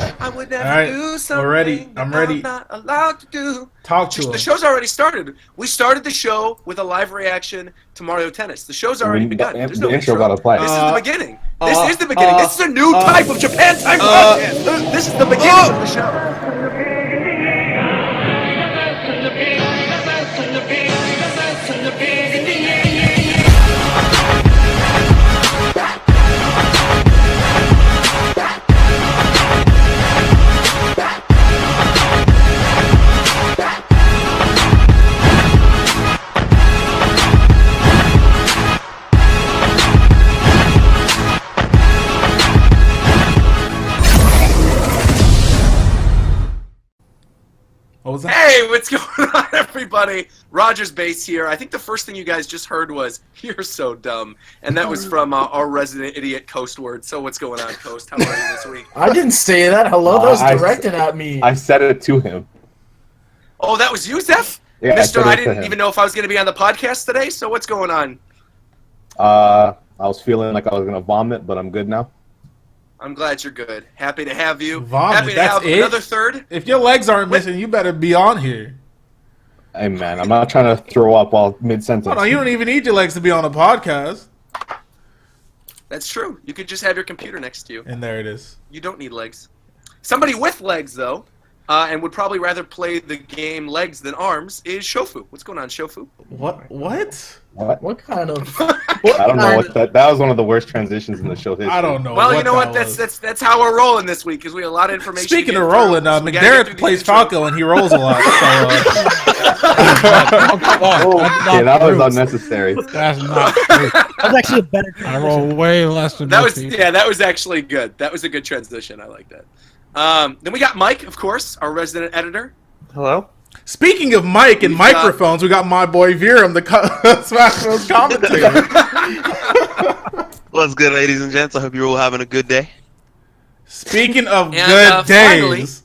I would All never right, do we're ready. something I'm that ready. I'm not allowed to do. Talk to The him. show's already started. We started the show with a live reaction to Mario Tennis. The show's already begun. There's no The intro intro. gotta play. This is the beginning. This is the beginning. This is a new type of Japan Time podcast. This is the beginning of the show. What was that? Hey, what's going on, everybody? Roger's Base here. I think the first thing you guys just heard was, "You're so dumb," and that was from our resident idiot, Coastward. So what's going on, Coast? How are you this week? I didn't say that. Hello, that was directed at me. I said it to him. Oh, that was you, Zeph? Yeah, Mister, I I said it to didn't him. even know if I was going to be on the podcast today, so what's going on? I was feeling like I was gonna vomit, but I'm good now. I'm glad you're good. Happy to have you. Vomit, Happy to that's have it? another third. If your legs aren't missing, you better be on here. Hey man, I'm not trying to throw up while mid-sentence. Hold on, you don't even need your legs to be on a podcast. That's true. You could just have your computer next to you. And there it is. You don't need legs. Somebody with legs, though, and would probably rather play the game legs than arms, is Shofu. What's going on, Shofu? What? What kind of? I don't know what that was one of the worst transitions in the show history. I don't know. Well, you know what? that was. That's how we're rolling this week, because we have a lot of information. Speaking to of get through, rolling, so we gotta get through McDerrick the plays intro. Falco and he rolls a lot. So, Yeah, that was unnecessary. That's not true. That was actually a better. I roll way less than That most was people. that was actually good. That was a good transition. I like that. Then we got Mike, of course, our resident editor. Hello? speaking of mic and microphones, we got my boy Viram, the Smash Bros commentator. What's good, ladies and gents? I hope you're all having a good day. Speaking of And, good finally- days.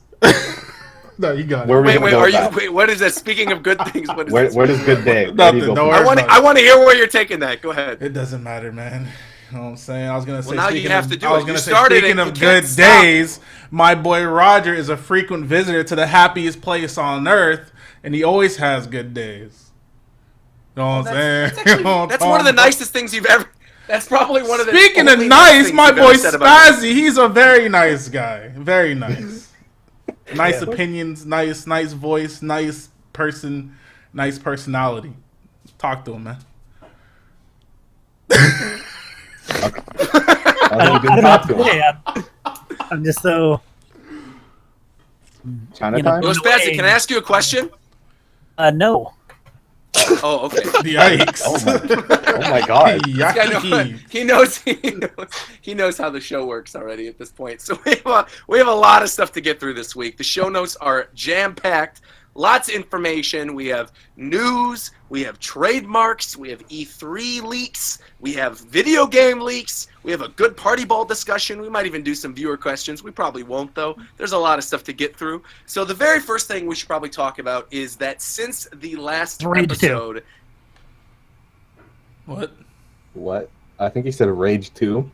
No, you got Where it. are we Wait, gonna wait, go are with you? that? Wait, what is that? Speaking of good things, what is Where that? does good day? Where do you Nothing, go don't from worry there? I want to hear where you're taking that. Go ahead. It doesn't matter, man. You know what I'm saying? I was gonna say. Well, now you speaking have of- to do I was it. gonna You say, started speaking it. of You good can't stop. days, my boy Roger is a frequent visitor to the happiest place on earth, and he always has good days. You know what I'm saying? That's, actually, You know what that's I'm one of the talking about? nicest things you've ever. That's probably one of the. Speaking of only nice, things my you've ever boy said about Spazzy, he's a very nice guy. Very nice. Nice opinions, nice voice, nice person, nice personality. Talk to him, man. I I didn't don't know talk what to to him. say. I'm just so. Chinatown? Yo, Spazzy, can I ask you a question? No. Oh, okay. Yikes. Oh my god. This guy Yikes. he knows how the show works already at this point. So we have a lot of stuff to get through this week. The show notes are jam-packed. Lots of information. We have news. We have trademarks. We have E3 leaks. We have video game leaks. We have a good party ball discussion. We might even do some viewer questions. We probably won't, though. There's a lot of stuff to get through. So the very first thing we should probably talk about is that since the last Rage 2. episode... What? I think he said Rage 2.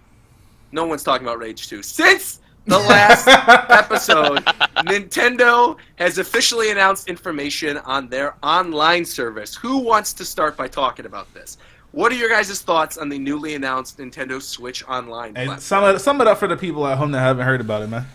No one's talking about Rage 2. Since the last episode, Nintendo has officially announced information on their online service. Who wants to start by talking about this? What are your guys' thoughts on the newly announced Nintendo Switch Online Hey, platform? sum it up for the people at home that haven't heard about it, man.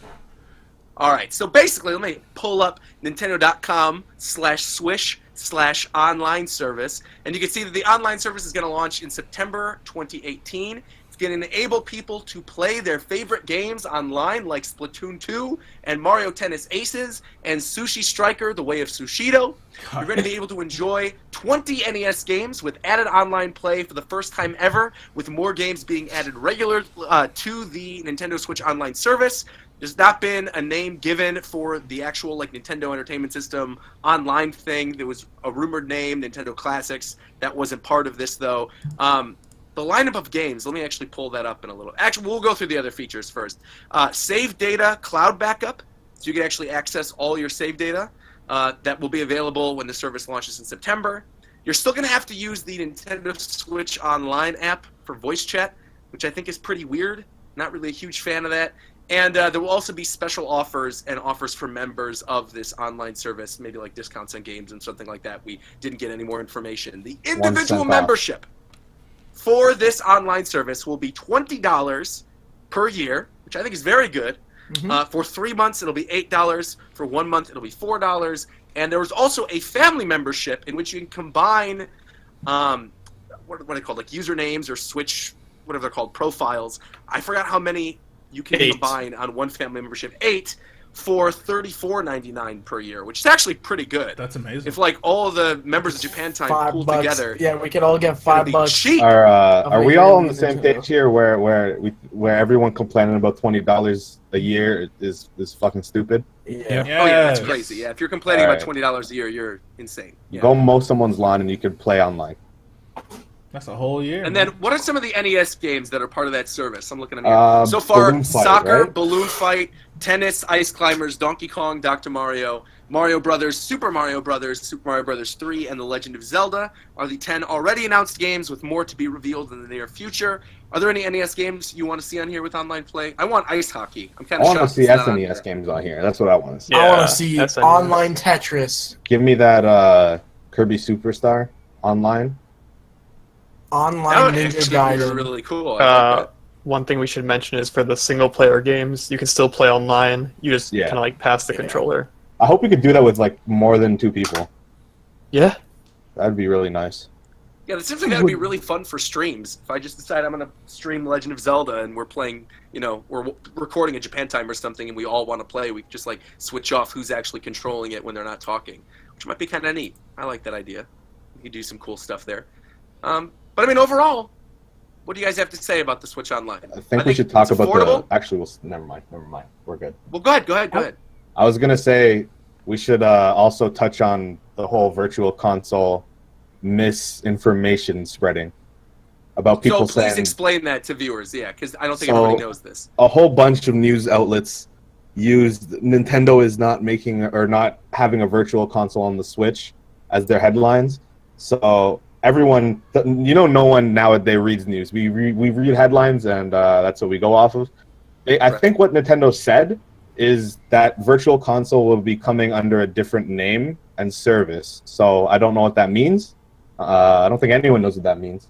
All right, so basically, let me pull up nintendo.com/swish/online service, and you can see that the online service is going to launch in September 2018. It's going to enable people to play their favorite games online, like Splatoon 2 and Mario Tennis Aces and Sushi Striker: The Way of Sushido. You're going to be able to enjoy 20 NES games with added online play for the first time ever, with more games being added regular to the Nintendo Switch Online service. There's not been a name given for the actual Nintendo Entertainment System online thing. There was a rumored name, Nintendo Classics. That wasn't part of this, though. The lineup of games, let me actually pull that up in a little. Actually, we'll go through the other features first. Save data cloud backup, so you can actually access all your save data. That will be available when the service launches in September. You're still going to have to use the Nintendo Switch Online app for voice chat, which I think is pretty weird. Not really a huge fan of that. And there will also be special offers and offers for members of this online service, maybe like discounts on games and something like that. We didn't get any more information. The individual membership for this online service will be $20 per year, which I think is very good. For 3 months, it'll be $8. For 1 month, it'll be $4. And there was also a family membership in which you can combine, what are they called, like usernames or Switch, whatever they're called, profiles. I forgot how many you can combine on one family membership. 8 for $34.99 per year, which is actually pretty good. That's amazing. If like all the members of Japan Time pooled together, yeah, we could all get $5. Cheap. Are we all on the same page here? Where everyone complaining about $20 a year is fucking stupid? Yeah. Oh yeah, that's crazy. Yeah, if you're complaining about $20 a year, you're insane. Yeah. Go mow someone's lawn and you can play online. That's a whole year. And man. then, what are some of the NES games that are part of that service? I'm looking at here. So far, Balloon Fight, Soccer, right? Balloon Fight, Tennis, Ice Climbers, Donkey Kong, Dr. Mario, Mario Brothers, Super Mario Brothers 3, and The Legend of Zelda are the 10 already announced games, with more to be revealed in the near future. Are there any NES games you want to see on here with online play? I want ice hockey. I'm kind of. I want to see SNES games on here. That's what I want to see. I want to see SNES. online Tetris. Give me that Kirby Superstar online. Online That would Ninja actually Gaiden. be really cool. I like that. One thing we should mention is for the single-player games, you can still play online. You just kind of like pass the controller. I hope we could do that with like more than 2 people. Yeah. That'd be really nice. Yeah, it seems like that would be really fun for streams. If I just decide I'm going to stream Legend of Zelda and we're playing, we're recording a Japan Time or something and we all want to play, we just like switch off who's actually controlling it when they're not talking, which might be kind of neat. I like that idea. We could do some cool stuff there. But I mean, overall, what do you guys have to say about the Switch Online? I think we should talk about affordable. the. Actually, never mind. We're good. Well, go ahead. I was gonna say we should also touch on the whole virtual console misinformation spreading about people So please saying. explain that to viewers, yeah, because I don't think everybody knows this. A whole bunch of news outlets used Nintendo is not making or not having a virtual console on the Switch as their headlines. So everyone, no one nowadays reads news. We read headlines, and that's what we go off of. I think what Nintendo said is that Virtual Console will be coming under a different name and service. So I don't know what that means. I don't think anyone knows what that means.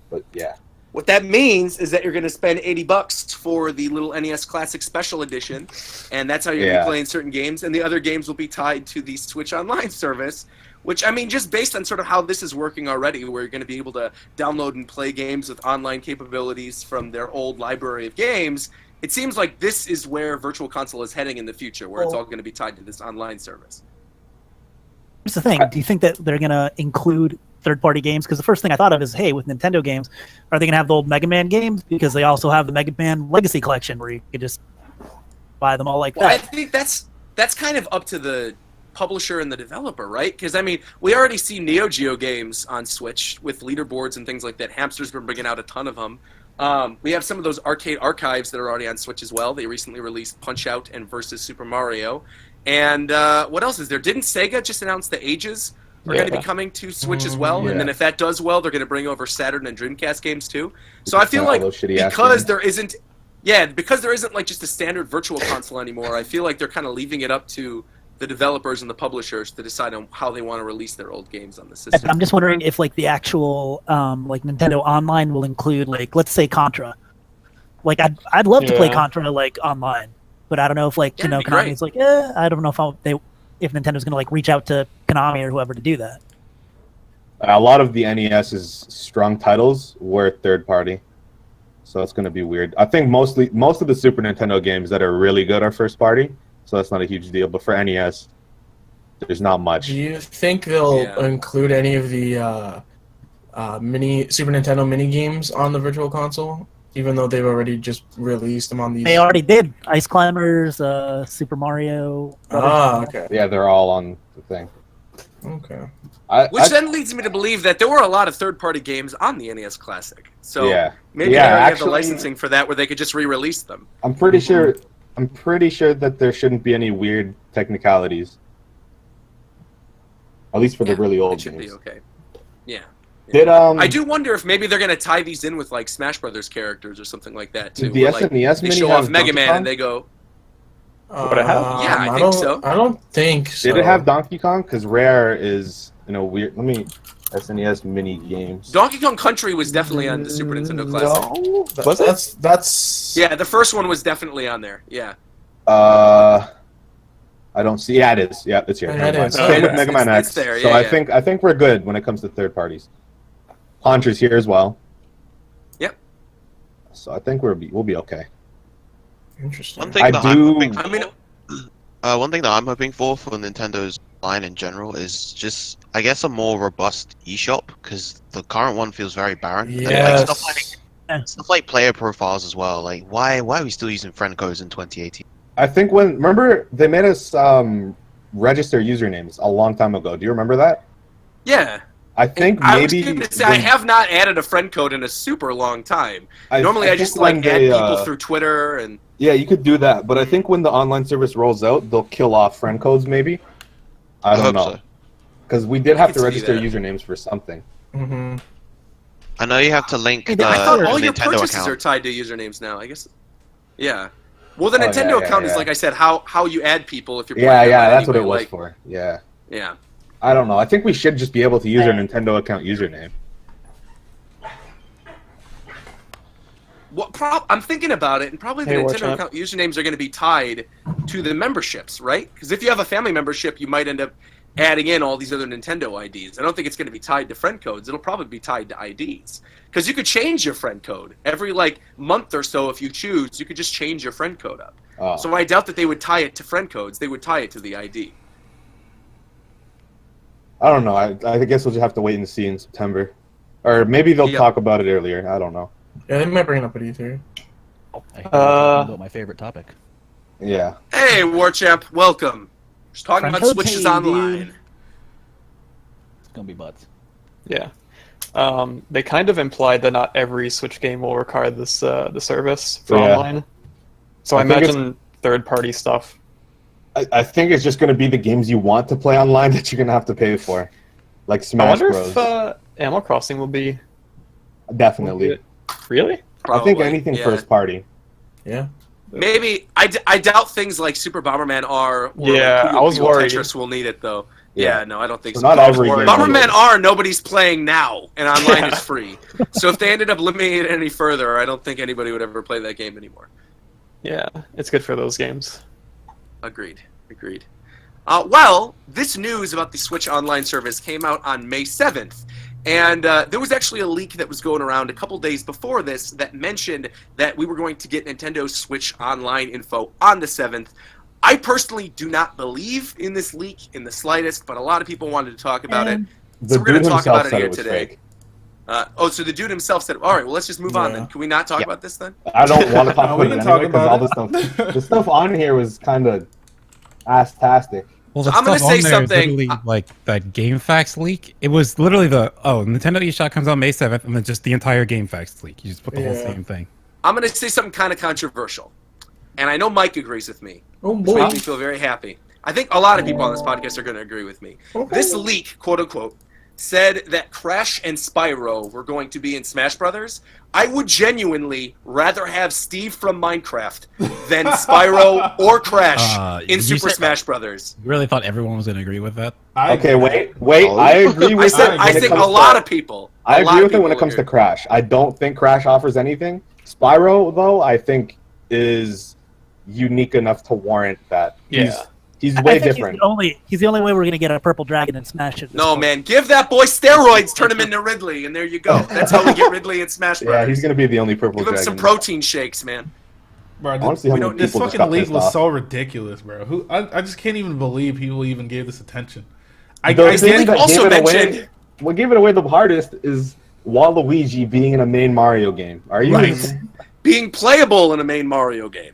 But yeah. What that means is that you're going to spend $80 for the little NES Classic Special Edition, and that's how you're going to be playing certain games, and the other games will be tied to the Switch Online service, which, I mean, just based on sort of how this is working already, where you're going to be able to download and play games with online capabilities from their old library of games, it seems like this is where Virtual Console is heading in the future, where it's all going to be tied to this online service. Here's the thing. Do you think that they're going to include third-party games? Because the first thing I thought of is, hey, with Nintendo games, are they going to have the old Mega Man games? Because they also have the Mega Man Legacy Collection, where you could just buy them all like that. I think that's kind of up to the publisher and the developer, right? Because, I mean, we already see Neo Geo games on Switch with leaderboards and things like that. Hamster's been bringing out a ton of them. We have some of those arcade archives that are already on Switch as well. They recently released Punch-Out! And Versus Super Mario. And what else is there? Didn't Sega just announce the Ages are going to be coming to Switch as well? And then if that does well, they're going to bring over Saturn and Dreamcast games too. So I feel like because there isn't like just a standard virtual console anymore, I feel like they're kind of leaving it up to the developers and the publishers to decide on how they want to release their old games on the system. I'm just wondering if like the actual like Nintendo Online will include, like, let's say Contra. Like I'd love to play Contra like online, but I don't know if like Konami's like I don't know if Nintendo's gonna like reach out to Konami or whoever to do that. A lot of the NES's strong titles were third party, so that's gonna be weird. I think most of the Super Nintendo games that are really good are first party, so that's not a huge deal. But for NES, there's not much. Do you think they'll include any of the Super Nintendo mini games on the Virtual Console, even though they've already just released them on these? They already did. Ice Climbers, Super Mario. Okay. Yeah, they're all on the thing. Okay. Which then leads me to believe that there were a lot of third-party games on the NES Classic. So maybe they already have the licensing for that, where they could just re-release them. I'm pretty sure that there shouldn't be any weird technicalities. At least for the really old It should games. be okay. Yeah. Did I do wonder if maybe they're gonna tie these in with like Smash Brothers characters or something like that too. Did the where, like, SNES they mini show have off Mega Donkey Man Kong? and they go, Would it have? Yeah, I think don't, so. I don't think so. Did it have Donkey Kong? Because Rare is weird. Let me SNES mini games. Donkey Kong Country was definitely on the Super Nintendo Classic. No. Was it? That's Yeah, the first one was definitely on there. Yeah. I don't see. Yeah, it is. Yeah, it's here. Yeah, Never it mind. is. Same with It's- Mega Man it's X. there, So yeah, I think we're good when it comes to third parties. Contra's here as well. Yep. So I think we'll be okay. interesting. One thing I that do- I'm hoping I mean, one thing that I'm hoping for Nintendo's line in general is just, I guess, a more robust eShop, because the current one feels very barren. And, like, Yes. stuff like player profiles as well. Like, why are we still using friend codes in 2018? I think remember they made us register usernames a long time ago. Do you remember that? yeah. I think I was maybe going to say, I have not added a friend code in a super long time. Normally, I just think like when add they, people through Twitter and. Yeah, you could do that, but I think when the online service rolls out, they'll kill off friend codes. Maybe. I don't hope know, so. because we did I have can to see register that. usernames for something. Mm-hmm. I know you have to link I the I thought all the your Nintendo purchases account. are tied to usernames now. I guess. Yeah. Well, the Oh, Nintendo yeah, account is yeah. like I said, how you add people if you're playing Yeah, yeah, online that's what it anyway, was like, for. Yeah, Yeah. I don't know. I think we should just be able to use our Nintendo account username. I'm thinking about it, and probably the Hey, Nintendo watch out. account usernames are going to be tied to the memberships, right? Because if you have a family membership, you might end up adding in all these other Nintendo IDs. I don't think it's going to be tied to friend codes. It'll probably be tied to IDs. Because you could change your friend code every like month or so if you choose. You could just change your friend code up. Oh. So I doubt that they would tie it to friend codes. They would tie it to the ID. I don't know. I guess we'll just have to wait and see in September, or maybe they'll Yep. talk about it earlier. I don't know. Yeah, they might bring it up at E3. I hear you talking about my favorite topic. Yeah. Hey, Warchamp, welcome. Just talking Friend about code Switches pay, Online. dude. It's gonna be butts. Yeah. They kind of implied that not every Switch game will require this the service for Yeah. online. So I I think it's- imagine third-party stuff. I think it's just going to be the games you want to play online that you're going to have to pay for, like I Smash wonder Bros. if Animal Crossing will be Definitely. really. I think Probably, anything yeah. first party. Yeah. Maybe I doubt things like Super Bomberman R or Yeah, like Puyo I was Puyo worried. Tetris will need it though. Yeah. Yeah, no, I don't think So so. not every game. Bomberman R nobody's playing now, and online Yeah. is free. So if they ended up limiting it any further, I don't think anybody would ever play that game anymore. Yeah, it's good for those games. Agreed. Well, this news about the Switch Online service came out on May 7th. And there was actually a leak that was going around a couple days before this that mentioned that we were going to get Nintendo Switch Online info on the 7th. I personally do not believe in this leak in the slightest, but a lot of people wanted to talk about it. The So we're going dude to talk himself about it said here it was today. fake. So the dude himself said, all right, well, let's just move on Yeah. then. Can we not talk about this then? I don't want to talk No, about we it can anyway talk because all about the stuff, the stuff on here was kind of ass-tastic. Well, the I'm gonna stuff say on there something- is literally like that GameFAQs leak. It was literally Nintendo eShop comes out May 7th, and then just the entire GameFAQs leak. You just put the whole Yeah. same thing. I'm going to say something kind of controversial. And I know Mike agrees with me. Oh Which boy. makes me feel very happy. I think a lot of people on this podcast are going to agree with me. Okay. This leak, quote unquote, said that Crash and Spyro were going to be in Smash Brothers. I would genuinely rather have Steve from Minecraft than Spyro or Crash in you Super said- Smash Brothers. You really thought everyone was going to agree with that? Okay, wait. I agree I with said it. I when it think comes a lot to- of people. I a lot agree of with it when it people comes to agree. Crash. I don't think Crash offers anything. Spyro, though, I think is unique enough to warrant that. Yeah. He's I way think different. He's the only way we're gonna get a purple dragon in Smash. At this No, point. man. Give that boy steroids, turn him into Ridley, and there you go. That's how we get Ridley in Smash Brothers. Yeah, he's gonna be the only purple Give him dragon. some protein shakes, man. Bro, Honestly, how many this people just fucking got leak pissed was off? so ridiculous, bro. I just can't even believe people even gave this attention. I The get thing that also gave it away- mentioned- what gave it away the hardest is Waluigi being in a main Mario game. Are you? Right. Being playable in a main Mario game.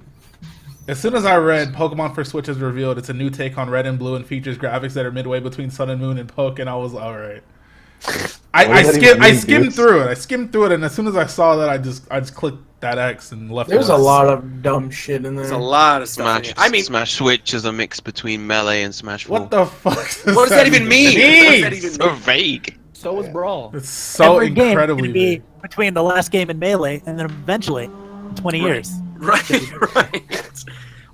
As soon as I read Pokemon for Switch is revealed, it's a new take on Red and Blue and features graphics that are midway between Sun and Moon and Poke, and I was all right. I does that skimmed even I mean, skimmed dude? through it. I skimmed through it, and as soon as I saw that, I just clicked that X and left. There's it. a lot of dumb shit in there. There's a lot of stuff. in Smash, it. I mean, Smash Switch is a mix between Melee and Smash 4. What the fuck? what does that even mean? What does that even So mean? vague. So was Brawl. It's so Every game is incredibly gonna be big. between the last game and Melee, and then eventually, in 20 years. Right.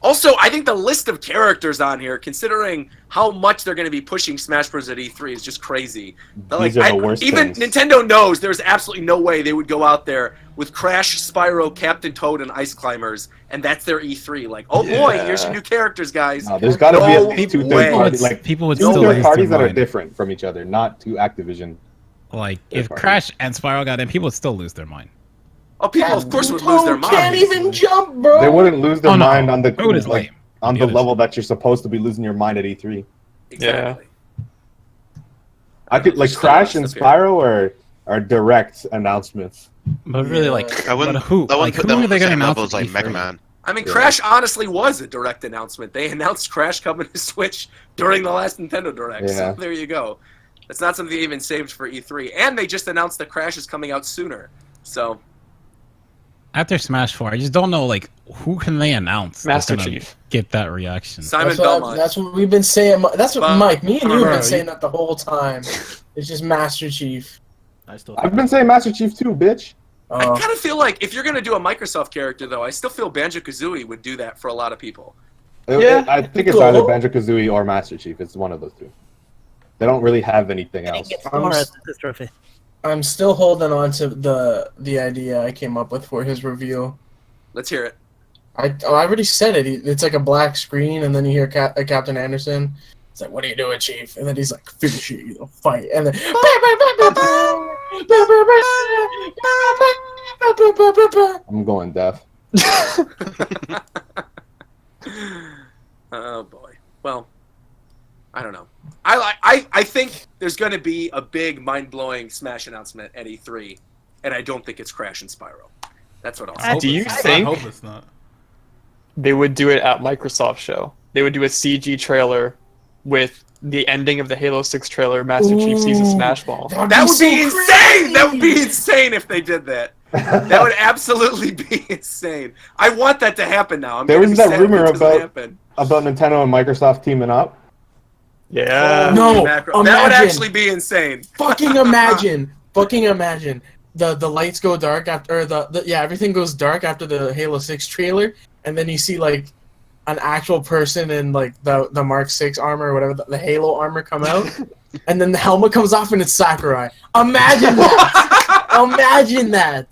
Also, I think the list of characters on here, considering how much they're going to be pushing Smash Bros. At E3, is just crazy. These are the worst even things. Nintendo knows there's absolutely no way they would go out there with Crash, Spyro, Captain Toad, and Ice Climbers, and that's their E3. Like, oh boy, here's your new characters, guys. No, there's got to be at least two way. third parties, like People would two still third lose parties their that are mind. different from each other, not two Activision. Like, Third if party. Crash and Spyro got in, people would still lose their mind. Oh, people, of course, would lose their mind. Can't even jump, bro. They wouldn't lose their Oh, no. mind on the Toad is like, lame. on The the others- level that you're supposed to be losing your mind at E3. Exactly. I could like Just Crash and stuff here. Spyro are direct announcements. But really, like, I wouldn't. but who? I Like, wouldn't put who them are on they the going to same announce? level as at like Mega E3? Man. I mean, Yeah. Crash honestly was a direct announcement. They announced Crash coming to Switch during the last Nintendo Direct. Yeah. So there you go. That's not something they even saved for E3. And they just announced that Crash is coming out sooner. So After Smash 4, I just don't know, like, who can they announce? that's Master gonna Chief. Get that reaction. Simon Belmont. That's what we've been saying. That's what But- Mike, me and you have Bro, been saying that the whole time. It's just Master Chief. I still. I've been saying Master Chief too, bitch. I kind of feel like if you're going to do a Microsoft character, though, I still feel Banjo-Kazooie would do that for a lot of people. Yeah, I think it's cool. either Banjo-Kazooie or Master Chief. It's one of those two. They don't really have anything else. This trophy. I'm still holding on to the idea I came up with for his reveal. Let's hear it. I already said it. It's like a black screen, and then you hear Captain Anderson. It's like, "What are you doing, Chief?" And then he's like, "Finish it, you know, fight." And then, I'm going deaf. Oh boy. Well, I don't know. I think there's going to be a big mind-blowing Smash announcement at E3, and I don't think it's Crash and Spyro. That's what I'll say. Do you I think hope it's not. they would do it at Microsoft show? They would do a CG trailer with the ending of the Halo 6 trailer, Master Chief sees a Smash Ball. That would be insane! That would be insane if they did that. That would absolutely be insane. I want that to happen now. I'm There gonna was be that sad rumor if it doesn't about- happen. About Nintendo and Microsoft teaming up. Yeah. No, That would imagine. actually be insane. Fucking imagine. Fucking imagine. The lights go dark after, or the everything goes dark after the Halo 6 trailer, and then you see like an actual person in like the Mark 6 armor or whatever, the Halo armor come out, and then the helmet comes off and it's Sakurai. Imagine that. Imagine that.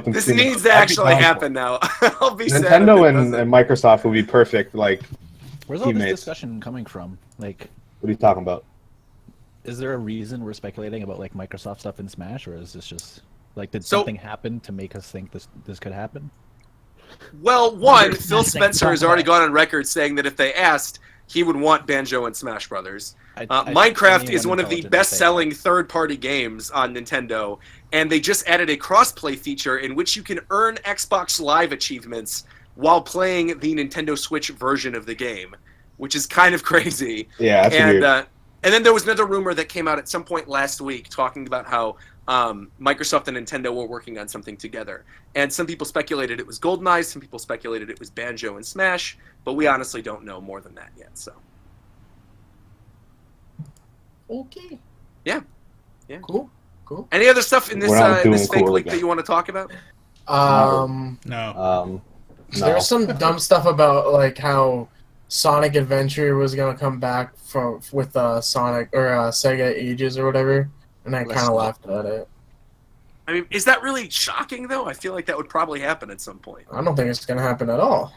This needs to actually happen now. I'll be sad. Nintendo if it and doesn't. Microsoft would be perfect. Like, Where's all this teammates. discussion coming from? Like, what are you talking about? is there a reason we're speculating about like Microsoft stuff in Smash, or is this just like did So- something happen to make us think this could happen? Well, one, It's Phil nothing. Spencer has Don't already lie. gone on record saying that if they asked, he would want Banjo and Smash Brothers. I Minecraft anyone is one of the intelligent would say best-selling third-party games on Nintendo, and they just added a cross-play feature in which you can earn Xbox Live achievements while playing the Nintendo Switch version of the game, which is kind of crazy. Yeah, that's and weird. and then there was another rumor that came out at some point last week talking about how Microsoft and Nintendo were working on something together. And some people speculated it was GoldenEye, some people speculated it was Banjo and Smash, but we honestly don't know more than that yet. So Okay. Yeah. Yeah. Cool. Cool. any other stuff in this We're not in this doing fake cool leak again. that you want to talk about? Um, No. No. There's some dumb stuff about like how Sonic Adventure was gonna come back with Sonic or Sega Ages or whatever, and I kind of laughed at it. I mean, is that really shocking though? I feel like that would probably happen at some point. I don't think it's gonna happen at all.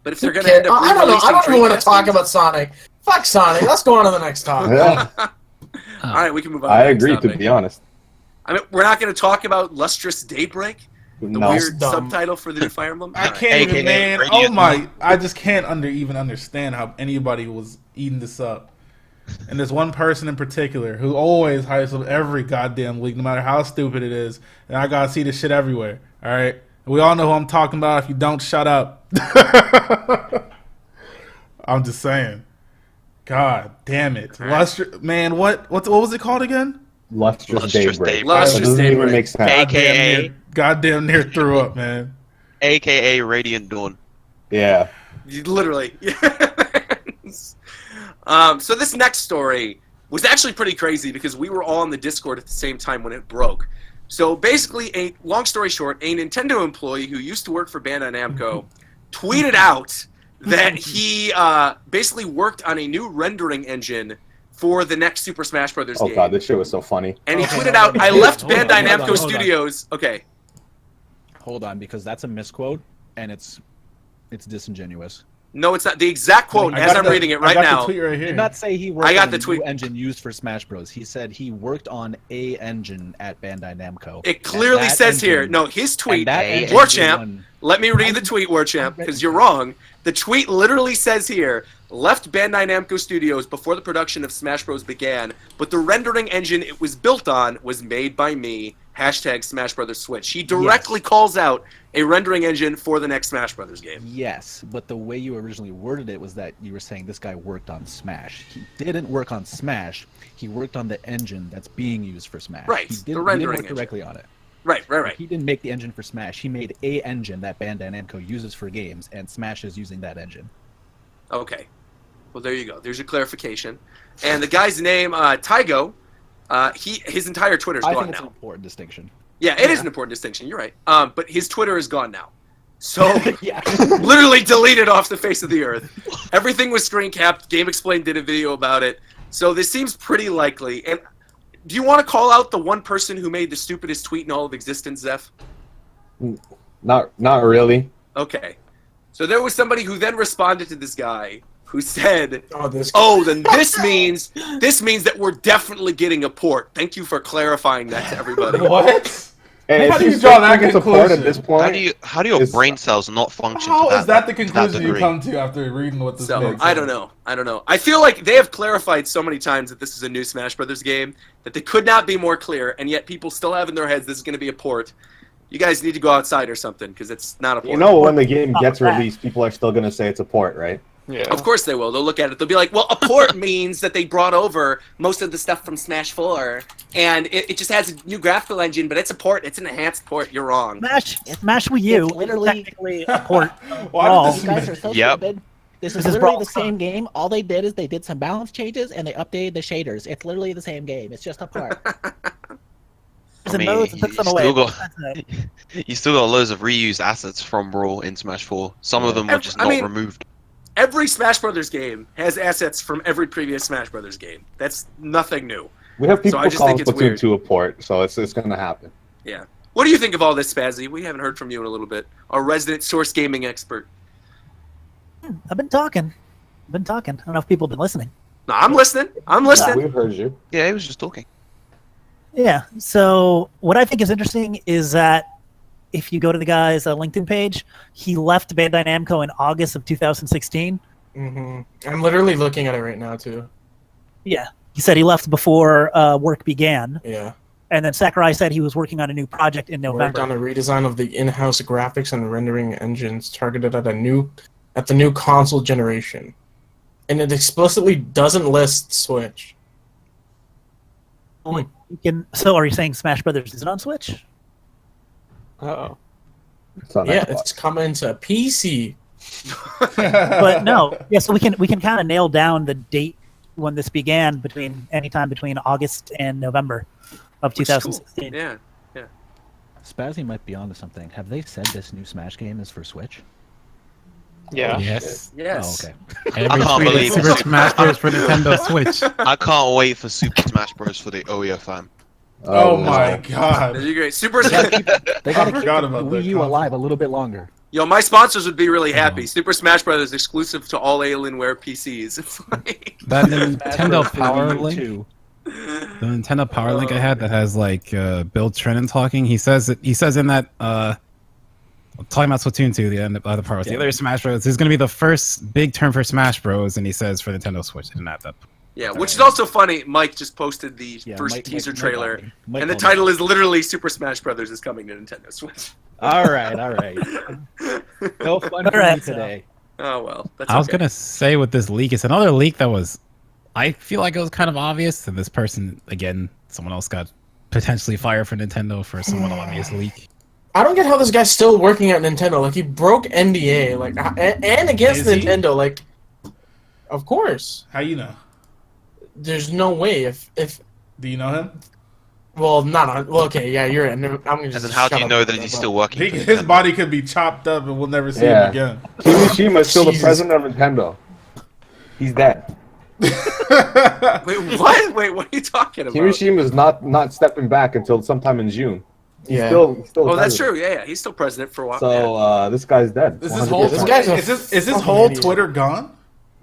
But if they're going to end up I don't know. I don't even want to Dreamcast talk games- about Sonic. Fuck Sonic. Let's go on to the next topic. Yeah, All right, we can move on. I to the next agree. To topic. be honest, I mean, we're not going to talk about Lustrous Daybreak, the no. weird Dumb. subtitle for the new Fire Emblem. I All right. can't even, AKA man. Radio Oh my! I just can't even understand how anybody was eating this up. And there's one person in particular who always hypes up every goddamn league, no matter how stupid it is. And I gotta see this shit everywhere. All right, we all know who I'm talking about. If you don't, shut up. I'm just saying. God damn it, Right. Lustre, man. What was it called again? Lustrous Lustrous Daybreak. Daybreak. That Lustrous doesn't even Daybreak. make sense. AKA Goddamn near threw up, man. AKA Radiant Dawn. Yeah. Literally. Yes. So this next story was actually pretty crazy because we were all on the Discord at the same time when it broke. So basically, long story short, a Nintendo employee who used to work for Bandai Namco tweeted out that he basically worked on a new rendering engine for the next Super Smash Bros. Oh game. god, this shit was so funny. And he tweeted out, I left Bandai Namco Studios. Okay. Hold on, because that's a misquote, and it's disingenuous. No, it's not. The exact quote, as I'm reading it right now. The tweet right He here. did not say he worked I got on the the tweet. new engine used for Smash Bros. He said he worked on a engine at Bandai Namco. It clearly And that says here, engine- no, his tweet, and that engine Warchamp, won- let me read the tweet, Warchamp, because you're wrong. The tweet literally says here, left Bandai Namco Studios before the production of Smash Bros. Began, but the rendering engine it was built on was made by me, hashtag Smash Bros. Switch. He directly calls out a rendering engine for the next Smash Bros. Game. Yes, but the way you originally worded it was that you were saying this guy worked on Smash. He didn't work on Smash. He worked on the engine that's being used for Smash. Right, He the didn't, rendering he didn't engine. work directly on it. Right. He didn't make the engine for Smash. He made a engine that Bandai Namco uses for games, and Smash is using that engine. Okay. Well, there you go. There's your clarification. And the guy's name, Tygo, his entire Twitter's I gone think it's an now. important distinction. Yeah, it is an important distinction. You're right. But his Twitter is gone now. So, Yeah. literally deleted off the face of the earth. Everything was screen capped. Game Explained did a video about it. So this seems pretty likely. And do you want to call out the one person who made the stupidest tweet in all of existence, Zeph? Not really. Okay. So there was somebody who then responded to this guy who said, Oh, then this means that we're definitely getting a port. Thank you for clarifying that to everybody. What? And How if do you you draw still that think it's a port conclusion? at this point, How do your it's- brain cells not function? How to is that the to that conclusion you degree? come to after reading what this So man I said? don't know. I feel like they have clarified so many times that this is a new Smash Brothers game that they could not be more clear, and yet people still have in their heads this is going to be a port. You guys need to go outside or something because it's not a port. you know, when the game gets that. released, people are still gonna say it's a port, right? Yeah. Of course they will. They'll look at it. They'll be like, well, a port means that they brought over most of the stuff from Smash 4, and it just has a new graphical engine, but it's a port. It's an enhanced port. You're wrong. Smash Wii U It's literally- is technically a port. Why Brawl. did You guys are so Yep. stupid. This This is is literally Brawl the same game. All they did is they did some balance changes and they updated the shaders. It's literally the same game. It's just a part. There's I mean, modes and you puts them away. still got That's it. you still got loads of reused assets from Brawl in Smash 4. Some of them were just I not mean- removed. Every Smash Brothers game has assets from every previous Smash Brothers game. That's nothing new. We have people I just calling think it's Splatoon weird. 2 a port, so it's gonna happen. Yeah. What do you think of all this, Spazzy? We haven't heard from you in a little bit. Our resident Source Gaming expert. I've been talking. I don't know if people have been listening. No, I'm listening. We've heard you. Yeah, he was just talking. Yeah. So what I think is interesting is that if you go to the guy's LinkedIn page, he left Bandai Namco in August of 2016. I'm literally looking at it right now too. Yeah. He said he left before work began. Yeah. And then Sakurai said he was working on a new project in Worked November. on a redesign of the in-house graphics and rendering engines targeted at the new console generation. And it explicitly doesn't list Switch. So are you saying Smash Brothers isn't on Switch? Oh. It's on Yeah, Xbox. it's coming to PC. But no. Yeah, so we can kind of nail down the date when this began anytime between August and November of Which is cool. 2016. Yeah. Spazzy might be onto something. Have they said this new Smash game is for Switch? Yeah. Yes. Yes. Oh, okay. Every can't tweet believe is Super it. Smash Bros. For Nintendo Switch. I can't wait for Super Smash Bros. For the OEO fan. Oh my That'd god. be great. Super. They gotta keep I forgot the about Wii that U concept. alive a little bit longer. Yo, my sponsors would be really happy. Super Smash Bros. Is exclusive to all Alienware PCs. It's like That Nintendo For the Power Wii U Link. too. The Nintendo Power Link I had that has like Bill Trennan talking. He says in that talking about Splatoon 2, the other part was the other Smash Bros. This is going to be the first big turn for Smash Bros. And he says for Nintendo Switch. And that. yeah, which is also funny. Mike just posted the Yeah, first Mike- teaser Mike trailer, called me. Mike and the called me. title is literally Super Smash Bros. Is coming to Nintendo Switch. All right. No fun for Alright, me so- today. Oh well, that's I was okay. going to say with this leak, it's another leak that was, I feel like it was kind of obvious. And this person, again, someone else got potentially fired for Nintendo for somewhat obvious leak. I don't get how this guy's still working at Nintendo. Like, he broke NDA, like, and against Is he? Nintendo. Like, Of course. How you know? There's no way if Do you know him? well, not on. Well, okay, yeah, you're right. I'm gonna And just. then how do shut you up know about that he's still working? for His Nintendo? body could be chopped up and we'll never see Yeah. him again. Kimishima is still the Jesus. president of Nintendo. He's dead. Wait, what? Wait, what are you talking about? Kimishima is not stepping back until sometime in June. He's Yeah. still Oh, that's president. true. Yeah, he's still president for a while. So this guy's dead. Is his 100%. whole This guy's a is his fucking whole idiot. Twitter gone?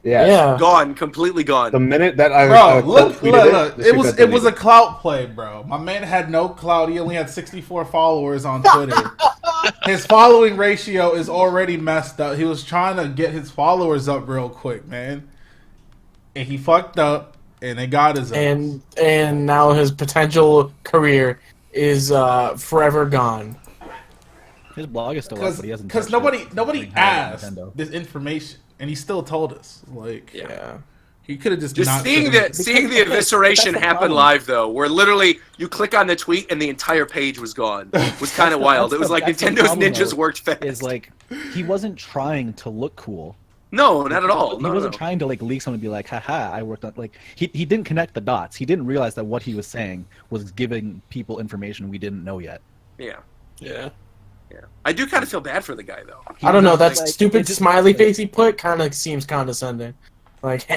Yeah. Yeah. Gone, completely gone. The minute that I Bro, look, tweeted it was a clout play, bro. My man had no clout. He only had 64 followers on Twitter. His following ratio is already messed up. He was trying to get his followers up real quick, man, and he fucked up, and they got his ass. And now his potential career is forever gone. His blog is still up, but he hasn't. Because touched it. nobody He had asked Nintendo. this information, and he still told us. Like, Yeah. he could have just Just not seeing said the evisceration the happen problem. live though, where literally you click on the tweet and the entire page was gone, was kind of wild. It was like that's the Nintendo's problem, ninjas though, worked fast. Is like he wasn't trying to look cool. No, not at all. He No, wasn't no. trying to like leak something and be like, haha, I worked on like he didn't connect the dots. He didn't realize that what he was saying was giving people information we didn't know yet. Yeah, Yeah. yeah. I do kind of feel bad for the guy though. I don't know. That Like, stupid it just- smiley face he put kind of seems condescending. Like,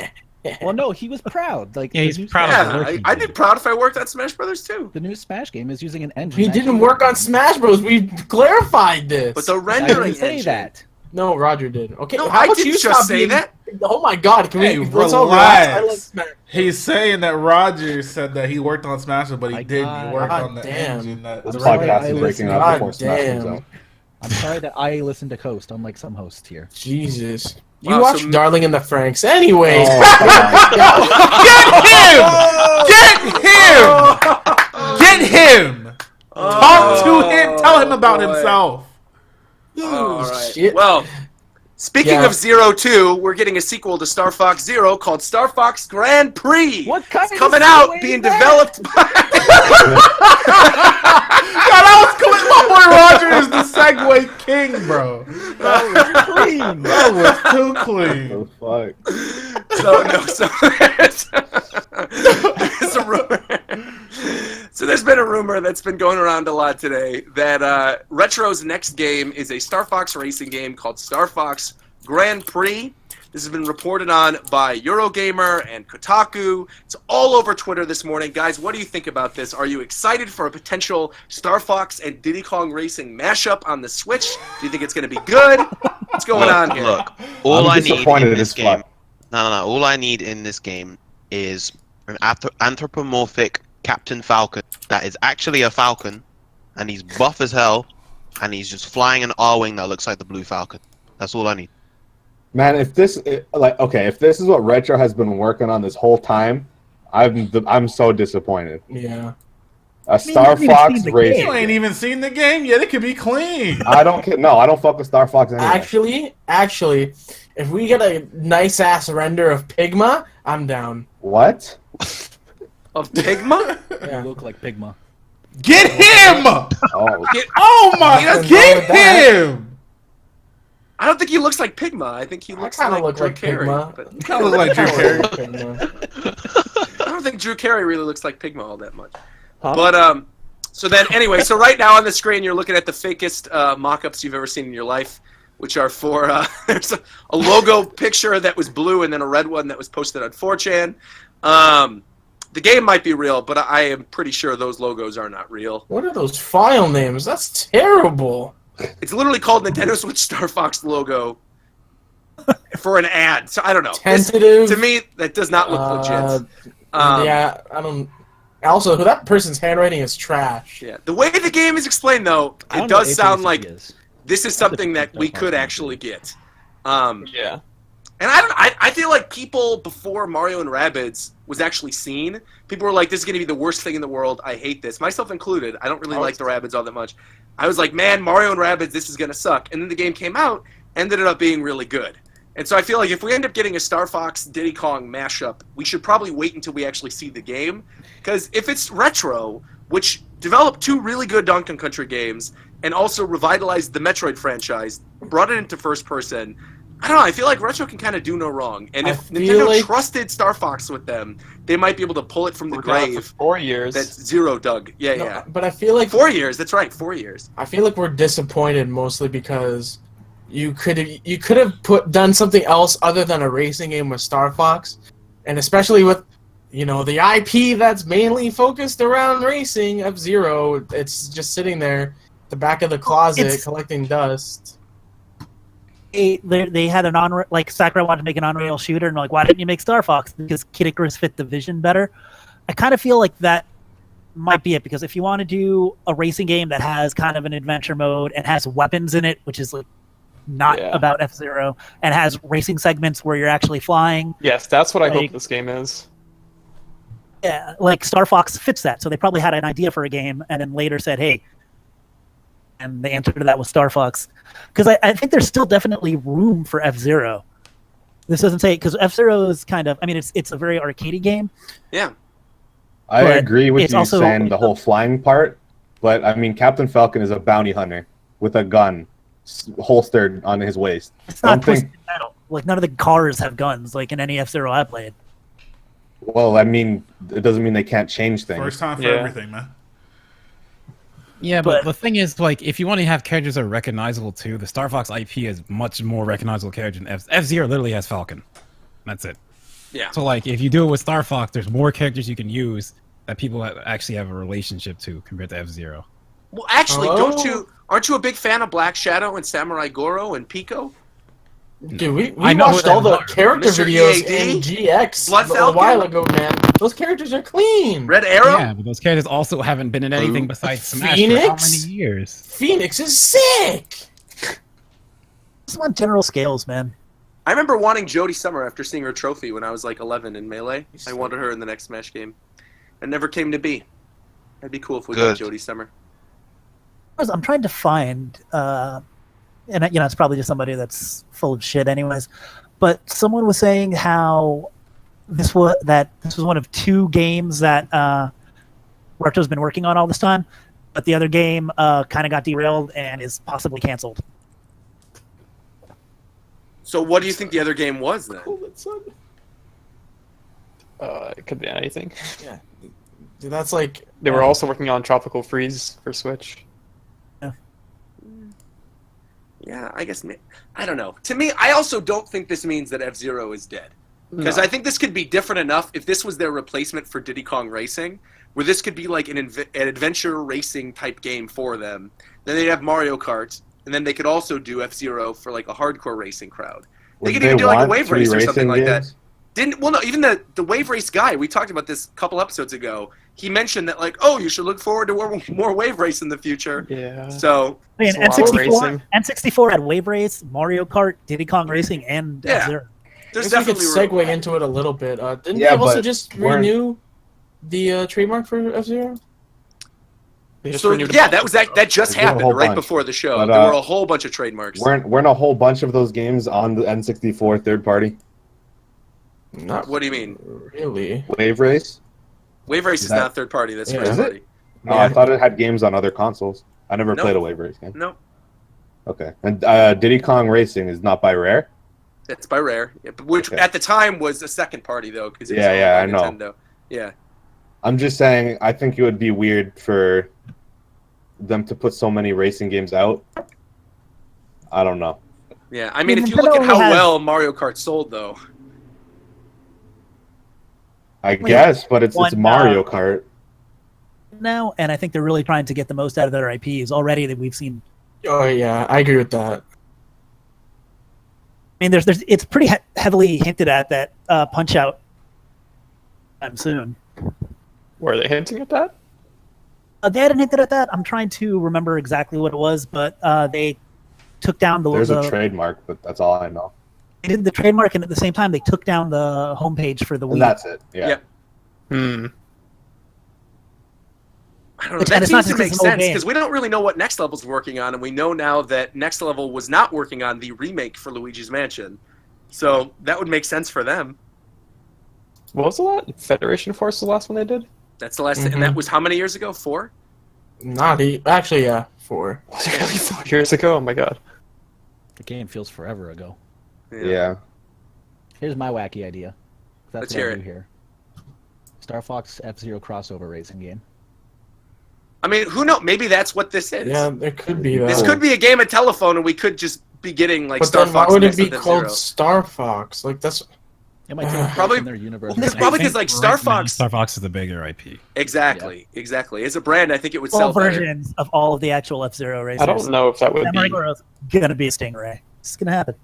Well, no, he was proud. Like Yeah, the he's new proud of Smash- the Yeah, work he I'd be did. proud if I worked on Smash Brothers too. The new Smash game is using an engine. he that didn't he work on wrote. Smash Bros. We clarified this. But the I rendering didn't say engine. that. No, Roger did. Okay, No, how I about didn't you just stop say being- that. Oh my God! Can Hey, we? Let's all relax. I love relax. Smash. He's saying that Roger said that he worked on Smash, but he My didn't. God. He worked God on the damn. engine. That This I'm the sorry, podcast I is breaking listened- up God before Smash comes damn. out. I'm sorry that I listen to Coast, unlike some hosts here. Jesus. You Wow, watch so- Darling in the Franks, anyway. Get him! Talk to him. Tell him about boy. himself. All right. Shit. Well, speaking Yeah. of Zero 2, we're getting a sequel to Star Fox Zero called Star Fox Grand Prix. What kind It's of coming segue out, is being that? developed by. God, that was clean. My boy Roger is the segue king, bro. Clean. That was too clean. Oh, fuck. There's a rumor. So there's been a rumor that's been going around a lot today that Retro's next game is a Star Fox racing game called Star Fox Grand Prix. This has been reported on by Eurogamer and Kotaku. It's all over Twitter this morning. Guys, what do you think about this? Are you excited for a potential Star Fox and Diddy Kong Racing mashup on the Switch? Do you think it's going to be good? What's going on here? Look, all I'm I need disappointed in it this is game. flat. No. All I need in this game is an anthropomorphic Captain Falcon that is actually a Falcon, and he's buff as hell, and he's just flying an R-wing that looks like the Blue Falcon. That's all I need. Man, if this if this is what Retro has been working on this whole time, I'm so disappointed. Yeah. A Star haven't even Fox seen the racing. You ain't even seen the game yet. It could be clean. I don't care. No, I don't fuck with Star Fox anyway. Actually, if we get a nice ass render of Pigma, I'm down. What? Of Pigma? Yeah. You look like Pigma. Get him! Oh, Oh my! Nothing Get wrong with that. him! I don't think he looks like Pigma. I think he I looks kind like of look Drew like Carey. Pigma. But Kind of look like Drew Carey. Pigma. I don't think Drew Carey really looks like Pigma all that much. Huh? But so then anyway, so right now on the screen you're looking at the fakest mock-ups you've ever seen in your life, which are for there's a logo picture that was blue and then a red one that was posted on 4chan. The game might be real, but I am pretty sure those logos are not real. What are those file names? That's terrible. It's literally called Nintendo Switch Star Fox logo for an ad. So I don't know. Tentative. To me, that does not look legit. Yeah, I don't. Also, that person's handwriting is trash. Yeah. The way the game is explained, though, I it don't know does what sound HACP like is. this is something that we Star could Fox actually movie. get. Yeah. And I feel like people before Mario and Rabbids was actually seen, people were like, this is going to be the worst thing in the world. I hate this. Myself included. I don't really like the Rabbids all that much. I was like, man, Mario and Rabbids, this is going to suck. And then the game came out, ended up being really good. And so I feel like if we end up getting a Star Fox Diddy Kong mashup, we should probably wait until we actually see the game. Because if it's Retro, which developed two really good Donkey Kong Country games, and also revitalized the Metroid franchise, brought it into first person, I don't know. I feel like Retro can kind of do no wrong, and I if feel Nintendo like- trusted Star Fox with them, they might be able to pull it from the Worked on it for grave. 4 years. That's Zero dug. Yeah, No, yeah. but I feel like 4 years. That's right. 4 years. I feel like we're disappointed mostly because you could have done something else other than a racing game with Star Fox, and especially with the IP that's mainly focused around racing. F-Zero, it's just sitting there, at the back of the closet collecting dust. They had like Sakurai wanted to make an on-rail shooter, and like, why didn't you make Star Fox? Because Kid Icarus fit the vision better. I kind of feel like that might be it, because if you want to do a racing game that has kind of an adventure mode and has weapons in it, which is like not about F-Zero, and has racing segments where you're actually flying. Yes, that's what I hope this game is. Yeah, like Star Fox fits that. So they probably had an idea for a game and then later said, hey, and the answer to that was Star Fox. Because I think there's still definitely room for F-Zero. This doesn't say, because F-Zero is kind of, I mean, it's a very arcadey game. Yeah. I agree with you also saying the whole flying part, but I mean, Captain Falcon is a bounty hunter with a gun holstered on his waist. It's not Twisted Metal. Like, none of the cars have guns, like in any F-Zero I played. Well, I mean, it doesn't mean they can't change things. First time for everything, man. Yeah, but the thing is, like, if you want to have characters that are recognizable too, the Star Fox IP is much more recognizable character than F-Zero literally has Falcon. That's it. Yeah. So, like, if you do it with Star Fox, there's more characters you can use that people actually have a relationship to compared to F-Zero. Well, actually, aren't you a big fan of Black Shadow and Samurai Goro and Pico? Dude, we I know watched all the character Mr. videos EAD? in GX Blood a Falcon? while ago, man. Those characters are clean. Red Arrow? Yeah, but those characters also haven't been in anything besides Smash for how Phoenix? many years? Phoenix is sick. It's on general scales, man. I remember wanting Jodie Summer after seeing her trophy when I was like 11 in Melee. I wanted her in the next Smash game. It never came to be. That'd be cool if we got Jodie Summer. I'm trying to find, and it's probably just somebody that's full of shit, anyways. But someone was saying how this was one of 2 games that Roberto's been working on all this time, but the other game kind of got derailed and is possibly canceled. So what do you think the other game was then? It could be anything. Yeah. Dude, that's like... They were also working on Tropical Freeze for Switch. Yeah, I guess... I don't know. To me, I also don't think this means that F-Zero is dead. Because I think this could be different enough if this was their replacement for Diddy Kong Racing, where this could be like an adventure racing type game for them. Then they'd have Mario Kart, and then they could also do F-Zero for like a hardcore racing crowd. They could even do like a wave race or something like that. Even the wave race guy, we talked about this a couple episodes ago, he mentioned that like, oh, you should look forward to more wave race in the future. Yeah. So I mean, N64 had Wave Race, Mario Kart, Diddy Kong Racing, and F-Zero. There's I guess we could definitely segue into it a little bit. Didn't they also just renew the trademark for F-Zero? So yeah, that just happened right before the show. But, there were a whole bunch of trademarks. Weren't a whole bunch of those games on the N64 third party? What do you mean? Really? Wave Race? Wave Race is not third party. That's first party. No, I thought it had games on other consoles. I never played a Wave Race game. No. Okay. And Diddy Kong Racing is not by Rare? It's by Rare, which at the time was a second party though, because I know. Nintendo. Yeah. I'm just saying, I think it would be weird for them to put so many racing games out. I don't know. Yeah, I mean, if you look at how well Mario Kart sold, though. I guess, but it's Mario Kart. Now, and I think they're really trying to get the most out of their IPs already that we've seen. Oh yeah, I agree with that. I mean, it's pretty heavily hinted at that Punch Out soon. Were they hinting at that? They hadn't hinted at that. I'm trying to remember exactly what it was, but they took down the... There's a trademark, but that's all I know. They did the trademark, and at the same time, they took down the homepage for the Wii. And that's it, yeah. I don't know. That seems to make sense, because we don't really know what Next Level's working on, and we know now that Next Level was not working on the remake for Luigi's Mansion. So that would make sense for them. What was the last? Federation Force the last one they did? That's the last thing, and that was how many years ago? 4? Actually, yeah, 4. Was it really 4 years ago? Oh my god. The game feels forever ago. Yeah. Here's my wacky idea. That's Let's what hear I it. do here. Star Fox F-Zero crossover racing game. I mean, who knows? Maybe that's what this is. Yeah, it could be that. This could be a game of telephone, and we could just be getting like But Star then why Fox. would it mixed be with called F-Zero. Star Fox? Like that's It might take place Probably- in their universe. well, it's and probably everything. 'cause, like, Star Right now, Fox- Star Fox is the bigger IP. Exactly. As a brand, I think it would All sell better. versions of all of the actual F-Zero racers. I don't know if that would Samurai be. Goro's gonna be a Stingray. It's gonna happen.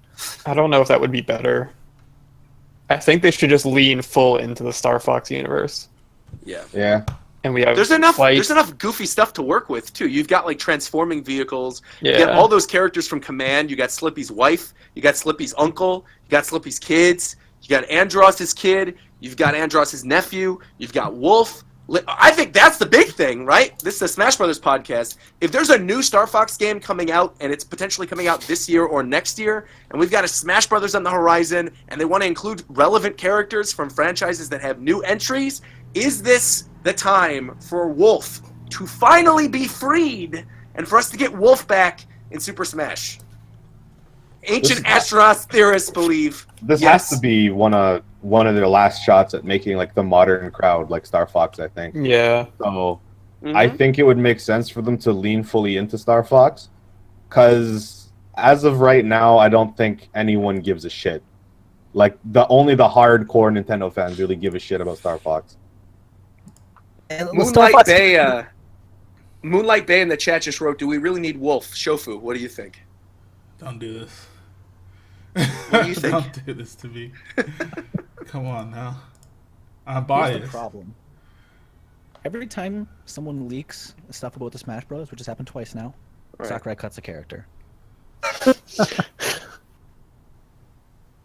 I don't know if that would be better. I think they should just lean full into the Star Fox universe, Yeah. Yeah. and we have There's enough. flight- There's enough goofy stuff to work with too. You've got like transforming vehicles. You Yeah. get all those characters from Command. You got Slippy's wife. You got Slippy's uncle. You got Slippy's kids. You got Andross's kid. You've got Andross's nephew. You've got Wolf. I think that's the big thing, right? This is a Smash Brothers podcast. If there's a new Star Fox game coming out, and it's potentially coming out this year or next year, and we've got a Smash Brothers on the horizon, and they want to include relevant characters from franchises that have new entries, is this the time for Wolf to finally be freed, and for us to get Wolf back in Super Smash? Ancient Asteros theorists believe This yes. has to be one of their last shots at making like the modern crowd like Star Fox, I think. Yeah. So Mhm. I think it would make sense for them to lean fully into Star Fox, because as of right now, I don't think anyone gives a shit. Like only the hardcore Nintendo fans really give a shit about Star Fox. And Star Moonlight Fox- Bay. Moonlight Bay in the chat just wrote, "Do we really need Wolf?" Shofu, what do you think? Don't do this. What do you think? Don't do this to me. Come on now. I'm Here's biased. the problem. Every time someone leaks stuff about the Smash Bros, which has happened twice now, Right. Sakurai cuts a character.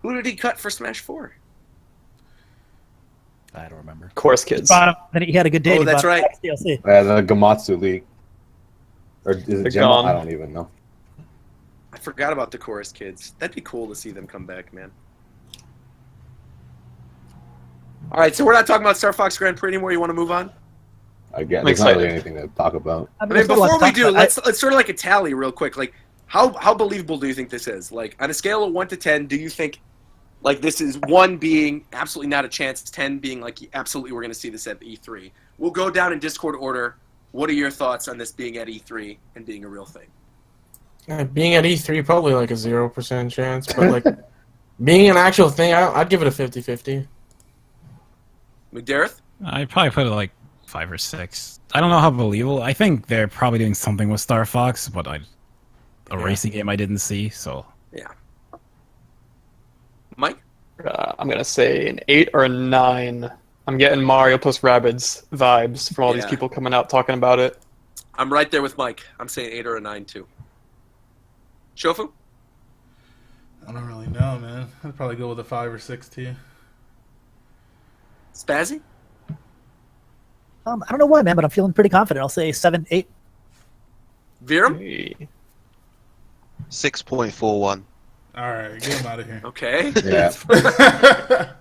Who did he cut for Smash 4? I don't remember. Chorus Kids. Bought him, then he had a good day. Oh, he that's bought right. DLC. The Gamatsu League. Or is it They're Gemma? gone. I don't even know. I forgot about the Chorus Kids. That'd be cool to see them come back, man. All right, so we're not talking about Star Fox Grand Prix anymore. You want to move on? Again, I'm there's not really excited. anything to talk about. I mean, there's not a lot before to we talk do, about. let's sort of like a tally real quick. Like, how believable do you think this is? Like, on a scale of 1 to 10, do you think like this is 1 being absolutely not a chance, 10 being like absolutely we're going to see this at E3? We'll go down in Discord order. What are your thoughts on this being at E3 and being a real thing? being at E3 probably like a 0% chance, but like being an actual thing, I'd give it a 50-50. McDareth? I'd probably put it like 5 or 6. I don't know how believable. I think they're probably doing something with Star Fox, but a racing game I didn't see. So Yeah. Mike? I'm gonna say an 8 or a 9. I'm getting Mario plus Rabbids vibes from all these Yeah. people coming out talking about it. I'm right there with Mike. I'm saying 8 or a 9 too. Shofu? I don't really know, man. I'd probably go with a 5 or 6 too. Spazzy? I don't know why, man, but I'm feeling pretty confident. I'll say 7, 8. Viram? Hey. 6.41. All right, get him out of here. Okay. Yeah.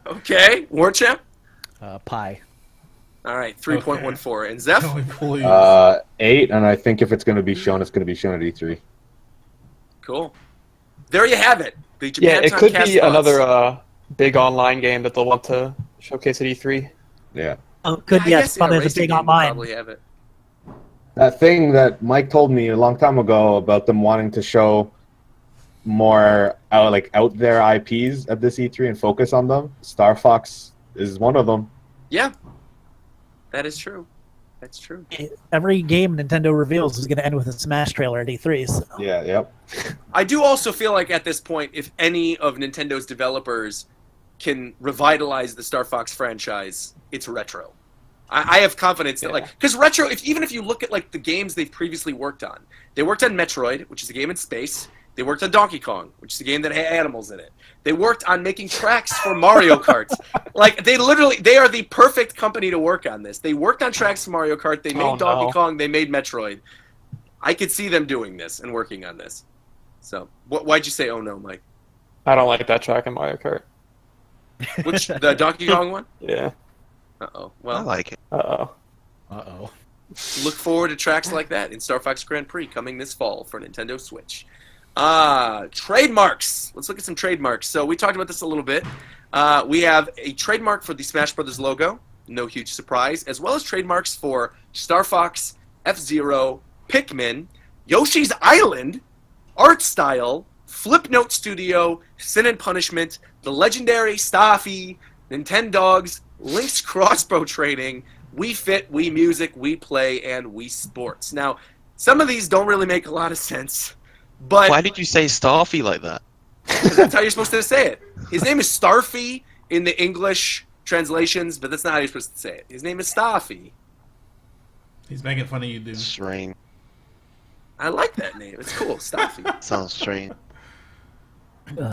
Okay. Warchamp? Pi. All right. 3.14. And Zeph? Can we please? 8, and I think if it's going to be shown, it's going to be shown at E3. Cool. There you have it. The Yeah, it Japantown could cast be thoughts. another big online game that they'll want to showcase at E3. Yeah. Oh, good, I yes. guess, Probably has a racing big game will online. Probably have it. That thing that Mike told me a long time ago about them wanting to show more out there IPs at this E3 and focus on them. Star Fox is one of them. Yeah. That is true. That's true. Every game Nintendo reveals is going to end with a Smash trailer at E3. So. Yeah, yep. I do also feel like at this point, if any of Nintendo's developers can revitalize the Star Fox franchise, it's Retro. I have confidence that, because Retro, even if you look at like the games they've previously worked on, they worked on Metroid, which is a game in space. They worked on Donkey Kong, which is a game that had animals in it. They worked on making tracks for Mario Kart. Like, they are the perfect company to work on this. They worked on tracks for Mario Kart. They made Donkey Kong. They made Metroid. I could see them doing this and working on this. So, why'd you say, oh no, Mike? I don't like that track in Mario Kart. Which, the Donkey Kong one? Yeah. Uh-oh. I Well, like it. Uh-oh. Uh-oh. look forward to tracks like that in Star Fox Grand Prix coming this fall for Nintendo Switch. Trademarks. Let's look at some trademarks. So we talked about this a little bit. We have a trademark for the Smash Brothers logo. No huge surprise. As well as trademarks for Star Fox, F-Zero, Pikmin, Yoshi's Island, Art Style, Flipnote Studio, Sin and Punishment, the legendary Staffy, Nintendogs, Link's Crossbow Training, Wii Fit, Wii Music, Wii Play, and Wii Sports. Now, some of these don't really make a lot of sense, but Why did you say Starfy like that? that's how you're supposed to say it. His name is Starfy in the English translations, but that's not how you're supposed to say it. His name is Staffy. He's making fun of you, dude. Strange. I like that name. It's cool, Staffy. Sounds strange.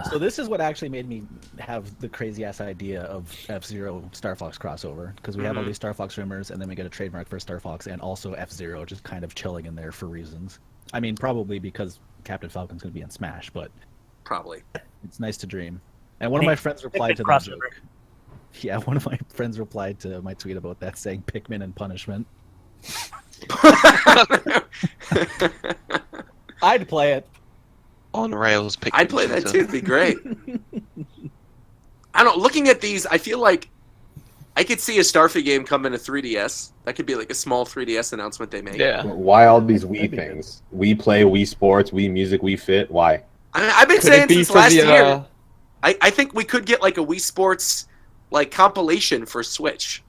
So this is what actually made me have the crazy ass idea of F-Zero Star Fox crossover, because we have all these Star Fox rumors, and then we get a trademark for Star Fox and also F-Zero just kind of chilling in there for reasons. I mean, probably because Captain Falcon's going to be in Smash, but Probably. it's nice to dream. And one of my friends replied to that joke. Yeah, one of my friends replied to my tweet about that, saying Pikmin and Punishment. I'd play it. On rails, Pikmin. I'd play that too. It'd be great. I don't know. Looking at these, I feel like I could see a Starfy game come in a 3DS. That could be like a small 3DS announcement they make. Yeah. Why all these Wii things? Wii Play, Wii Sports, Wii Music, Wii Fit. Why? I mean, I've been Could saying it be since for last the, year. I think we could get like a Wii Sports like compilation for Switch.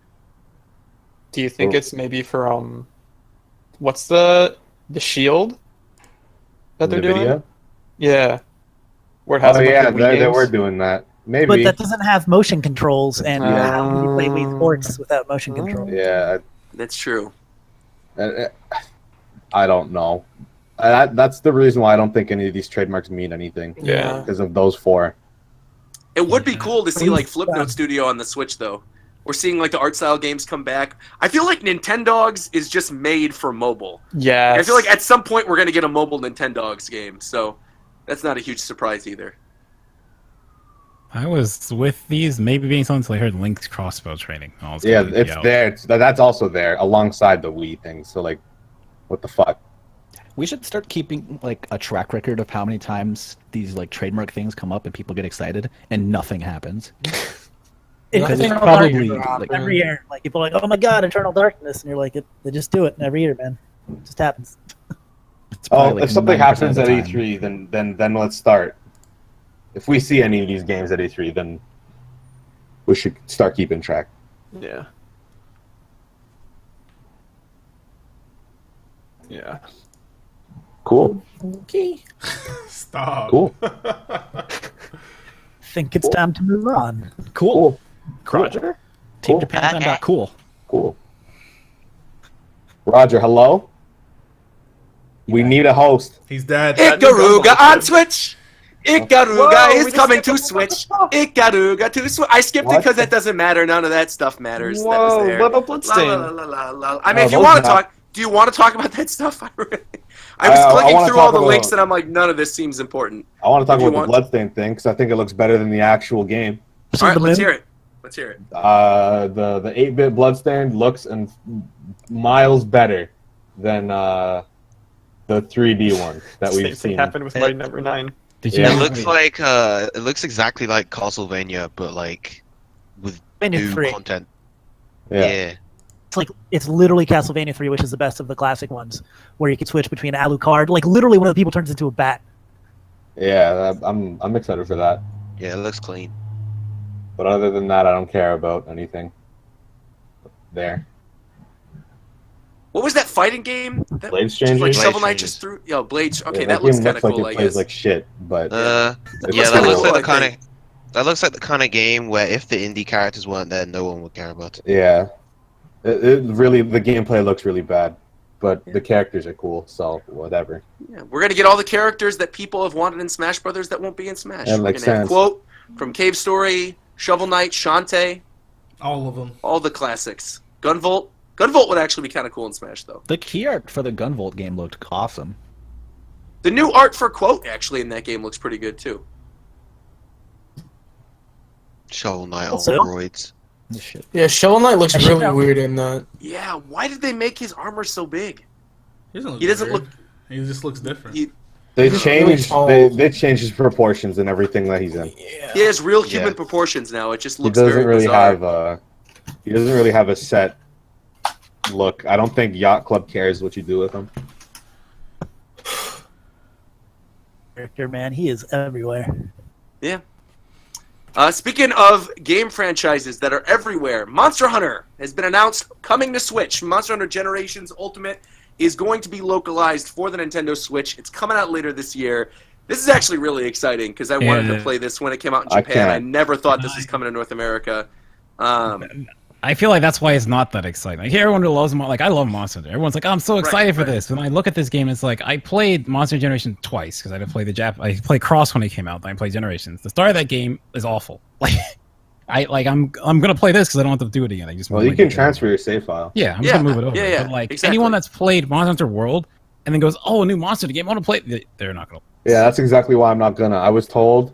Do you think it's maybe for what's the Shield that they're doing? NVIDIA? Yeah. Where it has Oh a bunch yeah, of Wii they games. were doing that. Maybe. But that doesn't have motion controls, and how can you play Wii Sports without motion controls? Yeah, That's true. I don't know. That's the reason why I don't think any of these trademarks mean anything. Yeah. Because of those four. It would be cool to see like Flipnote Studio on the Switch though. We're seeing like the art style games come back. I feel like Nintendogs is just made for mobile. Yeah. I feel like at some point we're gonna get a mobile Nintendogs game, so that's not a huge surprise either. I was with these maybe being something until I heard Link's Crossbow Training. Yeah, it's there. That's also there alongside the Wii thing. So like, what the fuck? We should start keeping like a track record of how many times these like trademark things come up and people get excited and nothing happens. It's it's probably like, every year. Like people are like, "Oh my god, Eternal Darkness," and you're like, "They just do it every year, man. It just happens." Oh, if something happens at E3, E3, then let's start. If we see any of these games at E3, then we should start keeping track. Yeah. Yeah. Cool. Okay. Stop. Cool. Think it's time to move on. Cool. Roger. Team Cool. Japan. Cool. Cool. Roger, hello? We need a host. He's dead. Ikaruga on Switch! Ikaruga is coming to Switch! Ikaruga to Switch! I skipped it because it doesn't matter. None of that stuff matters. That was Whoa, there. what about La, Bloodstain? la, la, la, la. I mean, if you those want to matter. do you want to talk about that stuff? I was I clicking wanna through all talk the about- links and I'm like, none of this seems important. I want to talk If you about want- the Bloodstain thing because I think it looks better than the actual game. All right, let's hear it. Let's hear it. The 8-bit Bloodstain looks miles better than the 3D one that Same we've thing seen. happened with Mighty Number 9. Did you? Yeah. It looks exactly like Castlevania, but like with Castlevania new 3. content. Yeah. It's literally Castlevania 3, which is the best of the classic ones, where you can switch between Alucard. Like literally, one of the people turns into a bat. Yeah, I'm excited for that. Yeah, it looks clean. But other than that, I don't care about anything. There. What was that fighting game? That, Blade like Strangers? Shovel Blade Knight just threw. Yo, Blades. Okay, Yeah, that looks game kind of like cool. it I plays guess. like shit, but Yeah, looks that kinda looks cool, like the I kind think. of that looks like the kind of game where if the indie characters weren't there, no one would care about it. yeah. It really, the gameplay looks really bad, but the characters are cool, so whatever. Yeah, we're gonna get all the characters that people have wanted in Smash Brothers that won't be in Smash. That We're makes gonna have sense. Quote from Cave Story, Shovel Knight, Shantae, All of them. all the classics. Gunvolt. Gunvolt would actually be kind of cool in Smash though. The key art for the Gunvolt game looked awesome. The new art for Quote actually in that game looks pretty good too. Shovel Knight on Also- steroids. Shit. Yeah, Shovel Knight looks I should really know. weird in that. Yeah, why did they make his armor so big? He doesn't look. He doesn't weird. look. He just looks different. He, They Really changed. tall. They changed his proportions and everything that he's in. Yeah. He has real human Yeah. proportions now. It just He looks doesn't very really bizarre. have a. He doesn't really have a set look. I don't think Yacht Club cares what you do with him. Character, man, he is everywhere. Yeah. Speaking of game franchises that are everywhere, Monster Hunter has been announced coming to Switch. Monster Hunter Generations Ultimate is going to be localized for the Nintendo Switch. It's coming out later this year. This is actually really exciting because I wanted to play this when it came out in I Japan. I can't. never thought this was coming to North America. I feel like that's why it's not that exciting. Like, everyone who loves like I love Monster Hunter. Everyone's like, I'm so excited for this. When I look at this game, it's like I played Monster Generation twice because I didn't play I played Cross when it came out. Then I played Generations. The start of that game is awful. I'm gonna play this because I don't have to do it again. I just Well, you can transfer your save file. Yeah, I'm just gonna move it over. Yeah, But like exactly. anyone that's played Monster Hunter World and then goes, oh, a new Monster Hunter game, I want to play. They're not gonna. Yeah, that's exactly why I'm not gonna. I was told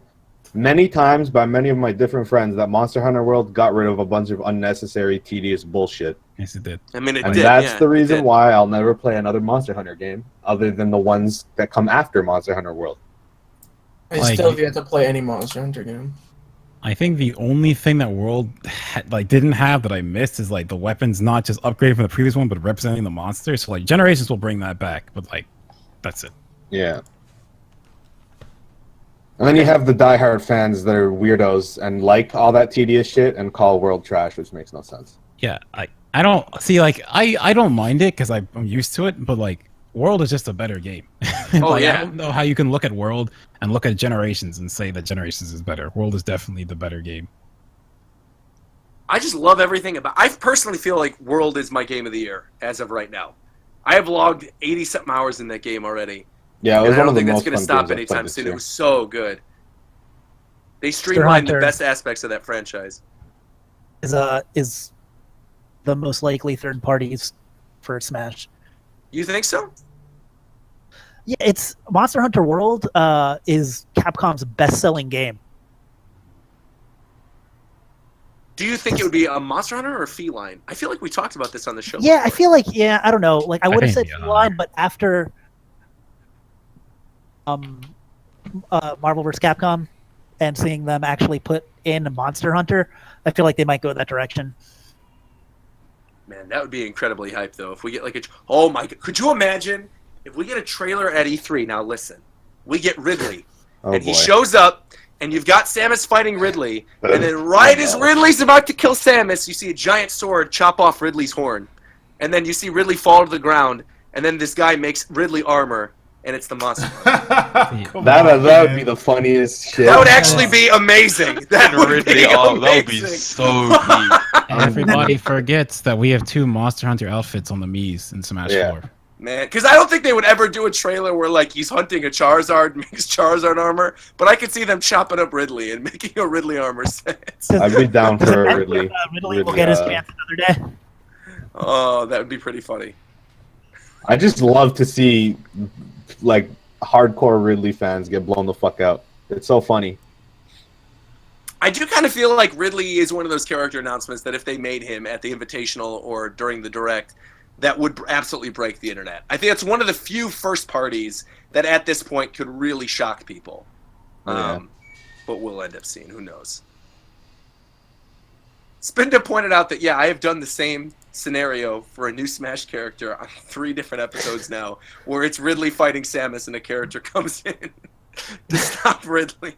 many times by many of my different friends that Monster Hunter World got rid of a bunch of unnecessary, tedious bullshit. Yes, it did. I mean, it And did. that's yeah, the it reason did. why I'll never play another Monster Hunter game other than the ones that come after Monster Hunter World. I Like- still have yet to play any Monster Hunter game. I think the only thing that World didn't have that I missed is like the weapons not just upgraded from the previous one, but representing the monsters. So like Generations will bring that back, but like that's it. Yeah. And then you have the diehard fans that are weirdos and like all that tedious shit and call World trash, which makes no sense. Yeah, I don't see like I don't mind it because I'm used to it, but like World is just a better game. Oh, yeah. I don't know how you can look at World and look at Generations and say that Generations is better. World is definitely the better game. I just love everything about. I personally feel like World is my game of the year as of right now. I have logged 80-something hours in that game already. Yeah, it was And I one don't of the think that's most going to fun stop games I've played anytime this soon. year. It was so good. They streamlined the Hunter. best aspects of that franchise. Is the most likely third parties for Smash. You think so? Yeah, it's Monster Hunter World is Capcom's best-selling game. Do you think it would be a Monster Hunter or a Feline? I feel like we talked about this on the show. Yeah, I before. feel like I don't know. Like I would have said think, Feline, but after Marvel vs. Capcom and seeing them actually put in Monster Hunter, I feel like they might go that direction. Man, that would be incredibly hype, though. If we get like a... Oh, my... Could you imagine if we get a trailer at E3? Now, listen. We get Ridley, Oh, and he boy. shows up, and you've got Samus fighting Ridley, and then right as Ridley's about to kill Samus, you see a giant sword chop off Ridley's horn. And then you see Ridley fall to the ground, and then this guy makes Ridley armor, and it's the monster. That would be the funniest shit. That would actually be amazing. That would Ridley, be oh, that would be amazing. so deep. Everybody forgets that we have 2 Monster Hunter outfits on the Mii's in Smash 4. Man, because I don't think they would ever do a trailer where like he's hunting a Charizard, makes Charizard armor, but I could see them chopping up Ridley and making a Ridley armor set. I'd be down for Ridley. Ridley will get his chance another day. Oh, that would be pretty funny. I just love to see like hardcore Ridley fans get blown the fuck out. It's so funny. I do kind of feel like Ridley is one of those character announcements that if they made him at the Invitational or during the Direct, that would absolutely break the internet. I think it's one of the few first parties that at this point could really shock people. Yeah. But we'll end up seeing. Who knows? Spinda pointed out that, yeah, I have done the same scenario for a new Smash character on 3 different episodes now, where it's Ridley fighting Samus and a character comes in to stop Ridley.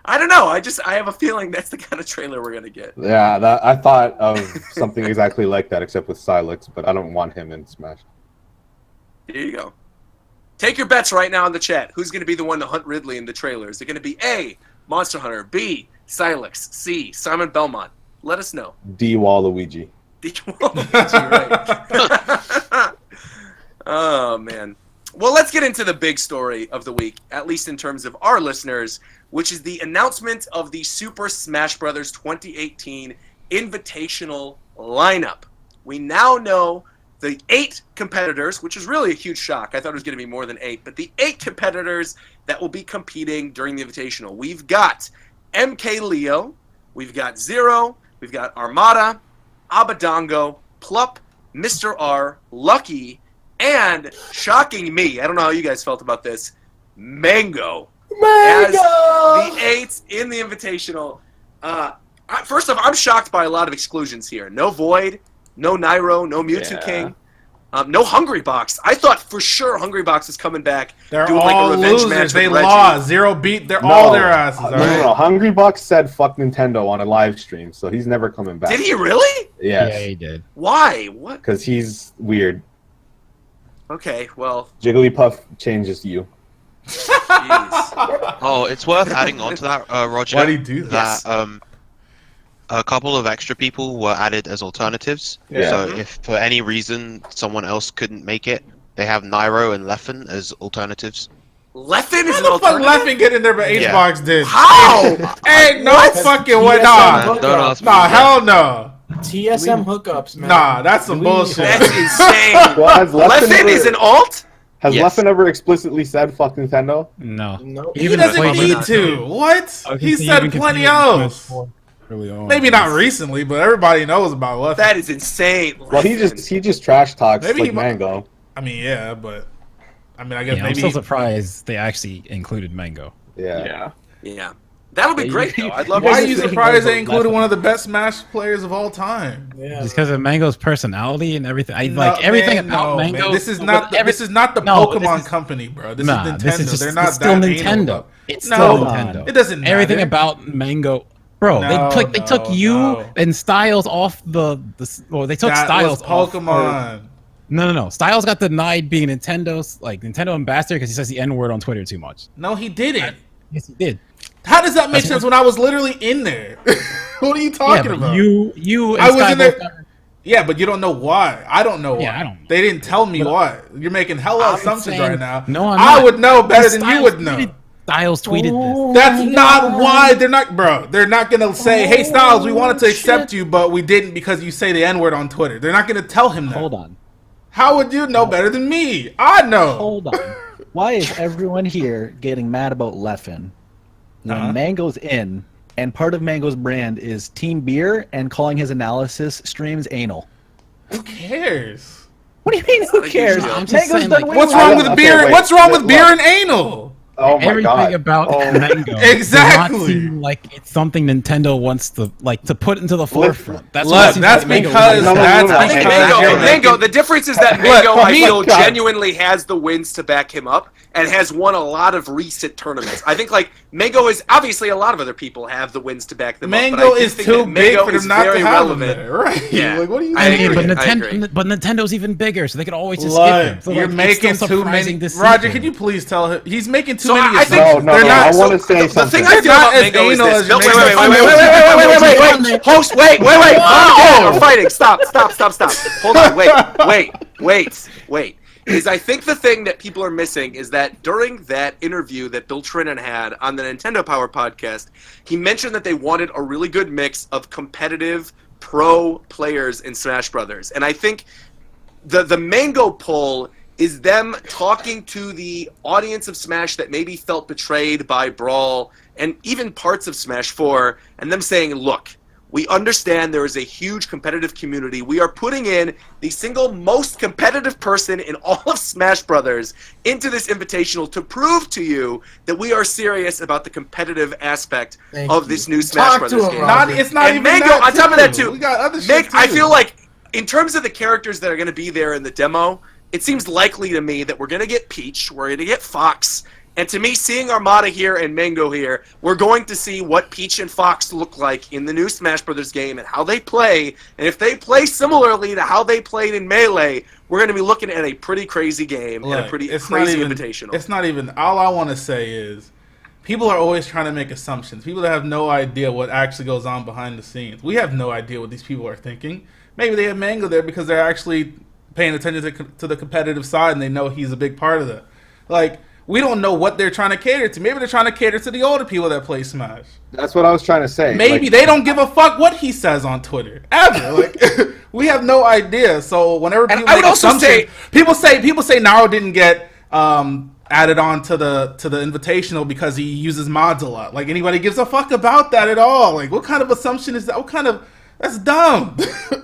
I don't know. I have a feeling that's the kind of trailer we're going to get. Yeah, I thought of something exactly like that, except with Silex, but I don't want him in Smash. Here you go. Take your bets right now in the chat. Who's going to be the one to hunt Ridley in the trailer? Is it going to be A, Monster Hunter, B, Silex, C, Simon Belmont? Let us know. D. Waluigi. Right. Oh, man. Well, let's get into the big story of the week, at least in terms of our listeners, which is the announcement of the Super Smash Bros. 2018 Invitational lineup. We now know the 8 competitors, which is really a huge shock. I thought it was going to be more than 8, but the 8 competitors that will be competing during the Invitational. We've got MK Leo, we've got Zero, we've got Armada, Abadango, Plup, Mr. R, Lucky, and, shocking me, I don't know how you guys felt about this, Mango as the 8th in the Invitational. First off, I'm shocked by a lot of exclusions here. No Void, no Nairo, no Mewtwo King. No Hungry Box. I thought for sure Hungry Box is coming back. They're doing all like a revenge losers. match They with lost. Zero beat. They're all their asses. All right? No. Hungry Box said "fuck Nintendo" on a live stream, so he's never coming back. Did he really? Yes. Yeah, he did. Why? What? Because he's weird. Okay, well. Jigglypuff changes you. Oh, it's worth adding on to that, Roger. Why do you do that? A couple of extra people were added as alternatives. Yeah. So if for any reason someone else couldn't make it, they have Nairo and Leffen as alternatives. Leffen is How an the fuck alternative? Leffen get in there, but Yeah. H-Box did? How? Ain't no fucking way. Nah, Don't ask me. nah, hell no. TSM hookups, man. Nah, that's some bullshit. That's insane. Well, has Leffen is an alt? Has Yes. Leffen ever explicitly said "fuck Nintendo"? No. Nope. He doesn't need to. What? He said plenty else. Early on. Maybe not recently, but everybody knows about Leffen. That is insane. Well, he just trash talks Maybe like he- Mango. I mean, yeah, but I mean, I guess Yeah, I'm maybe. so surprised they actually included Mango. Yeah. Yeah. That'll be Yeah, great, though. I'd love Why to are see you that. surprised they included one of the best Smash players of all time? Yeah. Just because of Mango's personality and everything. I No, like everything man, about no, Mango. man. This is not. This is not the No, Pokemon this is- company, bro. This Nah, is Nintendo. this is just, They're not it's still that anal Nintendo. about- It's No, still Nintendo. it doesn't matter. Everything about Mango, bro. No, they took you no. and Styles off the. Well, they took That Styles was off. Pokemon. No. Styles got denied being Nintendo's Nintendo ambassador because he says the N word on Twitter too much. No, he didn't. Yes, he did. How does that make That's sense what- when I was literally in there? What are you talking Yeah, but about? you. And I was Sky in there. both got- Yeah, but you don't know why. I don't know why. Yeah, I don't know. They didn't tell me why. You're making hella I'm assumptions saying- right now. No, I'm I not. would know better than you Styles would know. Styles tweeted this. That's not why. They're not, bro. They're not gonna say, "Hey, Styles, we wanted to accept you, but we didn't because you say the N word on Twitter." They're not gonna tell him that. Hold on. How would you know better than me? I know. Hold on. Why is everyone here getting mad about Leffen when Mango's in, and part of Mango's brand is Team Beer and calling his analysis streams anal? Who cares? What do you mean? Who cares? I'm just Mango's saying, done like, way What's more wrong than with that. beer? wait, What's wrong with look. beer and anal? Oh my Everything god. about Oh. Mango Exactly. does not seem like it's something Nintendo wants to put into the forefront. That's Look, what it seems that's like Mango because No, no, no, that's no, no. I think because Mango, you're Mango, making- the difference is that Mango, Look, I me- feel, God. genuinely has the wins to back him up and has won a lot of recent tournaments. I think, like, Mango is, obviously, a lot of other people have the wins to back them up. Mango but I do is think too that big Mango for is them not to very have him relevant. there, right? Yeah. Like, what are you? I agree. but agree. Nintendo's even bigger, so they could always just skip him. Look, So, you're like, making it's still too surprising many. to see Roger, him. can you please tell him he's making too So many? I think assumptions. No, They're no, not. I want to say The something. thing I feel Not about as Mango is anal this. as No, you wait, make wait. it sound. Host, wait. We're fighting. Stop. Hold on. Wait. I think the thing that people are missing is that during that interview that Bill Trinan had on the Nintendo Power podcast, he mentioned that they wanted a really good mix of competitive pro players in Smash Brothers. And I think the Mango pull is them talking to the audience of Smash that maybe felt betrayed by Brawl and even parts of Smash 4, and them saying, look, we understand there is a huge competitive community. We are putting in the single most competitive person in all of Smash Brothers into this invitational to prove to you that we are serious about the competitive aspect of this new Smash Talk Brothers to him, game. Roger. It's not And even Mango, that on top of that, too. too, We got other shit I too. feel like, in terms of the characters that are going to be there in the demo, it seems likely to me that we're going to get Peach, we're going to get Fox, and to me, seeing Armada here and Mango here, we're going to see what Peach and Fox look like in the new Smash Brothers game and how they play. And if they play similarly to how they played in Melee, we're going to be looking at a pretty crazy game and a pretty crazy invitational. It's not even. All I want to say is, people are always trying to make assumptions. People that have no idea what actually goes on behind the scenes. We have no idea what these people are thinking. Maybe they have Mango there because they're actually paying attention to the competitive side and they know he's a big part of that. Like, we don't know what they're trying to cater to. Maybe they're trying to cater to the older people that play Smash. That's what I was trying to say. Maybe Like, they don't give a fuck what he says on Twitter ever. Like, we have no idea. So whenever people I would make also assumptions, people say Naruto didn't get added on to the invitational because he uses mods a lot. Like, anybody gives a fuck about that at all? Like, what kind of assumption is that? What kind of That's dumb.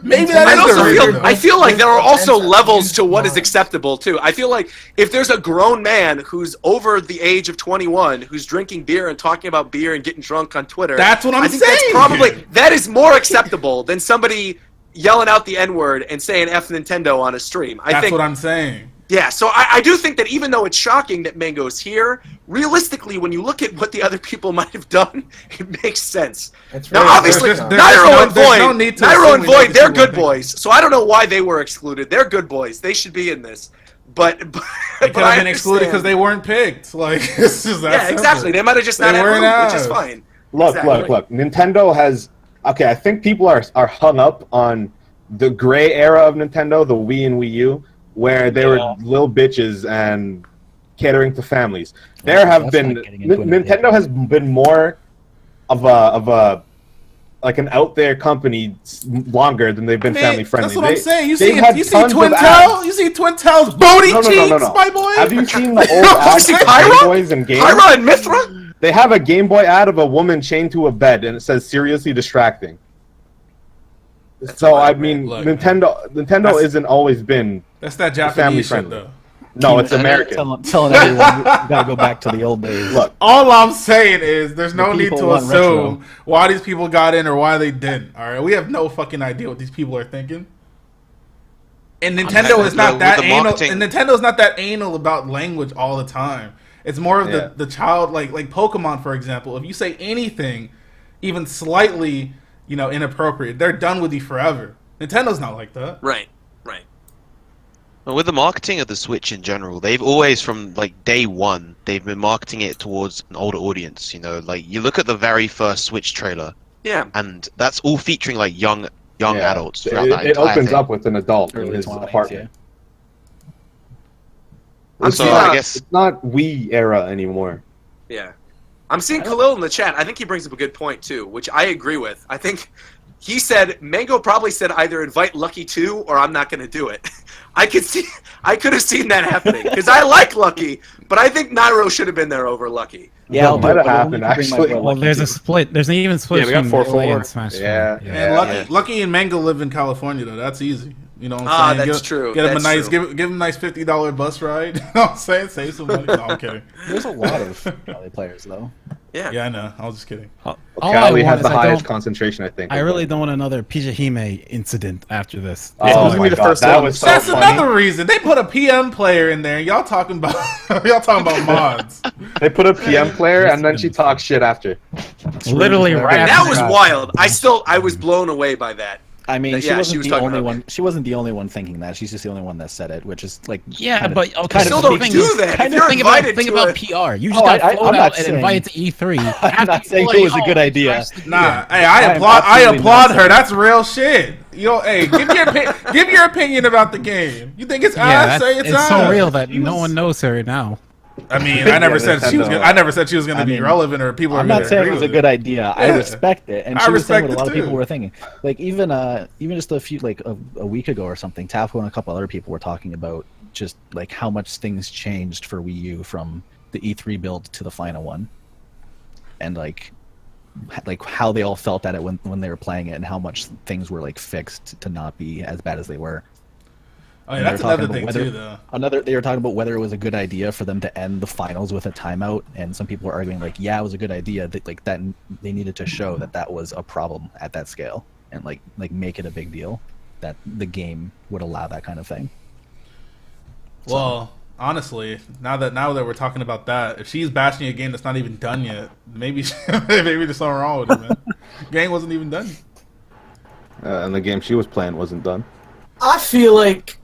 Maybe that I is also the reason, though. I feel like there are also levels to what is acceptable too. I feel like if there's a grown man who's over the age of 21 who's drinking beer and talking about beer and getting drunk on Twitter, That's what I'm I think saying. that is more acceptable than somebody yelling out the N-word and saying F Nintendo on a stream. That's what I'm saying. Yeah, so I do think that even though it's shocking that Mango's here, realistically, when you look at what the other people might have done, it makes sense. Now, obviously, Nairo and Void, they're good boys, so I don't know why they were excluded. They're good boys. They should be in this. But They could have been excluded because they weren't picked. Like, it's just that simple. exactly. They might have just not had room, which is fine. Look. Nintendo has... Okay, I think people are hung up on the gray era of Nintendo, the Wii and Wii U, where they were little bitches and catering to families. There have been Nintendo has been more of a like an out there company longer than they've been family friendly. That's what I'm saying. You see Twin Tail's booty cheeks, my boy. Have you seen the old ads of Game Boys and games? Pyra and Mithra? They have a Game Boy ad of a woman chained to a bed, and it says "seriously distracting." So I mean, Look, Nintendo isn't always been that's that Japanese family shit, friendly. though. No, it's American. Telling everyone we gotta go back to the old days. Look, all I'm saying is there's no need to want assume retro. why these people got in or why they didn't. All right, we have no fucking idea what these people are thinking. And Nintendo is not that anal. And Nintendo's not that anal about language all the time. It's more of the child, like Pokemon, for example. If you say anything, even slightly, inappropriate, they're done with you forever. Nintendo's not like that. Right. Well, with the marketing of the Switch in general, they've always, from like day one, they've been marketing it towards an older audience. Like you look at the very first Switch trailer, and that's all featuring like young adults. It opens up with an adult in his apartment. I guess it's not Wii era anymore. Yeah. I'm seeing Khalil in the chat. I think he brings up a good point, too, which I agree with. I think he said, Mango probably said either invite Lucky 2 or I'm not going to do it. I could have seen that happening, because I like Lucky, but I think Nairo should have been there over Lucky. Yeah, it might have happened, actually. Well, there's a split. There's an even split. Yeah, we got 4-4. And Smash. Yeah. And Lucky and Mango live in California, though. That's easy. You know what I'm saying? That's true. Get him give him a nice $50 bus ride. You know what I'm saying? Save some money. No, I'm kidding. There's a lot of Cali players, though. Yeah, I know. I was just kidding. Cali has the highest concentration, I think. I really don't want another Pijahime incident after this. Oh my God, that was so That's funny. another reason. They put a PM player in there. Y'all talking about mods. They put a PM player and then she talks shit after. Literally right after That was wild. I was blown away by that. I mean, she she wasn't was the talking only about one. She wasn't the only one thinking that. She's just the only one that said it, which is like but okay, still don't do that. If you're Think invited about to PR. You just got flown out and invited to E3. I'm not saying it was a good idea. Nah, hey, I applaud her. That's real shit. Hey, give your opinion about the game. You think it's ass? Say it's ass. So real that no one knows her now. I mean, I never said she was going to be relevant or people. I'm not saying it was a good idea. I respect it, and she was saying what a lot of people were thinking. Like even just a few a week ago or something, Tapo and a couple other people were talking about just like how much things changed for Wii U from the E3 build to the final one, and like how they all felt at it when they were playing it, and how much things were like fixed to not be as bad as they were. Oh, yeah, that's another thing too, though. They were talking about whether it was a good idea for them to end the finals with a timeout, and some people were arguing like, yeah, it was a good idea. That that they needed to show that was a problem at that scale, and like make it a big deal that the game would allow that kind of thing. Well, honestly, now that we're talking about that, if she's bashing a game that's not even done yet, maybe there's something wrong with it, man. Game wasn't even done. And the game she was playing wasn't done. I feel like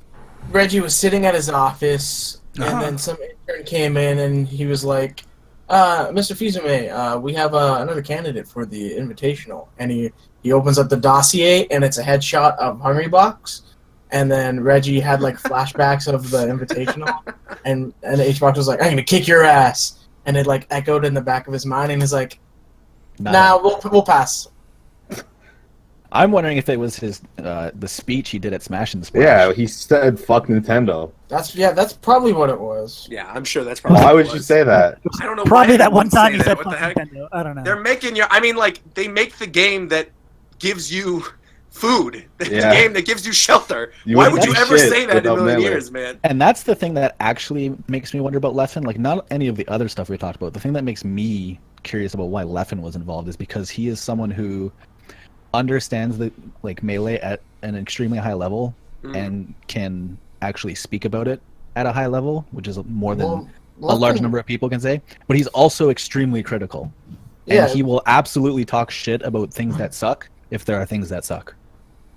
Reggie was sitting at his office, and then some intern came in, and he was like, Mr. Fizume, we have another candidate for the Invitational. And he opens up the dossier, and it's a headshot of Hungrybox. And then Reggie had, like, flashbacks of the Invitational. and HBox was like, I'm going to kick your ass. And it, like, echoed in the back of his mind, and he's like, nah, we'll pass. I'm wondering if it was his the speech he did at Smash and Splash. Yeah, he said "fuck Nintendo." That's probably what it was. Yeah, I'm sure that's probably. Why would you say that? I don't know. Probably that one time you said "fuck Nintendo." I don't know. They're making they make the game that gives you food. The Yeah. game that gives you shelter. You Why wouldn't would you do ever shit say that in a without million Melee. years, man? And that's the thing that actually makes me wonder about Leffen. Like, not any of the other stuff we talked about. The thing that makes me curious about why Leffen was involved is because he is someone who understands the Melee at an extremely high level and can actually speak about it at a high level, which is more than a large number of people can say. But he's also extremely critical. Yeah. And he will absolutely talk shit about things that suck if there are things that suck.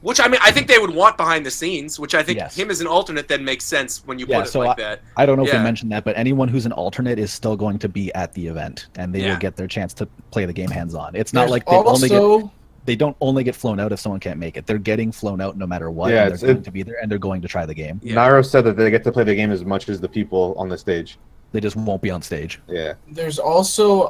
Which, I mean, I think they would want behind the scenes, which I think Yes. him as an alternate then makes sense when you Yeah, put it so like that. I don't know if Yeah. we mentioned that, but anyone who's an alternate is still going to be at the event, and they Yeah. will get their chance to play the game hands-on. It's not There's like they don't only get flown out if someone can't make it. They're getting flown out no matter what. Yeah, and they're going to be there, and they're going to try the game. Yeah. Nairo said that they get to play the game as much as the people on the stage. They just won't be on stage. Yeah. There's also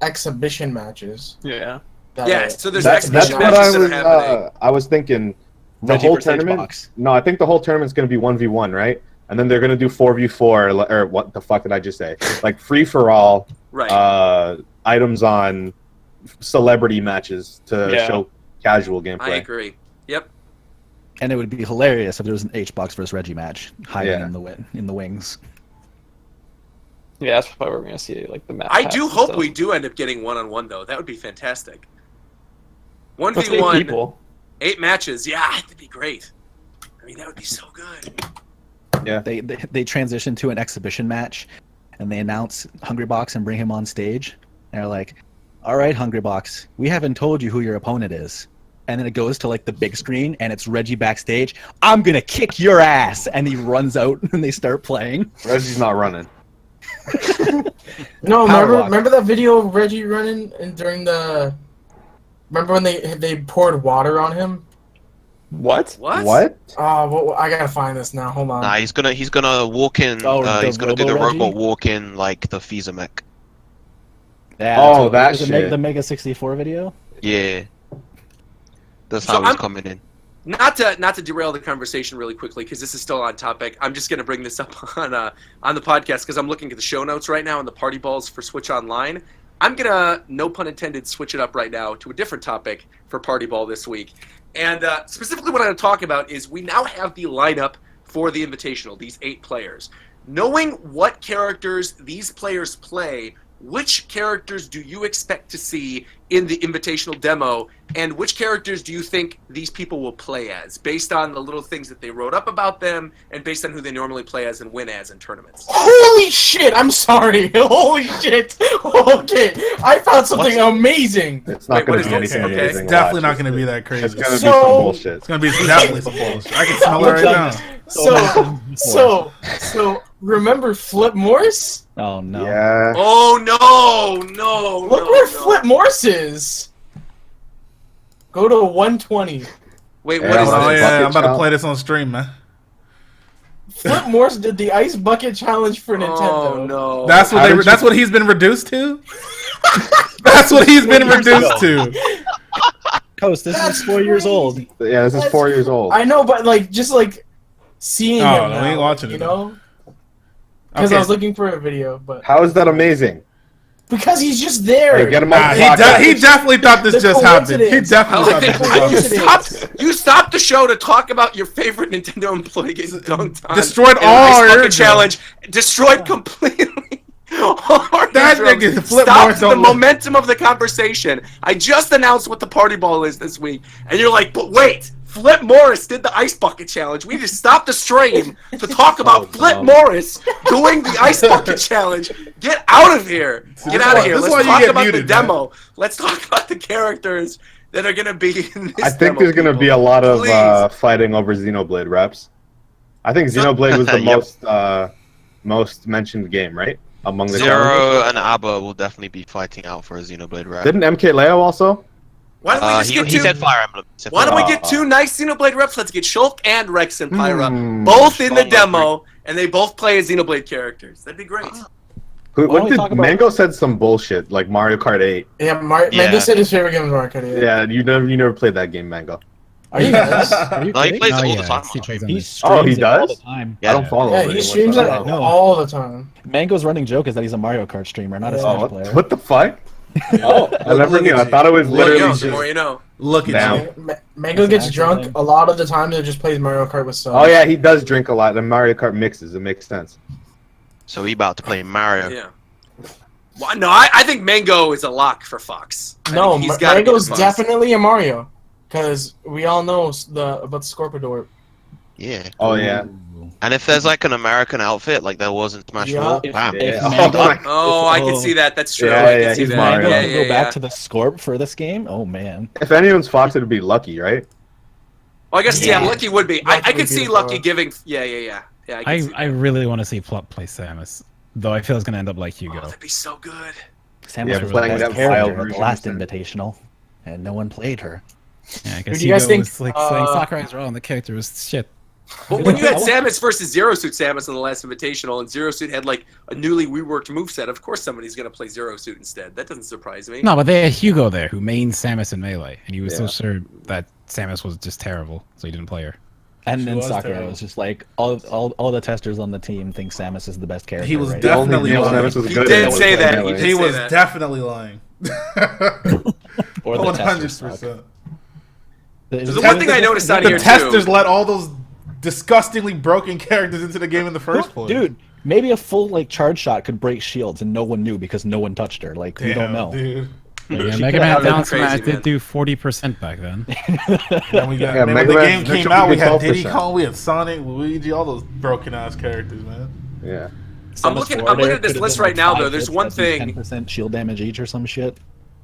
exhibition matches. Yeah. Yeah, so there's That's exhibition what matches that are happening. I was thinking. The Reggie whole for stage tournament. box. No, I think the whole tournament's going to be 1v1, right? And then they're going to do 4v4, or what the fuck did I just say? Like free for all. Right. Items on celebrity matches to Yeah. show casual I gameplay. agree. Yep. And it would be hilarious if there was an H-Box versus Reggie match hiding Yeah. in the wings. Yeah, that's probably where we're gonna see like the map. I packs do and hope stuff. we do end up getting 1-on-1 though. That would be fantastic. That's 8 1v1, people. 8 matches. Yeah, that'd be great. I mean, that would be so good. They transition to an exhibition match, and they announce Hungrybox and bring him on stage. And they're like, "All right, Hungrybox, we haven't told you who your opponent is." And then it goes to like the big screen, and it's Reggie backstage. "I'm gonna kick your ass!" And he runs out, and they start playing. Reggie's not running. No, Power remember walk. remember that video of Reggie running and during the. Remember when they poured water on him? What? What? I gotta find this now. Hold on. Nah, he's gonna walk in. Oh, the he's gonna do the Robo Reggie? robot walk in like the Frieza mech. Yeah, Oh, that was it shit. The Mega 64 video. Yeah. That's So how he's I'm- coming in. Not to derail the conversation really quickly because this is still on topic. I'm just going to bring this up on the podcast because I'm looking at the show notes right now and the party balls for Switch Online. I'm going to, no pun intended, switch it up right now to a different topic for Party Ball this week. And specifically what I'm going to talk about is we now have the lineup for the Invitational, these 8 players. Knowing what characters these players play, which characters do you expect to see in the Invitational demo, and which characters do you think these people will play as, based on the little things that they wrote up about them, and based on who they normally play as and win as in tournaments? Holy shit! I'm sorry. Holy shit. Okay, I found something amazing. It's not Wait, going what to be is this? anything Okay. amazing. It's definitely Watch. not going to be that It's crazy. going to be So- some bullshit. It's going to be definitely some bullshit. I can smell it right now. So remember Flip Morris? Oh no. Yeah. Oh, no. Look where Flip Morris is. Go to 120. Wait, Yeah, what is Oh this? yeah, I'm Bucket about to challenge. play this on stream, man. Flip Morris did the ice bucket challenge for Nintendo. Oh, no. That's what How did you- That's what he's been reduced to. That's what he's been reduced to. Coast, this That's is 4 years old. Yeah, this is 4 years old. I know, but just seeing Oh, him no, now, we ain't watching you it, know? Because Okay. I was looking for a video, but How is that amazing? because he's just there. Hey, get him Nah, on the he podcast. he definitely thought this The just happened. He coincidence. definitely thought this just happened. You stopped the show to talk about your favorite Nintendo employee getting dunked on. Destroyed in all an ice our bucket eardrums. challenge. Destroyed completely. all our That eardrums. nigga Flip Stopped Morris the don't look- momentum of the conversation. I just announced what the party ball is this week, and you're like, but wait. Flip Morris did the ice bucket challenge. We just stopped the stream to talk about Flip Morris doing the ice bucket challenge. Get out of here. Get out of here. this is Let's why you talk get about the muted, man. demo. Let's talk about the characters that are going to be in this I think demo, there's going to be a people. lot of Please. fighting over Xenoblade reps. I think Xenoblade was the Yep. most mentioned game, right? Among the challengers. Zero and Abba will definitely be fighting out for a Xenoblade rep. Didn't MKLeo also? Why don't we just get He two? said Fire Emblem. He said Why don't we Fire get two nice Xenoblade reps? Let's get Shulk and Rex and Pyra, Hmm. both in the Strong demo, and they both play as Xenoblade characters. That'd be great. Who, Why what don't we did talk about- Mango said some bullshit like Mario Kart 8? Yeah, Yeah. Mango said his favorite game was Mario Kart. Yeah, you never played that game, Mango. Are you guys? Are you No, he kidding? plays Oh, it all yeah, the time. he plays on He this. streams he it all does? the time. I don't follow Yeah, him he anymore, streams so I it don't know. No. all the time. Mango's running joke is that he's a Mario Kart streamer, not a Oh, Smash what, player. what the fuck? Oh, I never knew. I thought it was There you literally go. The more just. you know. Look at Damn. you. Mango gets That's an drunk actual a lot of the time and just plays Mario Kart with subs. Oh yeah, he does drink a lot. The Mario Kart mixes. It makes sense. So he about to play Mario. Yeah. Well, no, I think Mango is a lock for Fox. I No, think he's gotta be Mango's the Fox. definitely a Mario. Because we all know about the Scorpidor. Yeah. Oh yeah. And if there's like an American outfit like there was in Smash Yeah. Bros, bam. If Yeah. Mango- Oh, my- Oh, I can see that. That's true. Yeah, I can yeah, see he's that. Mario. Mango Yeah, can yeah, go back yeah. to the Scorp for this game. Oh man. If anyone's Fox, it'd be Lucky, right? Well, I guess yeah, Yeah. Lucky would be. Lucky I would could be see the Lucky Fox. giving. Yeah. I can see that. I really want to see Plup play Samus, though I feel it's gonna end up like Oh, Hugo. that'd be so good. Samus Yeah, was playing the best that vile character at the version last instead. Invitational, and no one played her. Yeah, I Who guess do you guys Hugo think, was like saying Sakurai's wrong. The character was shit. But when you had Samus versus Zero Suit Samus in the last Invitational, and Zero Suit had like a newly reworked moveset, of course somebody's gonna play Zero Suit instead. That doesn't surprise me. No, but they had Hugo there who mained Samus in Melee, and he was so Yeah. sure that Samus was just terrible, so he didn't play her. And She then was Sakurai terrible. was just like, all the testers on the team think Samus is the best character. He was right? definitely The only lying. Samus was He good did at was say that. Melee. He did He say was that. definitely lying. Or the 100%. testers suck. There's one thing I noticed on The here testers too. let all those disgustingly broken characters into the game in the first place. Dude, maybe a full like charge shot could break shields, and no one knew because no one touched her. Like we don't Damn, know. dude. Yeah, She Mega could've Man had Down crazy, Smash man. did do 40% back then. Then we got, Yeah, man, when Mega the Man- game Mega came Man out, we did had Diddy 12%. Kong, we had Sonic, Luigi, all those broken ass characters, man. Yeah. I'm looking at this list right now, though. There's one thing. 10% shield damage each or some shit.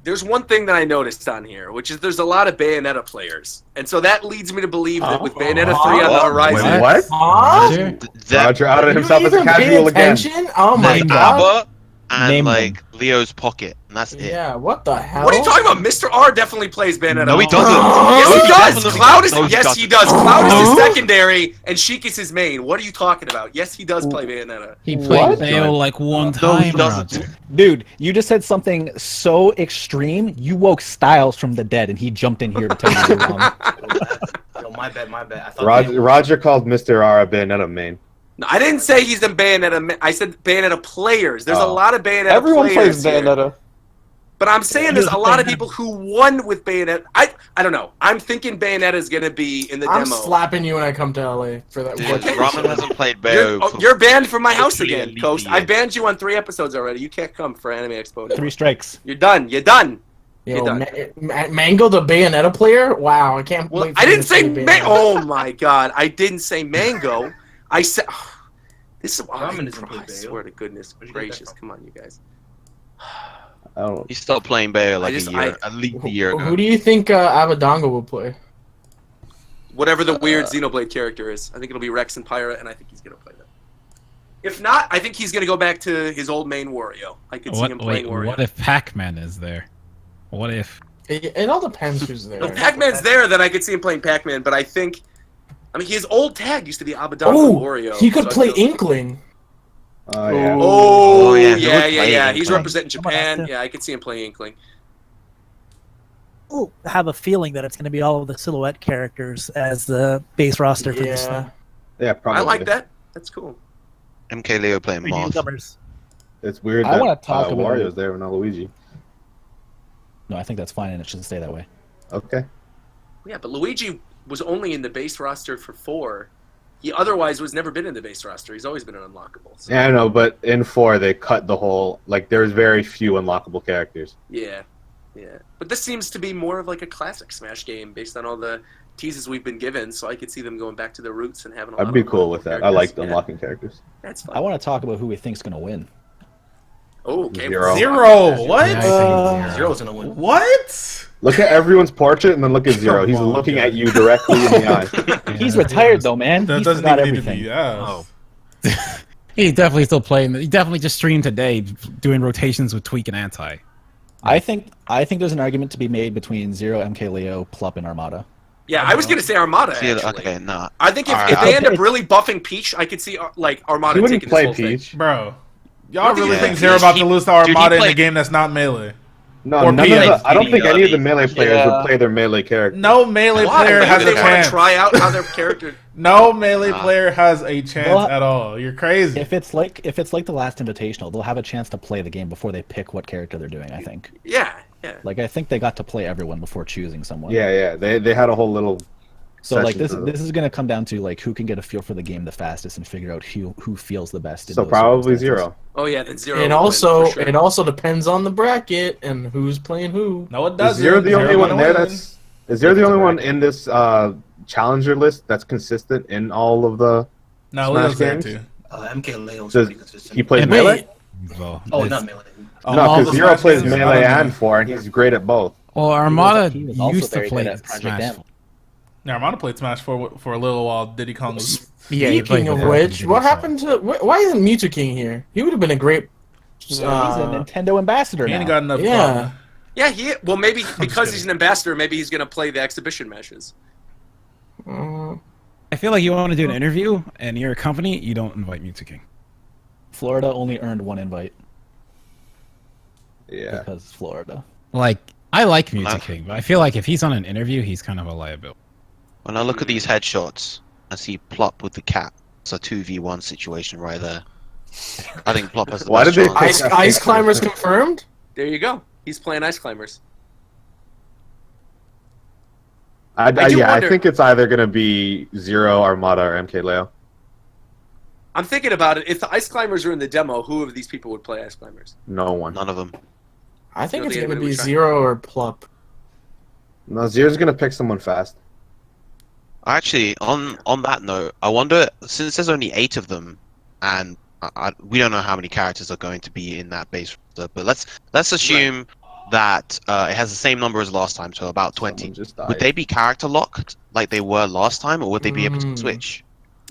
There's one thing that I noticed on here, which is there's a lot of Bayonetta players, and so that leads me to believe that with Bayonetta 3 on the horizon, What? Huh? Roger? Roger outed You himself as a even pay casual again. attention? Oh my There's god. Abba and Name like Leo's Pocket, and that's it. Yeah, what the hell? What are you talking about? Mr. R definitely plays Bayonetta. No, he doesn't. Yes, No, he does. definitely Cloud is doesn't. No, yes, he doesn't. does. Cloud is his secondary, and Sheik is his main. What are you talking about? Yes, he does play Bayonetta. He played What? Bayo like one No, time, he doesn't. Roger. Dude, you just said something so extreme. You woke Styles from the dead, and he jumped in here to tell you you're wrong. Yo, my bad. I thought Roger called Mr. R a Bayonetta main. No, I didn't say he's a Bayonetta. I said Bayonetta players. There's a Oh. lot of Bayonetta Everyone players plays here. Bayonetta. But I'm saying there's a lot of people who won with Bayonetta. I don't know. I'm thinking Bayonetta is going to be in the I'm demo. slapping you when I come to LA for that. Dude, What- Ramen hasn't played Bayo. You're banned from my house literally again, at least Coast. a year. I banned you on 3 episodes already. You can't come for Anime Expo. 3 strikes. You're done. You're done. Yo, You're done. Mango the Bayonetta player? Wow, I can't Well, wait for I you didn't to say Bayonetta. Oh my god, I didn't say mango. I said this is. Ramen doesn't play I Bayo. swear to goodness Where'd you get that gracious! from? Come on, you guys. I don't. He stopped playing Bayo like just- a year, at least a year ago. Who do you think Abadongo will play? Whatever the weird Xenoblade character is, I think it'll be Rex and Pyra, and I think he's gonna play that. If not, I think he's gonna go back to his old main Wario. I could see him playing Wario. What if Pac-Man is there? What if? It all depends who's there. If Pac-Man's there, then I could see him playing Pac-Man. But I think, his old tag used to be Abadongo Oh, Wario. he could so I play feel- Inkling. Oh yeah. Oh, yeah, yeah, he yeah, would play yeah. He's Inkling. representing Someone has Japan. to. Yeah, I could see him playing Inkling. I have a feeling that it's going to be all of the silhouette characters as the base roster for this Yeah. thing. Yeah, probably. I like that. That's cool. MK Leo playing For Moth. newcomers. It's weird I that wanna talk about- Wario's there, but not Luigi. No, I think that's fine, and it should stay that way. Okay. Yeah, but Luigi was only in the base roster for 4. He otherwise was never been in the base roster. He's always been an unlockable. So, Yeah, I know, but in 4 they cut the whole there's very few unlockable characters. yeah. But this seems to be more of like a classic Smash game based on all the teases we've been given. So I could see them going back to their roots and having. I'd be cool with that. I like characters. unlocking characters. That's fun. I want to talk about who we think's going to win. Oh, okay. Zero. Zero. What? Yeah, I think it's zero. Zero's gonna win. What? Look at everyone's portrait and then look at Zero. He's Come on, looking guys. at you directly in the eye. He's retired though, man. That He's doesn't forgot even need everything. to be. Yes. Oh. He's definitely still playing. He definitely just streamed today, doing rotations with Tweak and Anti. I think there's an argument to be made between Zero, MK Leo, Plup, and Armada. Yeah, I was gonna say Armada. See, Actually. okay, nah. I think if Alright. they end up really buffing Peach, I could see Armada He wouldn't taking this play whole thing. Peach. Bro, y'all What do you really think? think Zero about to lose to Dude, he Armada in a played- game that's not melee? No, Or none of Peach. the, I don't think any of the melee players Yeah. would play their melee character. No melee Why? player Maybe has they a want to chance. try out how their character. No melee Nah. player has a chance Well, at all. You're crazy. If it's like the last Invitational, they'll have a chance to play the game before they pick what character they're doing. I think. Yeah, yeah. Like I think they got to play everyone before choosing someone. Yeah. They had a whole little. So like session this for is going to come down to like who can get a feel for the game the fastest and figure out who feels the best. In So those probably circumstances. Zero. Oh yeah, then Zero. And will win, also, for sure. it also depends on the bracket and who's playing who. No, it Is doesn't. Zero the only one there win. that's? Is Zero the only one in this challenger list that's consistent in all of the? No, Smash Leo's there games? too. MK Leo's Does pretty consistent. he plays And melee? Well, Oh, it's- not melee. Oh, No, all because the Zero Smash plays games, I melee don't know. and 4, and he's great at both. Well, Armada he was also used to very play good at Project Smash. M. Yeah, Armada played Smash for a little while. Diddy Kong was. Yeah, he Speaking played of with which, Diddy what Kong. happened to? Why isn't Mewtwo King here? He would have been a great. He's a Nintendo ambassador He now. ain't got enough. Yeah. Yeah, well maybe because kidding. he's an ambassador, maybe he's gonna play the exhibition matches. I feel like you want to do an interview and you're a company, you don't invite Mewtwo King. Florida only earned one invite Yeah. because Florida. Like, I like Mewtwo Nah. King, but I feel like if he's on an interview, he's kind of a liability. When I look at these headshots, I see Plop with the cat. It's a 2v1 situation right there. I think Plop has the Why best did they chance. pick Ice Climbers confirmed. There you go. He's playing Ice Climbers. I do wonder- think it's either gonna be Zero, Armada, or MK Leo. I'm thinking about it. If the Ice Climbers are in the demo, who of these people would play Ice Climbers? No one. None of them. I think No, it's the gonna enemy be was trying- Zero or Plup. No, Zero's gonna pick someone fast. Actually, on that note, I wonder, since there's only 8 of them, and we don't know how many characters are going to be in that base roster, but let's assume that it has the same number as last time, so about 20. Someone just died. Would they be character locked like they were last time, or would they be able to switch?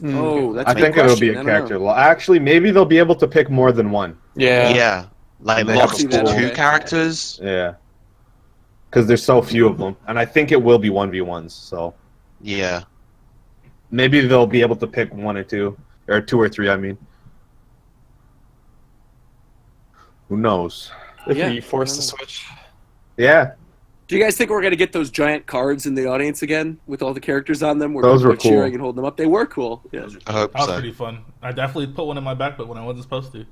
Oh, that's I a big think it'll be question. a I don't character. know. Well, actually, maybe they'll be able to pick more than one. Yeah. Like They have locked to to pull. 2 characters. Yeah. Because there's so few of them, and I think it will be 1v1s. So Yeah. maybe they'll be able to pick 1 or 2, or 2 or 3. I mean, who knows? If Yeah. he forced to switch. Yeah, Do you guys think we're gonna get those giant cards in the audience again with all the characters on them? Where Those people were are cheering cool. and holding them up. They were cool. Yeah. I hope That was so. pretty fun. I definitely put one in my backpack when I wasn't supposed to.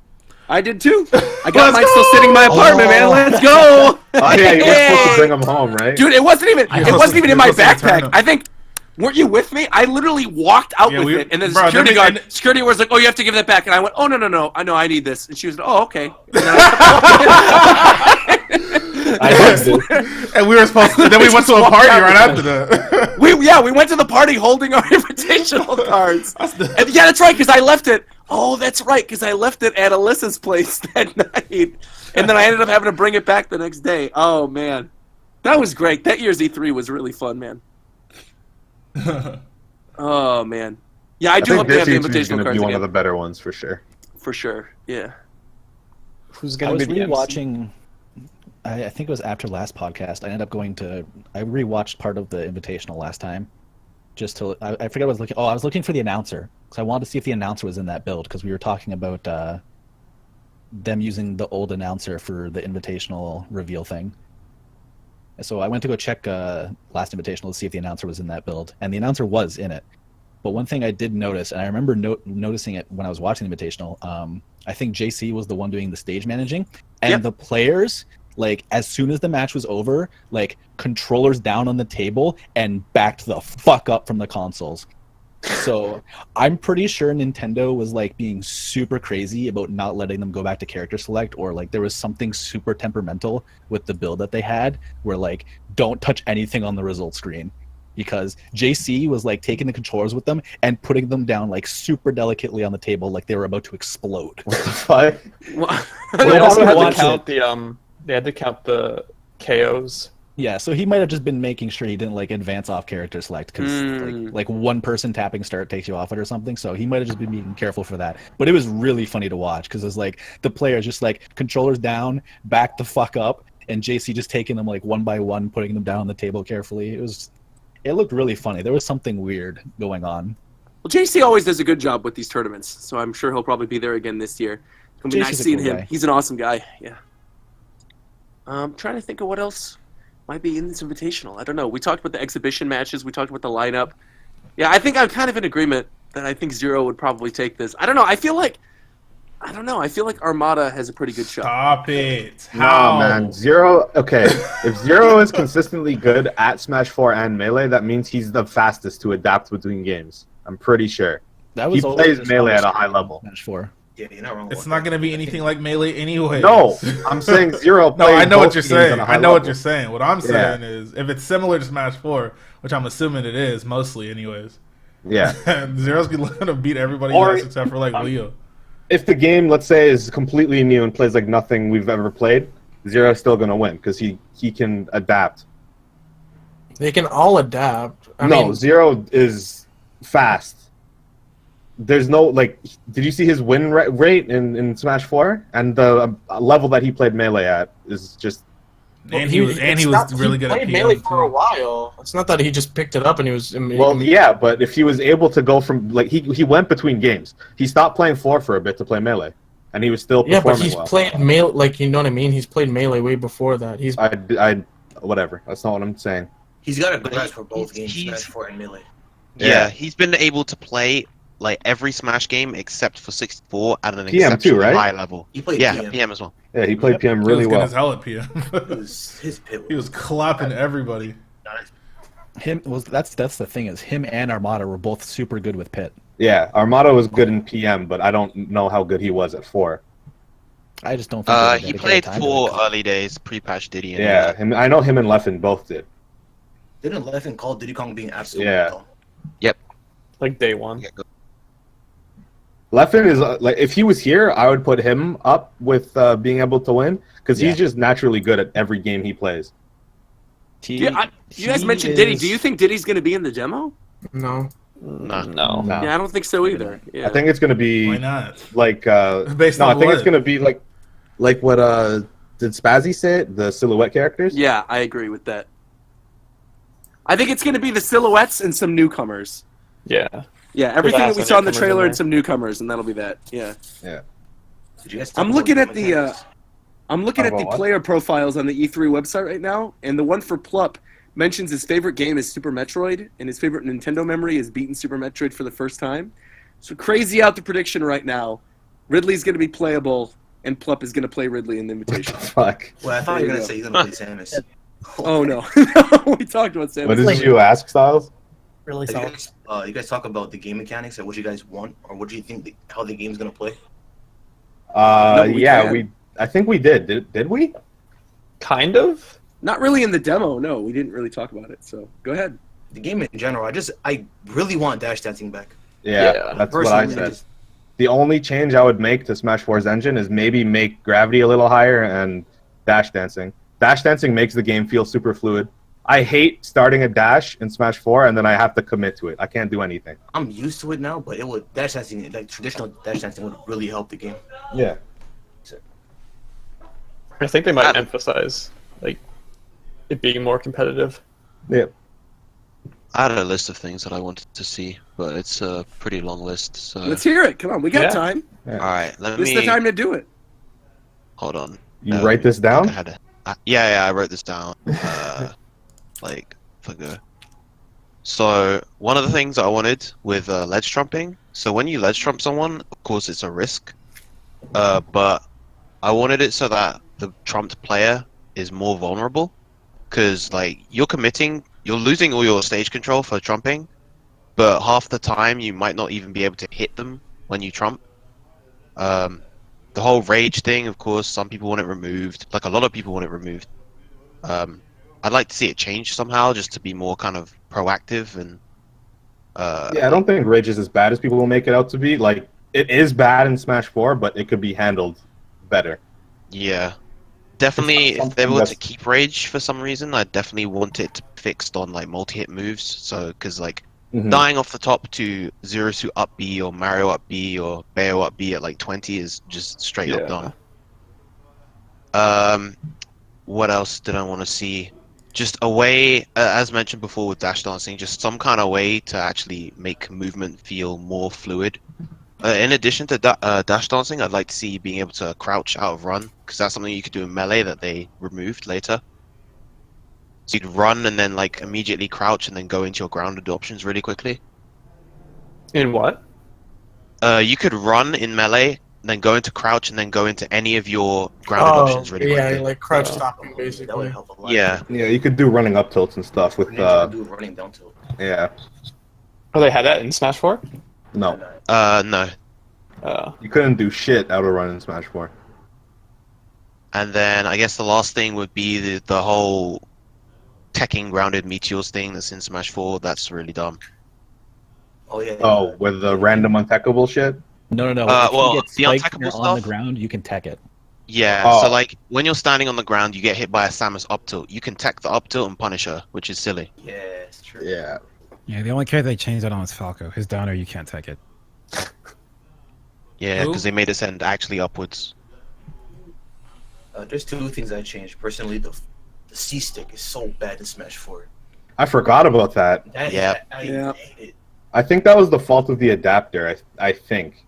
I did too. I got mine still sitting in my apartment, man. Let's go. oh yeah, you were supposed to Hey! bring them home, right? Dude, it wasn't even in my You're supposed to return backpack. them. I think weren't you with me? I literally walked out Yeah, with we- it, and then the bro, security then guard, security was like, "Oh, you have to give that back." And I went, "Oh no, I know I need this." And she was, "Oh, okay." And then I did. And we were supposed to. Then we went to a Walked party out right with after that. we went to the party holding our invitational cards. And yeah, that's right, because I left it. Oh, that's right, because I left it at Alyssa's place that night, and then I ended up having to bring it back the next day. Oh man, that was great. That year's E3 was really fun, man. Oh man, yeah, I do hope think they have this the E3 is invitational going to cards be one of again, the better ones for sure. for sure. Yeah. Who's I gonna was be the MC? rewatching. I think it was after last podcast. I ended up going to. I rewatched part of the Invitational last time, just to. I forget what I was looking. Oh, I was looking for the announcer because I wanted to see if the announcer was in that build because we were talking about them using the old announcer for the Invitational reveal thing. So I went to go check last Invitational to see if the announcer was in that build, and the announcer was in it. But one thing I did notice, and I remember noticing it when I was watching the Invitational, I think JC was the one doing the stage managing, and Yep. the players, like, as soon as the match was over, like, controllers down on the table and backed the fuck up from the consoles. So I'm pretty sure Nintendo was, like, being super crazy about not letting them go back to character select, or, like, there was something super temperamental with the build that they had, where, like, don't touch anything on the result screen. Because JC was like taking the controllers with them and putting them down like super delicately on the table, like they were about to explode. What the fuck? Well, They also had to watch count they had to count the KOs. Yeah, so he might have just been making sure he didn't like advance off character select because like one person tapping start takes you off it or something. So he might have just been being careful for that. But it was really funny to watch because it's like the players just like controllers down, back the fuck up, and JC just taking them like one by one, putting them down on the table carefully. It looked really funny. There was something weird going on. Well, JC always does a good job with these tournaments, so I'm sure he'll probably be there again this year. It's gonna be JC's nice a seeing cool him. guy. He's an awesome guy. Yeah. I'm trying to think of what else might be in this invitational. I don't know. We talked about the exhibition matches. We talked about the lineup. Yeah, I think I'm kind of in agreement that I think Zero would probably take this. I don't know. I feel like Armada has a pretty good shot. Stop it. No, How? man. Zero. Okay, if Zero is consistently good at Smash 4 and Melee, that means he's the fastest to adapt between games. I'm pretty sure. That He was plays always Melee at a Smash high level. Smash 4. Yeah, you're not wrong. It's about not that. going to be anything like Melee anyway. No, I'm saying Zero No, plays I know what both you're games at saying. a high I know what level. you're saying. What I'm saying is, if it's similar to Smash 4, which I'm assuming it is, mostly anyways, Yeah. Zero's going to beat everybody Or- else except for like Leo. If the game, let's say, is completely new and plays like nothing we've ever played, Zero's still gonna win because he can adapt. They can all adapt. I No, mean, Zero is fast. There's no like. Did you see his win rate in Smash 4? And the level that he played Melee at is just. And he was really good at played PM Melee for a too. while. It's not that he just picked it up and he was. Well, yeah, but if he was able to go from like he went between games. He stopped playing 4 for a bit to play Melee, and he was still Yeah, but performing he's well. played Melee, like, you know what I mean? He's played Melee way before that. He's I whatever. That's not what I'm saying. He's got a grasp for both games, He's- Smash 4 and Melee. Yeah, he's been able to play like every Smash game except for 64 at an PM too, exceptionally right? high level. He played Yeah, PM. PM as well. Yeah, he played PM He really was good well. as hell at PM. His pit He was clapping everybody. That's the thing is him and Armada were both super good with Pit. Yeah, Armada was good in PM, but I don't know how good he was at 4. I just don't think they He dedicated played time to 4 it. early days, pre-patch Diddy. And Yeah, I know him and Leffen both did. Didn't Leffen call Diddy Kong being absolute? Yeah. though? Like day one. Leffen is like if he was here, I would put him up with being able to win because he's just naturally good at every game he plays. You guys mentioned Diddy. Do you think Diddy's going to be in the demo? no. No. No. Yeah, I don't think so either. Yeah. I think it's gonna be Why not? like Based no, on I think what? it's gonna be like what did Spazzy say it? The silhouette characters? Yeah, I agree with that. I think it's going to be the silhouettes and some newcomers. Yeah. Yeah, everything that we some saw in the newcomers in trailer there. and some newcomers, and that'll be that. Yeah. Did you guys talk I'm about looking the at the mechanics? I'm looking at About the what? player profiles on the E3 website right now, and the one for Plup mentions his favorite game is Super Metroid, and his favorite Nintendo memory is beating Super Metroid for the first time. So crazy out the prediction right now. Ridley's going to be playable, and Plup is going to play Ridley in the invitation. Fuck. Well, I thought There you were you gonna go. say he's gonna play Samus. Oh no, we talked about Samus. What did like- you ask, Styles? Really Did solid. you guys talk about the game mechanics and what you guys want, or what do you think how the game's gonna play? No, we Yeah, can. I think we did. Did we? Kind of. Not really in the demo. No, we didn't really talk about it. So go ahead. The game in general, I really want dash dancing back. Yeah, Yeah. that's what I Personally, said. The only change I would make to Smash 4's engine is maybe make gravity a little higher and dash dancing. Dash dancing makes the game feel super fluid. I hate starting a dash in Smash 4 and then I have to commit to it. I can't do anything. I'm used to it now, but it would dash dancing, like traditional dash dancing, would really help the game. Yeah. I think they might emphasize like it being more competitive. Yeah. I had a list of things that I wanted to see, but it's a pretty long list. So Let's hear it. Come on, we got Yeah. time. all right, let This me is the time to do it. hold on. You write this down? Yeah, I wrote this down. So one of the things I wanted with ledge trumping. So when you ledge trump someone, of course it's a risk. But I wanted it so that the trumped player is more vulnerable, because like you're losing all your stage control for trumping, but half the time you might not even be able to hit them when you trump. The whole rage thing, of course, some people want it removed. Like a lot of people want it removed. I'd like to see it change somehow, just to be more kind of proactive and. Yeah, I don't think Rage is as bad as people will make it out to be. Like, it is bad in Smash 4, but it could be handled better. Yeah, definitely. If they something were to that's- keep Rage for some reason, I definitely want it fixed on like multi-hit moves. So, because like Mhm. dying off the top to Zero Suit up B or Mario up B or Bayo up B at like 20 is just straight up dumb. What else did I want to see? Just a way, as mentioned before with dash dancing, just some kind of way to actually make movement feel more fluid. In addition to dash dancing, I'd like to see being able to crouch out of run, because that's something you could do in Melee that they removed later. So you'd run and then like immediately crouch and then go into your grounded options really quickly. In what? You could run in melee, then go into crouch, and then go into any of your grounded options really yeah, quickly. like crouch stopping That would basically. help a lot. Yeah. Yeah, you could do running up tilts and stuff with Ninja do running down tilt. yeah. Oh, they had that in Smash 4? No, No. you couldn't do shit out of run in Smash 4. And then I guess the last thing would be the whole teching grounded meteors thing that's in Smash 4. That's really dumb. Oh yeah. Oh, with the random untechable shit. No. If well, you get the spiked and untechable you're on the stuff- ground, you can tech it. Yeah, Oh. so like when you're standing on the ground, you get hit by a Samus up tilt. You can tech the up tilt and punish her, which is silly. Yeah, it's true. Yeah. Yeah, the only character they changed that on was Falco. His downer, you can't take it. Yeah, Who? because they made it send actually upwards. There's two things I changed. Personally, the C stick is so bad in Smash 4. I forgot about that. That Yeah. I Yeah. hate it. I think that was the fault of the adapter. I think.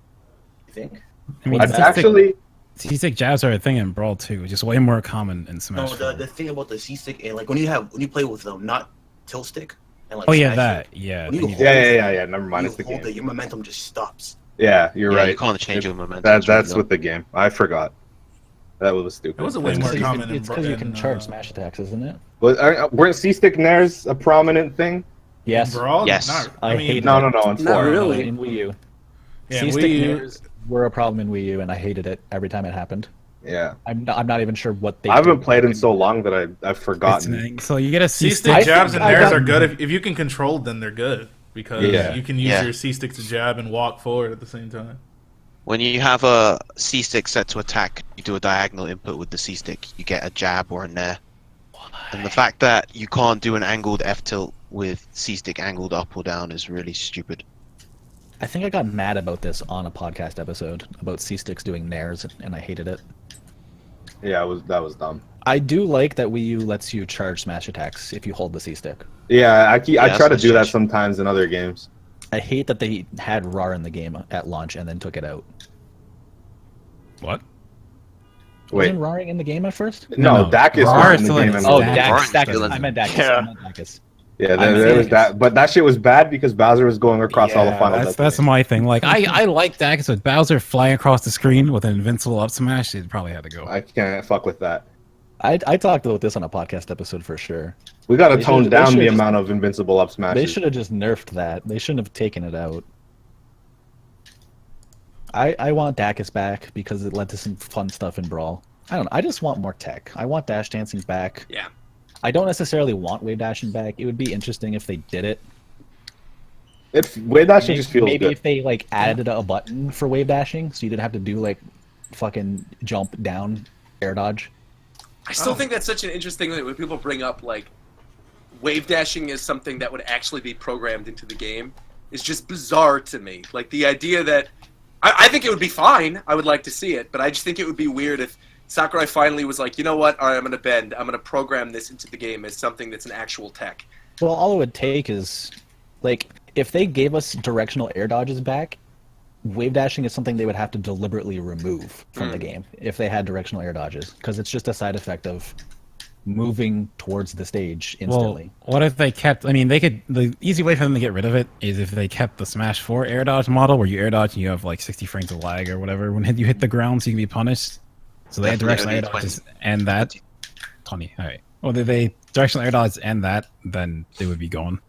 You think? I mean, I'd C-stick- actually. C-stick jabs are a thing in Brawl too, which is way more common in No, Smash. the thing about the C stick and like when you play with them, not tilt stick and like. Oh yeah, smash that. it, Yeah. when you they- hold Yeah. Never mind. you It's the hold game. it, your momentum just stops. Yeah, you're Yeah, right. you can't change your momentum. That it's really that's dumb. with the game. I forgot. That was stupid. It was a way more It's common in because you can in, charge smash attacks, isn't it? Weren't C-stick nairs a prominent thing? Yes. Brawl? Yes. Not, I hate No, it. in Not 4. really. In Wii U. Yeah, C-stick Wii U- mirrors were a problem in Wii U, and I hated it every time it happened. Yeah. I'm not even sure what they. I haven't do. played in so long that I've It's forgotten. an- So you get a C-stick C-stick. jabs and I nairs got- are good if you can control them. They're good because Yeah. you can use Yeah. your C-stick to jab and walk forward at the same time. When you have a C stick set to attack, you do a diagonal input with the C stick. You get a jab or a nair. And the fact that you can't do an angled F tilt with C stick angled up or down is really stupid. I think I got mad about this on a podcast episode about C-sticks doing nairs, and I hated it. Yeah, that was dumb. I do like that Wii U lets you charge smash attacks if you hold the C-stick. Yeah, I try to that's do that change. sometimes in other games. I hate that they had RAR in the game at launch and then took it out. What? Wait, Wasn't RAR in the game at first? no, No. Dacus RAR was in still the game. has and- Oh, Dacus. Dacus. Dacus. I meant Dacus. Yeah. I meant Dacus. Yeah, I there was see. that, but that shit was bad because Bowser was going across all the final. That's my thing. Like I like Dacus with Bowser flying across the screen with an invincible up smash. It probably had to go. I can't fuck with that. I talked about this on a podcast episode for sure. We got to They tone should- they down should the just- amount of invincible up They smashes. should have just nerfed that. They shouldn't have taken it out. I want Dacus back because it led to some fun stuff in Brawl. I don't know. I just want more tech. I want dash dancing back. Yeah. I don't necessarily want wave dashing back. It would be interesting if they did it. Wave dashing Maybe, just feels maybe good. if they like added a button for wave dashing, so you didn't have to do like fucking jump down air dodge. I still think that's such an interesting thing when people bring up like wave dashing is something that would actually be programmed into the game is just bizarre to me. Like the idea that I think it would be fine. I would like to see it, but I just think it would be weird if Sakurai finally was like, you know what? All right, I'm going to bend. I'm going to program this into the game as something that's an actual tech. Well, all it would take is like if they gave us directional air dodges back, wave dashing is something they would have to deliberately remove from the game if they had directional air dodges, because it's just a side effect of moving towards the stage instantly. Well, what if they kept? I mean, they could. The easy way for them to get rid of it is if they kept the Smash 4 air dodge model, where you air dodge and you have like 60 frames of lag or whatever when you hit the ground, so you can be punished. So they had directional air dodges and that. 20. All right. Well, they directional air dodges and that, then they would be gone.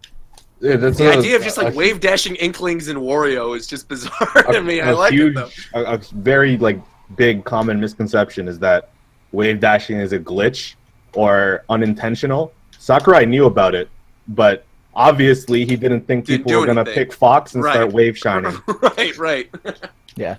Yeah, that's The idea of just like wave dashing Inklings in Wario is just bizarre to me. I like it though. A very like big common misconception is that wave dashing is a glitch or unintentional. Sakurai knew about it, but obviously he didn't think Didn't people do were gonna anything. pick Fox and Right. start wave shining. right. Yeah.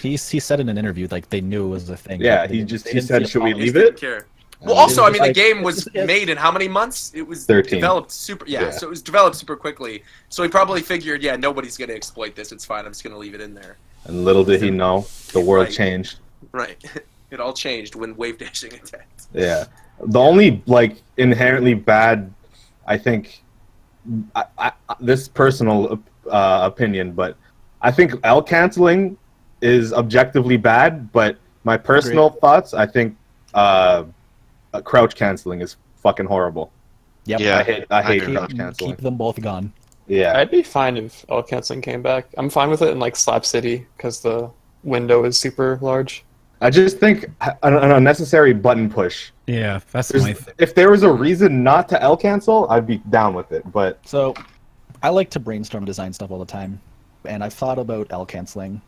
He said in an interview like they knew it was a thing. Yeah, They he didn't- just they he didn't said, see a "Should we problem." leave Didn't it?" care. Well, also, I mean, the like- game was it's- made in how many months? It was 13. developed super. Yeah, so it was developed super quickly. So he probably figured, yeah, nobody's gonna exploit this. It's fine. I'm just gonna leave it in there. And little did he know, the world Right. changed. Right. It all changed when wave dashing attacked. Yeah. The only like inherently bad, I think, this personal opinion, but I think L canceling is objectively bad. But my personal thoughts, I think crouch canceling is fucking horrible. Yep. Yeah. I hate agree. crouch canceling. Keep them both gone. Yeah. I'd be fine if L canceling came back. I'm fine with it in like Slap City because the window is super large. I just think an unnecessary button push. Yeah, that's my If there was a reason not to L cancel, I'd be down with it. But So, I like to brainstorm design stuff all the time, and I've thought about L canceling,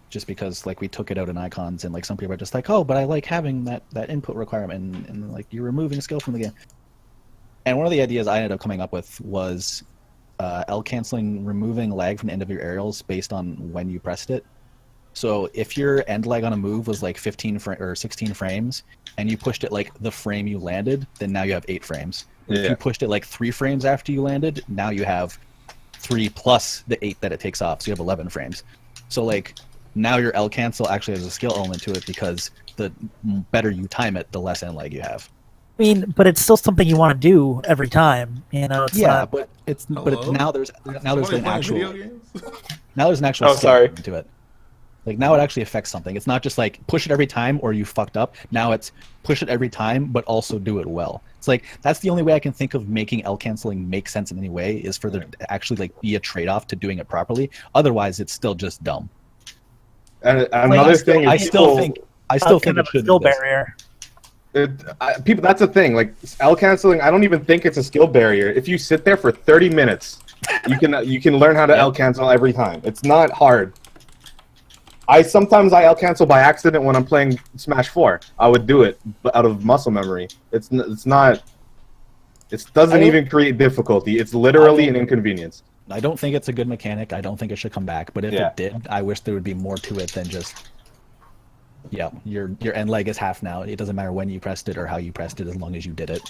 just because like we took it out in icons, and like some people are just like, oh, but I like having that input requirement, and like you're removing skill from the game. And one of the ideas I ended up coming up with was L canceling, removing lag from the end of your aerials based on when you pressed it. So if your end lag on a move was like 15 or 16 frames, and you pushed it like the frame you landed, then now you have 8 frames. Yeah. If you pushed it like 3 frames after you landed, now you have 3 plus the 8 that it takes off, so you have 11 frames. So like now your L cancel actually has a skill element to it, because the better you time it, the less end lag you have. I mean, but it's still something you want to do every time. You know, it's Yeah, not. but it's Hello? now there's Somebody an playing actual video games? now there's an actual Oh, skill sorry. element to it. Like now it actually affects something. It's not just like push it every time or you fucked up. Now it's push it every time, but also do it well. It's like that's the only way I can think of making L canceling make sense in any way, is for there to actually like be a trade-off to doing it properly. Otherwise, it's still just dumb. and another thing, I is still think kind of it a should skill be this. barrier. people. That's the thing. Like L canceling, I don't even think it's a skill barrier. If you sit there for 30 minutes, you can learn how to L cancel every time. It's not hard. Sometimes I L cancel by accident when I'm playing Smash 4. I would do it out of muscle memory. It's not. It doesn't even create difficulty. It's literally an inconvenience. I don't think it's a good mechanic. I don't think it should come back. But if it did, I wish there would be more to it than just. Yeah, your end leg is half now. It doesn't matter when you pressed it or how you pressed it, as long as you did it.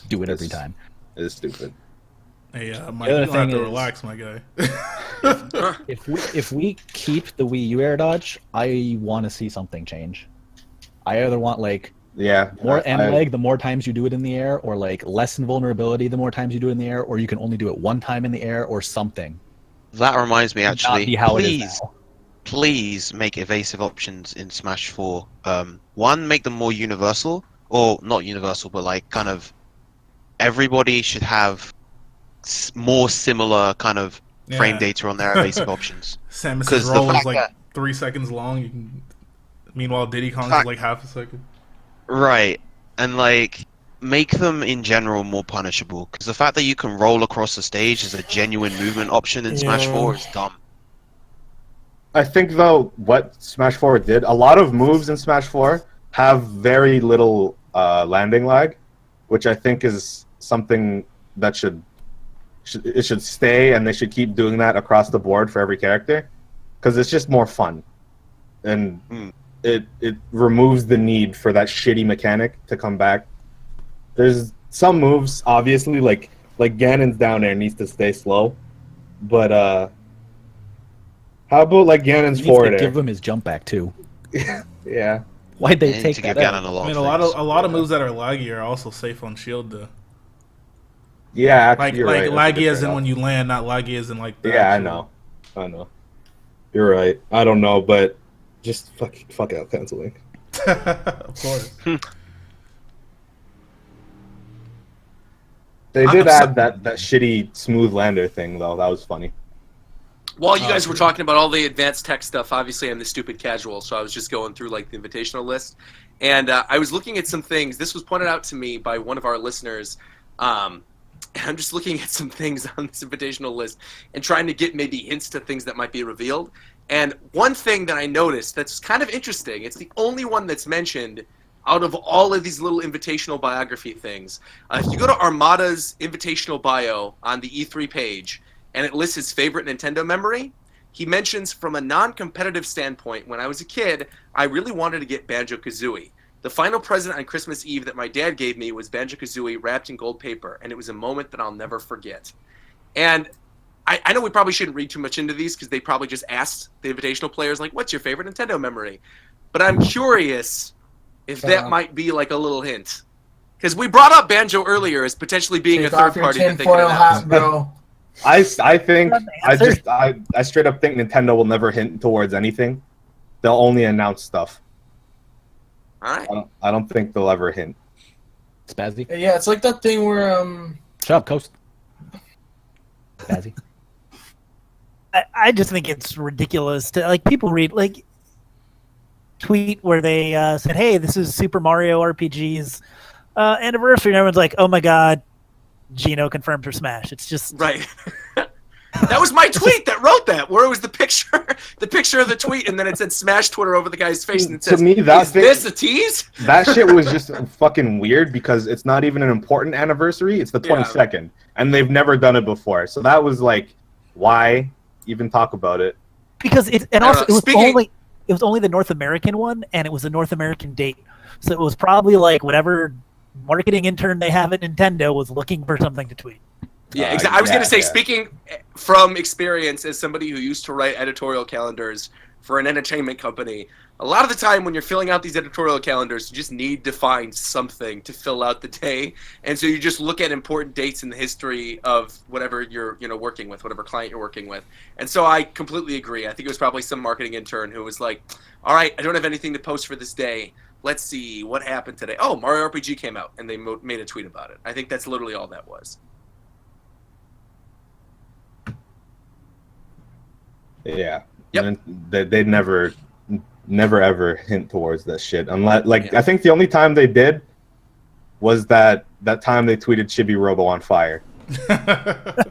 Do it every time. It is stupid. Hey, Mike, The you other don't have thing to is- relax, my guy. If we keep the Wii U air dodge, I want to see something change. I either want like more end leg the more times you do it in the air, or like less invulnerability the more times you do it in the air, or you can only do it one time in the air, or something. That reminds me, Not actually. be how it is now. Please make evasive options in Smash 4. One, make them more universal, or not universal, but like kind of everybody should have more similar kind of frame data on their evasive options. Samus's roll is like 3 seconds long. Meanwhile, Diddy Kong's is like half a second. Right, and like make them in general more punishable, because the fact that you can roll across the stage as a genuine movement option in Smash 4 is dumb. I think though what Smash 4 did, a lot of moves in Smash 4 have very little landing lag, which I think is something that should stay, and they should keep doing that across the board for every character, because it's just more fun, and it removes the need for that shitty mechanic to come back. There's some moves, obviously, like Ganon's down there needs to stay slow, but how about like Ganon's forward air? Give him his jump back too. Yeah. Why'd they take that out? I mean, a lot of moves that are laggy are also safe on shield though. Yeah, actually, like you're right. laggy as in when you land, not laggy as in like. Yeah, I know. You're right. I don't know, but just fuck out canceling. Of course. They did add that shitty smooth lander thing though. That was funny. While you guys were talking about all the advanced tech stuff, obviously I'm the stupid casual, so I was just going through like the invitational list, and I was looking at some things. This was pointed out to me by one of our listeners. And I'm just looking at some things on this invitational list and trying to get maybe hints to things that might be revealed. And one thing that I noticed that's kind of interesting, it's the only one that's mentioned out of all of these little invitational biography things. If you go to Armada's invitational bio on the E3 page, and it lists his favorite Nintendo memory, he mentions, from a non-competitive standpoint, when I was a kid, I really wanted to get Banjo-Kazooie. The final present on Christmas Eve that my dad gave me was Banjo-Kazooie wrapped in gold paper, and it was a moment that I'll never forget. And I know we probably shouldn't read too much into these, because they probably just asked the invitational players, like, what's your favorite Nintendo memory? But I'm curious if that might be like a little hint. Because we brought up Banjo earlier as potentially being Take a third off your party that they could tinfoil announce. hat, bro. I think I straight up think Nintendo will never hint towards anything. They'll only announce stuff. All right. I don't think they'll ever hint. Spazzy. Yeah, it's like that thing where Shut up, Coast. Spazzy. I just think it's ridiculous to like people read like tweet where they said, "Hey, this is Super Mario RPG's anniversary," and everyone's like, "Oh my god, Gino confirmed for Smash." It's just right. That was my tweet that wrote that, where it was the picture of the tweet, and then it said Smash Twitter over the guy's face, and it says, to me, that "Is this a tease?" That shit was just fucking weird because it's not even an important anniversary. It's the 22nd, and they've never done it before. So that was like, why even talk about it? Because it was only the North American one, and it was a North American date, so it was probably like whatever marketing intern they have at Nintendo was looking for something to tweet. Yeah, exactly. I was going to say, speaking from experience as somebody who used to write editorial calendars for an entertainment company, a lot of the time when you're filling out these editorial calendars, you just need to find something to fill out the day. And so you just look at important dates in the history of whatever you're working with, whatever client you're working with. And so I completely agree. I think it was probably some marketing intern who was like, all right, I don't have anything to post for this day. Let's see what happened today. Oh, Mario RPG came out, and they made a tweet about it. I think that's literally all that was. Yeah. Yep. And they never ever hint towards that shit. Unless, like, I think the only time they did was that time they tweeted Chibi Robo on fire.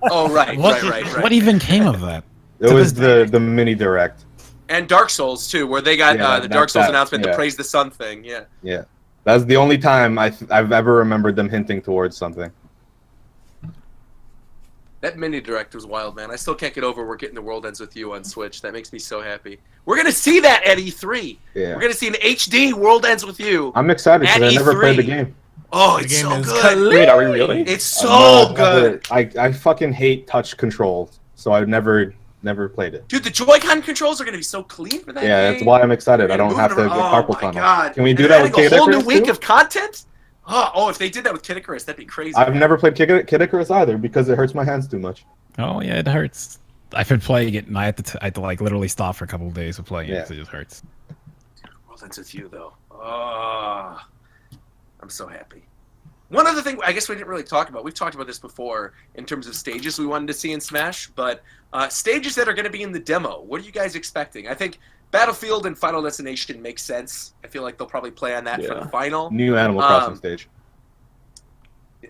Oh, right. What even came of that? It was the mini direct. And Dark Souls, too, where they got the Dark Souls announcement, the Praise the Sun thing. Yeah. Yeah. That's the only time I've ever remembered them hinting towards something. That mini direct was wild, man. I still can't get over we're getting The World Ends With You on Switch. That makes me so happy. We're going to see that at E3. Yeah. We're going to see an HD World Ends With You. I'm excited because I never E3. played the game. Oh, it's so good. Wait, are we really? It's so good. I fucking hate touch controls, so I've never played it. Dude, the Joy-Con controls are going to be so clean for that Yeah, game. that's why I'm excited. I don't have to get carpal Oh, my tunnel. God. Can we do And that with adding Kid a whole Icarus new week too? of content? Oh, if they did that with Kid Icarus, that'd be crazy. I've never played Kid Icarus either because it hurts my hands too much. Oh yeah, it hurts. I've been playing it, and I had to like literally stop for a couple of days of playing it. So it just hurts. World Ends With You, though. Oh, I'm so happy. One other thing I guess we didn't really talk about, we've talked about this before in terms of stages we wanted to see in Smash, but stages that are going to be in the demo, what are you guys expecting? I think Battlefield and Final Destination makes sense. I feel like they'll probably play on that for the final. New Animal Crossing stage.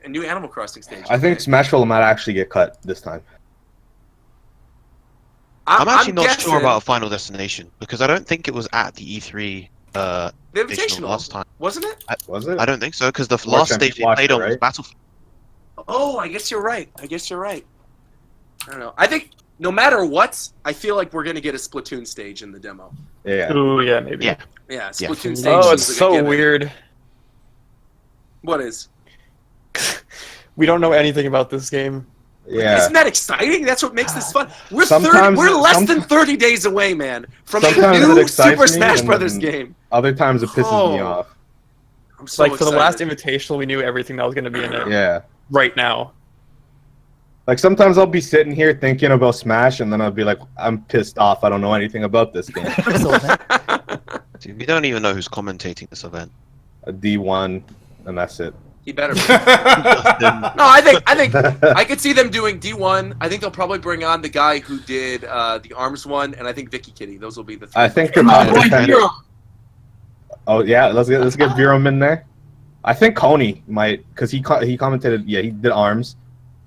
A new Animal Crossing stage. I think Smashville might actually get cut this time. I'm actually not sure about Final Destination because I don't think it was at the E3 the Invitational last time. Wasn't it? Was it? I don't think so because the last stage they played on was Battlefield. Oh, I guess you're right. I don't know. I think no matter what, I feel like we're going to get a Splatoon stage in the demo. Yeah. Ooh, yeah, maybe. Yeah. Yeah, Splatoon stage. Oh, it's seems like a so given. weird. What is? We don't know anything about this game. Yeah. Isn't that exciting? That's what makes this fun. We're Sometimes- less than 30 days away, man, from a Sometimes it new excites Super me, Smash and Brothers then game. Other times it pisses me Oh. off. I'm so Like for the last excited. Invitational, we knew everything that was going to be in it. Yeah. Right now. Like sometimes I'll be sitting here thinking about Smash, and then I'll be like, I'm pissed off. I don't know anything about this game. Dude, we don't even know who's commentating this event. A D1, and that's it. He better. No, I think I could see them doing D1. I think they'll probably bring on the guy who did the Arms one, and I think Vicky Kitty. Those will be the three. I think the Oh yeah, let's get Virom in there. I think Coney might, because he commentated. Yeah, he did Arms,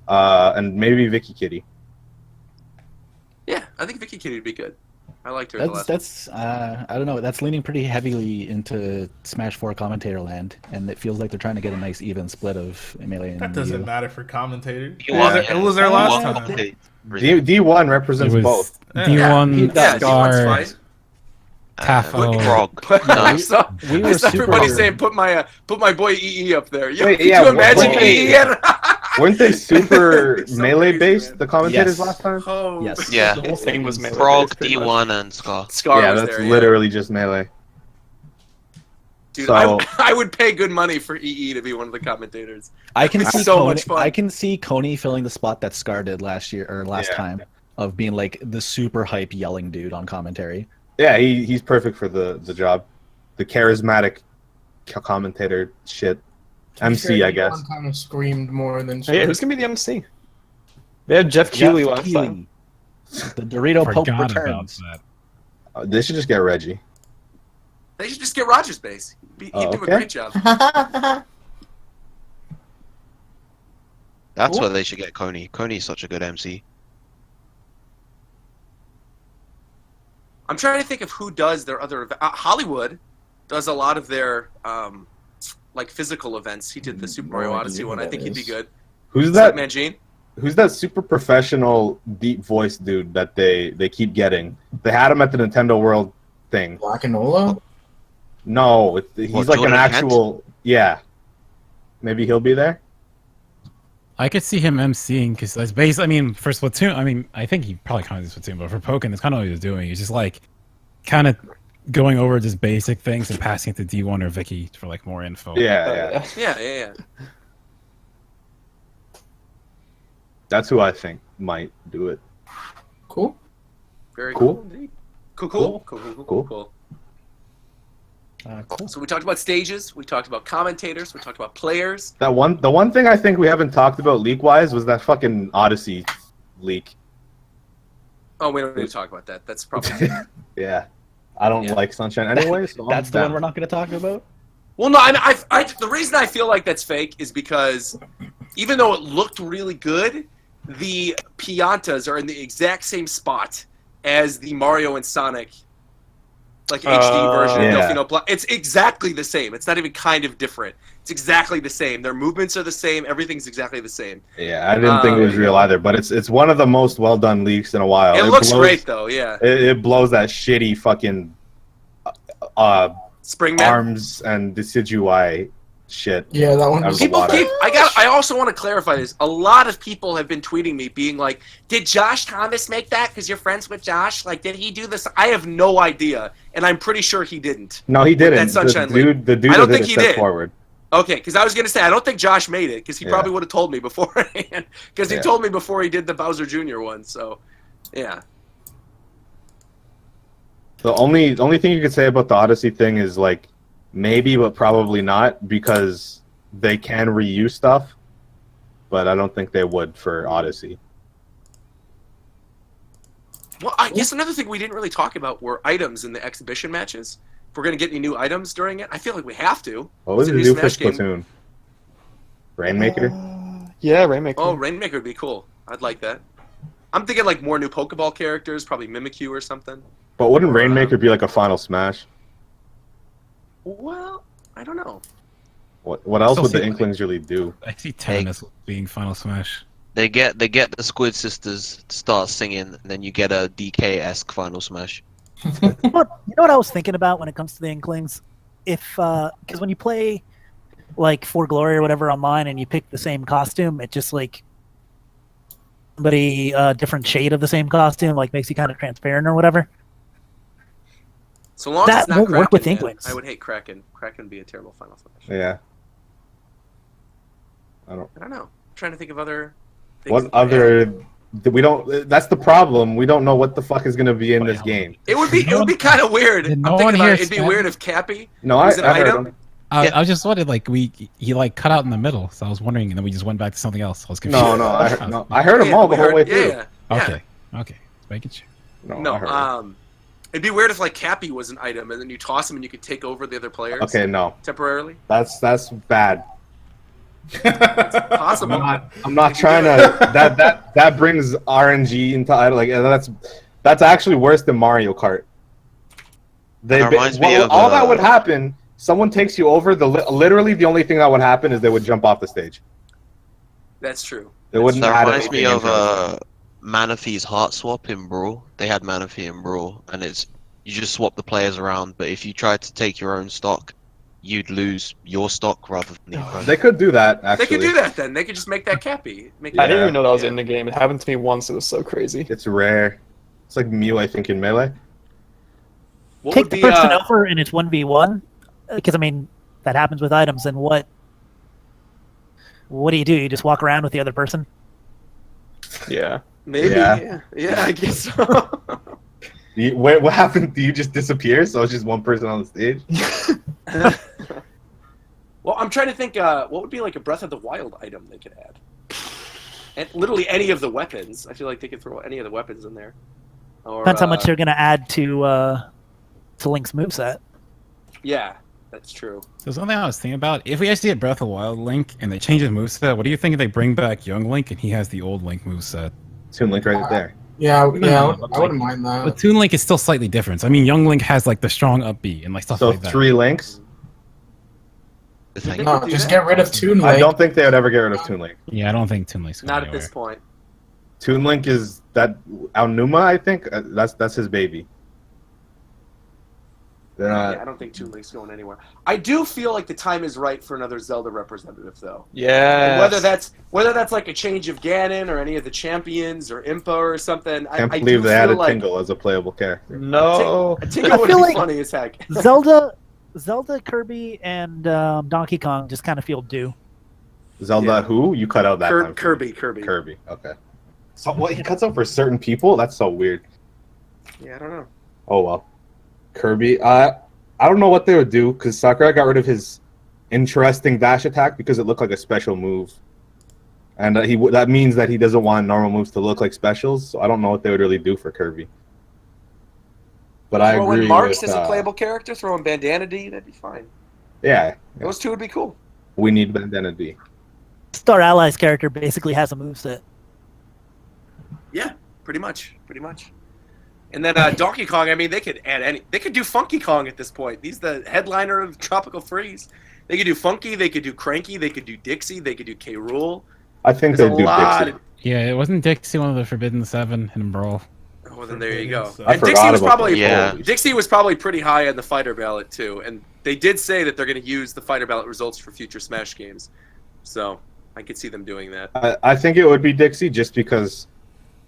and maybe Vicky Kitty. Yeah, I think Vicky Kitty would be good. I liked her. That's I don't know. That's leaning pretty heavily into Smash 4 commentator land, and it feels like they're trying to get a nice even split of Melee and That doesn't Ryu. matter for commentator. D1, It was their last time. D1 represents both. D1, D1's Scar, fine. Tafo. Frog. I saw, we were I saw super- everybody saying put my boy EE up there. Yo, Wait, could yeah, you imagine wait. EE? Weren't they super So melee crazy, based? man. The commentators Yes. last time. Oh, Yes. Yeah. The whole thing was melee. Frog, pretty much. D1, and Scar. Scar Yeah, was that's there. literally just melee. Dude, So- I would pay good money for EE to be one of the commentators. I can It's see so Coney, much fun. I can see Coney filling the spot that Scar did last year or last Yeah. time of being like the super hype yelling dude on commentary. Yeah, he's perfect for the job. The charismatic commentator shit. MC, I guess. Kind of screamed more than. Hey, who's going to be the MC? They had Jeff Keighley last time. The Dorito Pope Forgot about returns. that. They should just get Reggie. They should just get Roger's base. He'd do a okay. great job. That's Cool. where they should get Coney. Coney's such a good MC. I'm trying to think of who does their other Hollywood does a lot of their like physical events. He did the Super Mario Odyssey one. I think he'd be good. Who's Is that? Mangine? Who's that super professional deep voice dude that they keep getting? They had him at the Nintendo World thing. Black and Ola? No, he's What, like an Jordan actual. Yeah. Maybe he'll be there. I could see him emceeing because that's base. I mean, for Splatoon, I mean, I think he probably kind of does Splatoon, but for Pokken, it's kind of what he was doing. He's just like kind of going over just basic things and passing it to D1 or Vicky for like more info. Yeah. Yeah. That's who I think might do it. Cool. Very Cool. cool indeed. Cool. Cool. Cool. So we talked about stages, we talked about commentators, we talked about players. The one thing I think we haven't talked about leak-wise was that fucking Odyssey leak. Oh, we don't need to talk about that. That's probably Yeah. I don't like Sunshine anyway, so That's the one we're not going to talk about? Well, no, the reason I feel like that's fake is because even though it looked really good, the Piantas are in the exact same spot as the Mario and Sonic like HD version yeah. of Delfino Plus. It's exactly the same. It's not even kind of different. It's exactly the same. Their movements are the same. Everything's exactly the same. Yeah, I didn't think it was real either, but it's one of the most well done leaks in a while. It looks great though, yeah. It blows that shitty fucking Spring Man. arms and decidui shit. Yeah, that one out of was the water. I also want to clarify this. A lot of people have been tweeting me being like, did Josh Thomas make that because you're friends with Josh? Like, did he do this? I have no idea, and I'm pretty sure he didn't. No, he didn't. That Sunshine League. The dude I don't that think did he it did. stepped forward. Okay, because I was going to say, I don't think Josh made it, because he Yeah. probably would have told me beforehand, because he Yeah. told me before he did the Bowser Jr. one, so, yeah. The only thing you could say about the Odyssey thing is like maybe, but probably not, because they can reuse stuff, but I don't think they would for Odyssey. Well, I guess another thing we didn't really talk about were items in the exhibition matches. If we're going to get any new items during it, I feel like we have to. What was It's the a new for Smash game. Splatoon? Rainmaker? Yeah, Rainmaker. Oh, Rainmaker would be cool. I'd like that. I'm thinking like more new Pokeball characters, probably Mimikyu or something. But wouldn't Rainmaker be like a final Smash? Well, I don't know. What else Still would the see- Inklings really do? I see Tennis being Final Smash. They get the Squid Sisters to start singing, and then you get a DK-esque Final Smash. You know what I was thinking about when it comes to the Inklings? If because when you play like For Glory or whatever online and you pick the same costume, it just like somebody different shade of the same costume like makes you kind of transparent or whatever. So long as That it's not won't Kraken, work with man. Inklings. I would hate Kraken. Kraken would be a terrible Final Smash. Yeah. I don't know. I'm trying to think of other things. What other? We don't. That's the problem. We don't know what the fuck is gonna be in this game. It would be kind of weird. Did I'm no thinking one about hear it. It'd be Stan? weird if Cappy No, was an I heard item. him. I was just wondering, like he like cut out in the middle, so I was wondering, and then we just went back to something else. I was confused. I heard them all the whole way through. Yeah. Okay, just making sure. No, I heard him. It'd be weird if like Cappy was an item and then you toss him and you could take over the other players. Okay, no, Temporarily. that's bad. Possible. I'm not trying to. That brings RNG into like that's actually worse than Mario Kart. That reminds me of, all that would happen. Someone takes you over. Literally the only thing that would happen is they would jump off the stage. That's true. They wouldn't. That add reminds me anything of into it. Manaphy's Heart Swap in Brawl. They had Manaphy in Brawl, and it's you just swap the players around. But if you tried to take your own stock, you'd lose your stock rather than the opponent. They could do that. Actually, They could do that then. They could just make that Cappy. Make I didn't that- even know that was yeah. in the game. It happened to me once. It was so crazy. It's rare. It's like Mew, I think, in Melee. What Take would the be, person over and it's 1v1 because I mean that happens with items. And what do? You just walk around with the other person? Yeah. Maybe. Yeah. Yeah, I guess so. What happened? Do you just disappear? So it's just one person on the stage. Well, I'm trying to think. What would be like a Breath of the Wild item they could add? And literally any of the weapons. I feel like they could throw any of the weapons in there. Or, Depends how much they're going to add to Link's moveset. Yeah, that's true. There's something I was thinking about. If we actually get Breath of the Wild Link and they change his moveset, what do you think if they bring back Young Link and he has the old Link moveset? Toon Link right there. Yeah, I No, wouldn't mind But that. Toon Link is still slightly different. So, I mean, Young Link has like the strong up B and like stuff So like that. 3 links. The thing. No, just get rid of Toon Link. I don't think they would ever get rid of Toon Link. Yeah, I don't think Toon Link's going Not at anywhere. this point. Toon Link is that Aonuma, I think. That's his baby. They're Yeah, not. I don't think Toon Link's going anywhere. I do feel like the time is right for another Zelda representative, though. Yeah. And whether that's like a change of Ganon or any of the champions or Impa or something. I can't I believe do they added feel like Tingle as a playable character. No. Tingle would feel be like- funny as heck. Zelda, Kirby, and Donkey Kong just kind of feel due. Zelda, Yeah. who? You cut out that time. Kirby. Kirby. Okay. So what? He cuts out for certain people? That's so weird. Yeah, I don't know. Oh well. Kirby. I don't know what they would do because Sakurai got rid of his interesting dash attack because it looked like a special move, and that means that he doesn't want normal moves to look like specials. So I don't know what they would really do for Kirby. But I Throw agree in Marks with, as a playable character, throw in Bandana D, that'd be fine. Yeah, Those two would be cool. we need Bandana D. Star Allies character basically has a moveset. Yeah, pretty much. And then Donkey Kong, I mean, they could add they could do Funky Kong at this point. He's the headliner of Tropical Freeze. They could do Funky, they could do Cranky, they could do Dixie, they could do K. Rool. I think There's they a do lot. Dixie. Yeah, it wasn't Dixie one of the Forbidden Seven in Brawl. Oh, then there you go. I And forgot Dixie was about probably that. Yeah. Dixie was probably pretty high on the fighter ballot too, and they did say that they're going to use the fighter ballot results for future Smash games. So I could see them doing that. I think it would be Dixie just because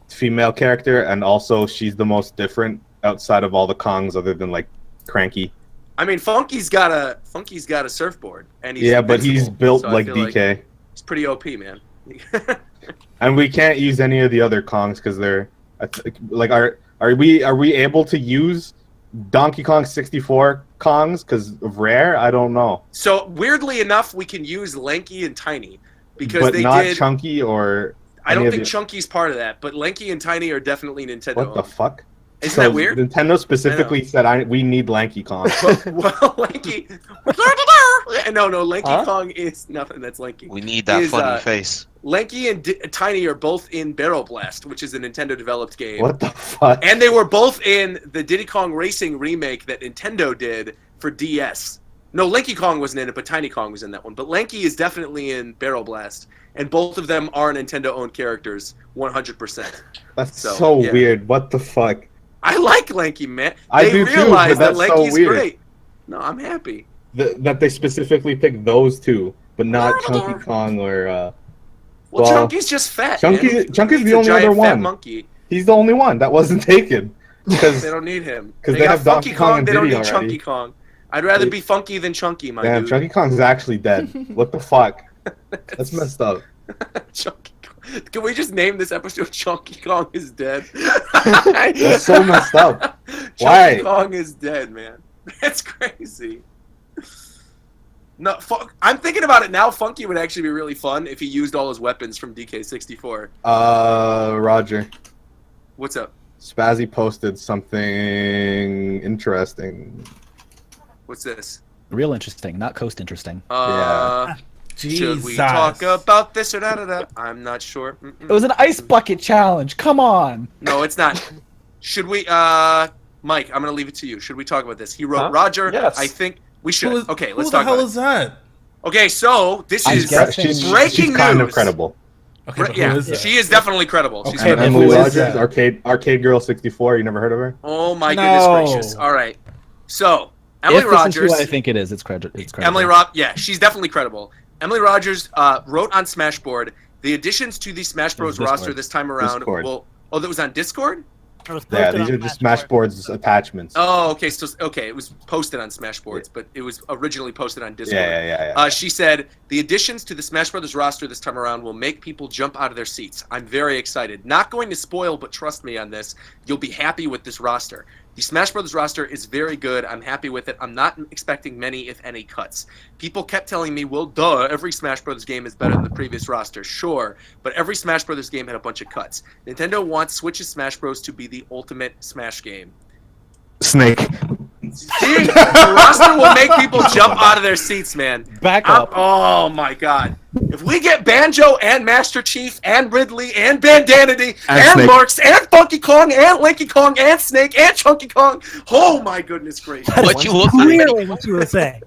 female character, and also she's the most different outside of all the Kongs other than like Cranky. I mean, Funky's got a surfboard, and he's But he's invincible, built so I like feel DK. He's pretty OP, man. And we can't use any of the other Kongs because they're like are we able to use Donkey Kong 64 Kongs because of Rare? I don't know. So weirdly enough, we can use Lanky and Tiny because But they not did. Chunky or I don't any of think the- Chunky's part of that, but Lanky and Tiny are definitely Nintendo. What the owned. fuck? Isn't that weird? Nintendo specifically said we need Lanky Kong. Well, Lanky. No, Lanky Huh? Kong is nothing. That's Lanky. We need that Is, funny face. Lanky and Tiny are both in Barrel Blast, which is a Nintendo developed game. What the fuck? And they were both in the Diddy Kong Racing remake that Nintendo did for DS. No, Lanky Kong wasn't in it, but Tiny Kong was in that one. But Lanky is definitely in Barrel Blast, and both of them are Nintendo-owned characters, 100%. That's So, so yeah. weird. What the fuck? I like Lanky, man. I They do too, realize but that that's so Lanky's weird. great. No, I'm happy. That they specifically picked those two, but not Chunky Kong or. Well, Well, Chunky's just fat. Chunky- man. Chunky's He's the a only giant other fat one. monkey. He's the only one that wasn't taken because They don't need him. 'Cause They they got have Donkey Funky Kong Kong. and They don't Diddy need already. Chunky Kong. I'd rather be funky than chunky, my damn, dude. Chunky Kong's actually dead. What the fuck? That's messed up. Chunky Kong. Can we just name this episode "Chunky Kong is dead"? That's so messed up. Chunky Why? Kong is dead, man. That's crazy. No, I'm thinking about it now. Funky would actually be really fun if he used all his weapons from DK64. Roger. What's up? Spazzy posted something interesting. What's this? Real interesting, not coast interesting. Should we talk about this or that? I'm not sure. It was an ice bucket challenge. Come on. No, it's not. Should we, Mike, I'm going to leave it to you. Should we talk about this? He wrote, Huh? Roger, Yes. I think we should. Who is- Okay, Who let's the talk hell about is that? it. Okay, so this I'm is guessing- breaking she's kind of news. credible. Okay, but who Yeah, is that? she is definitely credible. She's Okay, credible. but Emily who is Rogers, that? Arcade Girl 64. You never heard of her? Oh my goodness No. gracious. All right. So, Emily If this Rogers. is who I think it is, it's credible. Yeah, she's definitely credible. Emily Rogers wrote on Smashboard, the additions to the Smash Bros. Discord. roster this time around Discord. will... Oh, that was on Discord? It was Yeah, posted these on are just Smashboard's attachments. Oh, okay. So, okay, it was posted on Smashboards, but it was originally posted on Discord. Yeah. She said, the additions to the Smash Brothers roster this time around will make people jump out of their seats. I'm very excited. Not going to spoil, but trust me on this. You'll be happy with this roster. The Smash Bros. Roster is very good. I'm happy with it. I'm not expecting many, if any, cuts. People kept telling me, well, duh, every Smash Bros. Game is better than the previous roster. Sure, but every Smash Bros. Game had a bunch of cuts. Nintendo wants Switch's Smash Bros. To be the ultimate Smash game. Snake. See, the roster will make people jump out of their seats, man. Back up. Oh my god. If we get Banjo and Master Chief and Ridley and Bandanity and Snake. Marks and Funky Kong and Linky Kong and Snake and Chunky Kong, oh my goodness gracious. What you will say? Clearly what you were saying.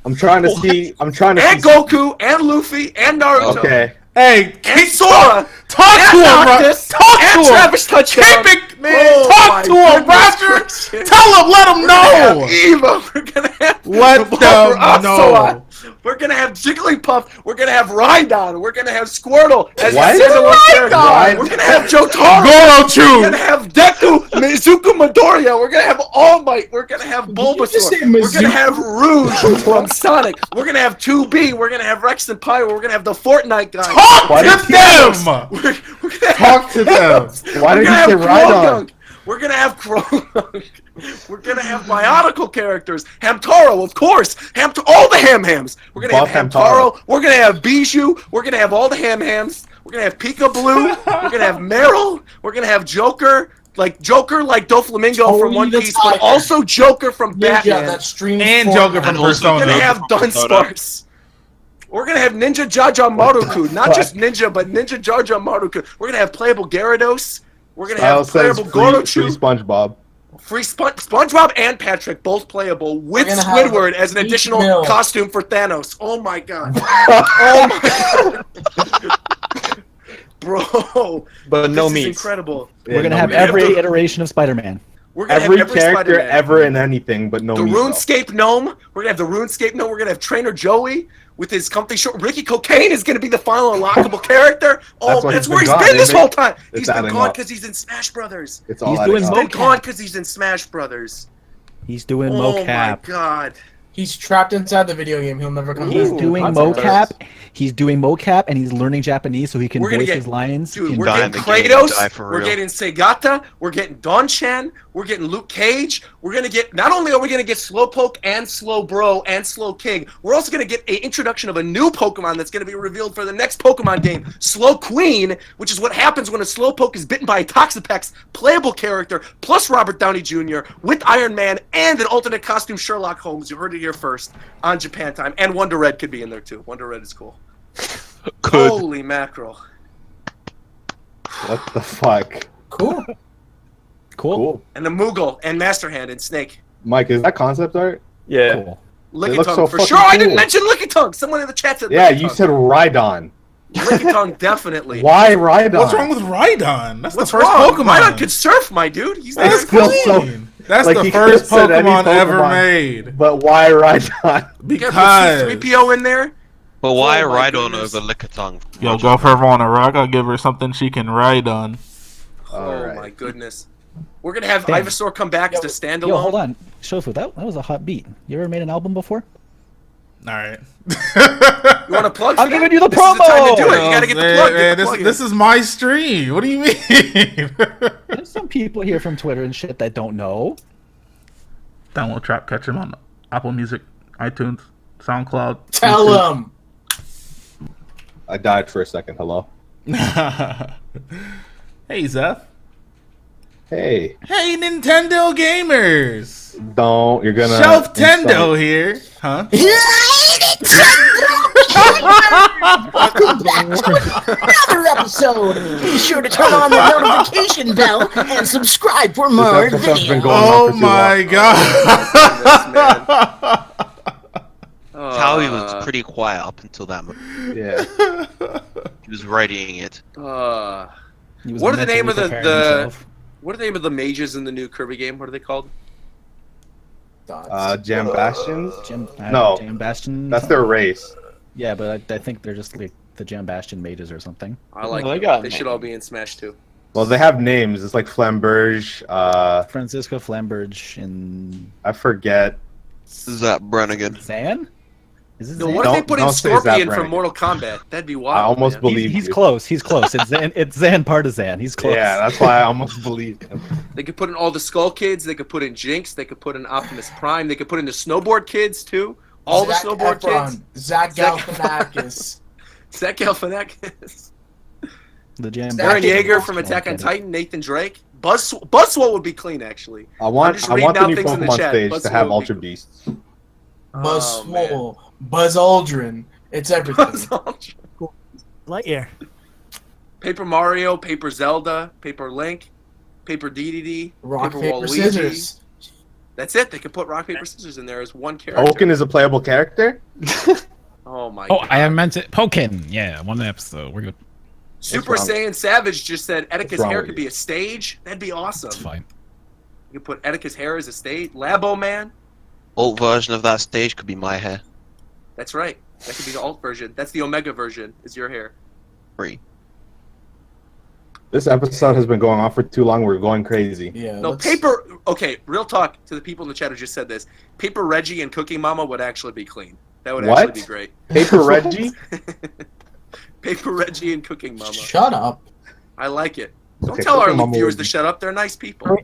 I'm trying to see. I'm trying to And see. Goku and Luffy and Naruto Okay. Hey, and Sora talk and to him, bro. Noctis Talk and to him. Travis Touchdown. Keep it, man. Oh Talk my to him, goodness Roger. gracious. Tell him, let him We're gonna know. have Eva. We're gonna have Let Revolver them Ocelot. know. We're gonna have Jigglypuff. We're gonna have Rhydon. We're gonna have Squirtle as What? the standalone character. Rhydon? We're gonna have Jotaro. Gorochu. We're gonna have Deku, Mizuku Midoriya. We're gonna have All Might. We're gonna have you just say Bulbasaur. We're gonna Mizuku? have Rouge from Sonic. We're gonna have 2B. We're gonna have Rex and Pyro. We're gonna have the Fortnite guy. Talk Why to did- them. We're gonna Talk to them. Why we're did you gonna say have Rhydon? Croagunk. We're gonna have Croagunk. We're gonna have Bionicle characters. Hamtaro, of course. All the Ham-Hams. We're gonna Buff have Hamtaro. Hamtaro. We're gonna have Bijou. We're gonna have all the Ham-Hams. We're gonna have Pika Blue. We're gonna have Meryl. We're gonna have Joker like Doflamingo from Tony One the Piece, but Tiger. also Joker from Ninja Batman. that streams And Fortnite. Joker from And also We're Persona. gonna have Dunsparce. We're gonna have Ninja Jaja Maruku, not just Ninja, but Ninja Jaja Maruku. We're gonna have playable Gyarados. We're gonna Style have says playable free Gorochu, SpongeBob. free SpongeBob and Patrick, both playable with gonna have Squidward as an 8 additional mil. costume for Thanos. Oh my god! Oh my god, bro! But no this is meats. incredible. We're gonna no have meat. every iteration of Spider-Man. We're gonna Every have every character Spider-Man. ever in anything, but no The meat, though. RuneScape gnome. We're gonna have the RuneScape gnome. We're gonna have Trainer Joey with his comfy short. Ricky Cocaine is gonna be the final unlockable character. Oh, That's why that's he's where been he's gone, been this isn't it? whole time. It's He's been adding gone up. because he's in Smash Brothers. It's all He's adding doing up. He's been mocap. gone because he's in Smash Brothers. He's doing Oh my mocap. god. He's trapped inside the video game. He'll never come He's out. doing that's mocap. He's doing mocap, and he's learning Japanese so he can We're gonna voice get- his lines. Dude, in we're die getting in the game, die Kratos, for we're real. getting Segata, we're getting Don-chan, we're getting Luke Cage, we're gonna get, not only are we gonna get Slowpoke and Slowbro and Slowking, we're also gonna get an introduction of a new Pokemon that's gonna be revealed for the next Pokemon game, Slowqueen, which is what happens when a Slowpoke is bitten by a Toxapex, playable character, plus Robert Downey Jr., with Iron Man, and an alternate costume Sherlock Holmes. You heard it here first on Japan Time, and Wonder Red could be in there too. Wonder Red is cool. Could. Holy mackerel. What the fuck? Cool. Cool. And the Moogle, and Master Hand, and Snake. Mike, is that concept art? Yeah. Cool. look Lickitung, so for fucking sure. I didn't cool. mention Lickitung. Someone in the chat said Yeah, Lickitung. you said Rhydon. Lickitung, definitely. Why Rhydon? What's wrong with Rhydon? That's What's the first wrong? Pokemon. Rhydon could surf, my dude. He's That's there. still so. That's Like, the he first could've said any Pokemon ever Pokemon. made. But why Rhydon? Because. C3PO in there. But why Oh my Rhydon goodness. over Lickitung? Yo, go for her on a rock. I'll give her something she can ride on. Oh Alright. my goodness. We're gonna have Damn. Ivysaur come back as a standalone. Yo, hold on. Shofu, that was a hot beat. You ever made an album before? All right. You want to plug? I'm for giving that? you the This is the time to do promo! it. You gotta get the plug. Get the plug in. This is my stream. What do you mean? There's some people here from Twitter and shit that don't know. Download Trap Catch him on Apple Music, iTunes, SoundCloud. Tell YouTube. him. I died for a second. Hello. Hey, Zeph. Hey, Hey, Nintendo gamers. don't. You're gonna. Shelf Tendo here. Huh? Another episode. Be sure to turn on the notification bell and subscribe for more This episode's been videos. going on Oh for too my long. god. Howie was pretty quiet up until that moment. Yeah. He was writing it. He was What are the name of mentally the preparing himself. what are the name of the mages in the new Kirby game? What are they called? Jam Bastions. No. No. Jam Bastion. That's their race. Yeah, but I think they're just like the Jam Bastion mages or something. I like Well, they them. got They should all be in Smash 2. Well, they have names. It's like Flamberge. Francisco Flamberge and I forget. Zap Brannigan. Zan? Is this No, Zan? what if they put in Don't say Scorpion Zap from Renegade. Mortal Kombat? That'd be I wild. almost man. believe He's you. close. He's close. It's Zan Partisan. He's close. Yeah, that's why I almost believed him. They could put in all the Skull Kids. They could put in Jinx. They could put in Optimus Prime. They could put in the Snowboard Kids too. All Zac the Snowboard Efron, Kids. Zach Zac Galifianakis. Zach Galifianakis. The jam. Aaron Zac Yeager Efron. from Attack on Titan. Nathan Drake. Buzzswole would be clean actually. I want just the reading out new things in the Pokemon chat. stage Buzz to have Swole would Ultra be- Beasts. Buzz Oh, man. Swole, Buzz Aldrin. It's everything. Lightyear. Paper Mario, Paper Zelda, Paper Link, Paper DDD, Rock, Paper paper, Waluigi. scissors. That's it. They could put rock paper scissors in there as one character. Pokken is a playable character? Oh my Oh, god. I meant it. Pokken. Yeah, one episode. We're good. Super What's wrong? Saiyan Savage just said Etika's wrong hair with could you? be a stage. That'd be awesome. It's fine. You could put Etika's hair as a stage. Labo Man. Alt version of that stage could be my hair. That's right. That could be the alt version. That's the Omega version. Is your hair? Free. This episode has been going on for too long. We're going crazy. Yeah. No, let's- Paper. Okay, real talk to the people in the chat who just said this. Paper Reggie and Cooking Mama would actually be clean. That would What? actually be great. Paper Reggie? Paper Reggie and Cooking Mama. Shut up. I like it. Don't Okay, tell our Cooking Mama viewers would to be- shut up. They're nice people.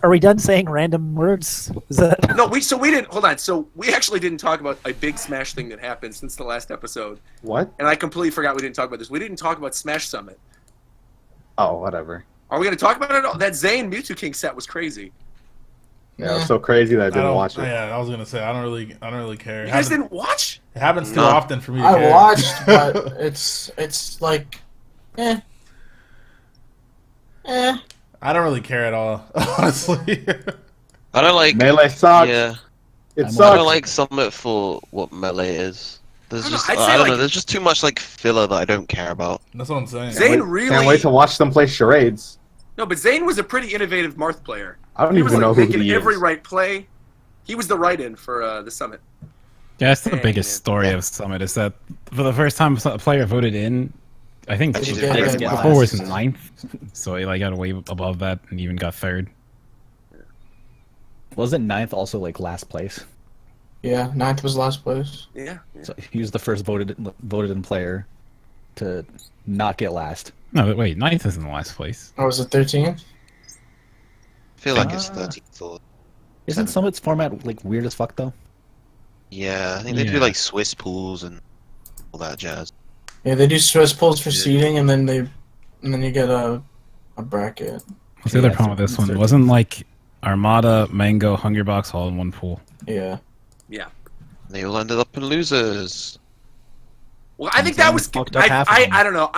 Are we done saying random words? Is that No, we didn't. Hold on. So we actually didn't talk about a big Smash thing that happened since the last episode, What? and I completely forgot we didn't talk about this. We didn't talk about Smash Summit. Oh, whatever. Are we going to talk about it? All? That Zayn Mewtwo King set was crazy. Yeah, it was so crazy that I didn't watch it. Yeah, I was gonna say I don't really care. You It guys happens, didn't watch? it happens too No. often for me to I care. watched, but it's like, eh. I don't really care at all, honestly. I don't like. Melee sucks. Yeah. It I sucks. don't like Summit for what Melee is. There's I don't know, just I'd say, I don't know. like- There's just too much like filler that I don't care about. That's what I'm saying. Zayn really. Can't wait to watch them play charades. No, but Zayn was a pretty innovative Marth player. I don't He was even know like who making he every is. right play. He was the right-in for the Summit. Yeah, that's the Dang, biggest man. story of Summit is that for the first time a player voted in, I think Actually, Yeah, didn't yeah, before was last. ninth, so he like got way above that and even got third. Wasn't ninth also like last place? Yeah, ninth was last place. Yeah. So he was the first voted in player to not get last. No, but wait, ninth is in the last place. I was at 13th. I feel like it's 13th or Isn't Summit's format like weird as fuck though? yeah. I think they do Yeah. like Swiss pools and all that jazz. Yeah, they do Swiss pulls for Yeah. seeding, and then you get a bracket. What's the other Yeah, problem with this one? It 13th. wasn't like Armada, Mango, Hungrybox all in one pool. Yeah. They all ended up in losers. Well, I think that was. Fucked up half of them. I don't know.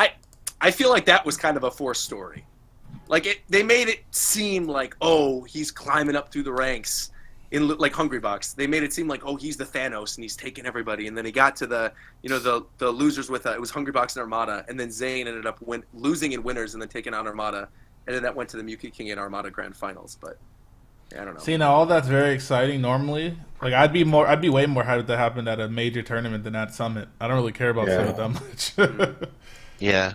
I feel like that was kind of a forced story. Like they made it seem like, oh, he's climbing up through the ranks in like Hungrybox. They made it seem like, oh, he's the Thanos and he's taking everybody. And then he got to the the losers with it was Hungrybox and Armada, and then Zayn ended up losing in winners and then taking on Armada, and then that went to the Mewtwo King and Armada Grand Finals. But yeah, I don't know. See, now all that's very exciting. Normally, like I'd be way more hyped if that happened at a major tournament than at Summit. I don't really care about Yeah. Summit that much. Yeah.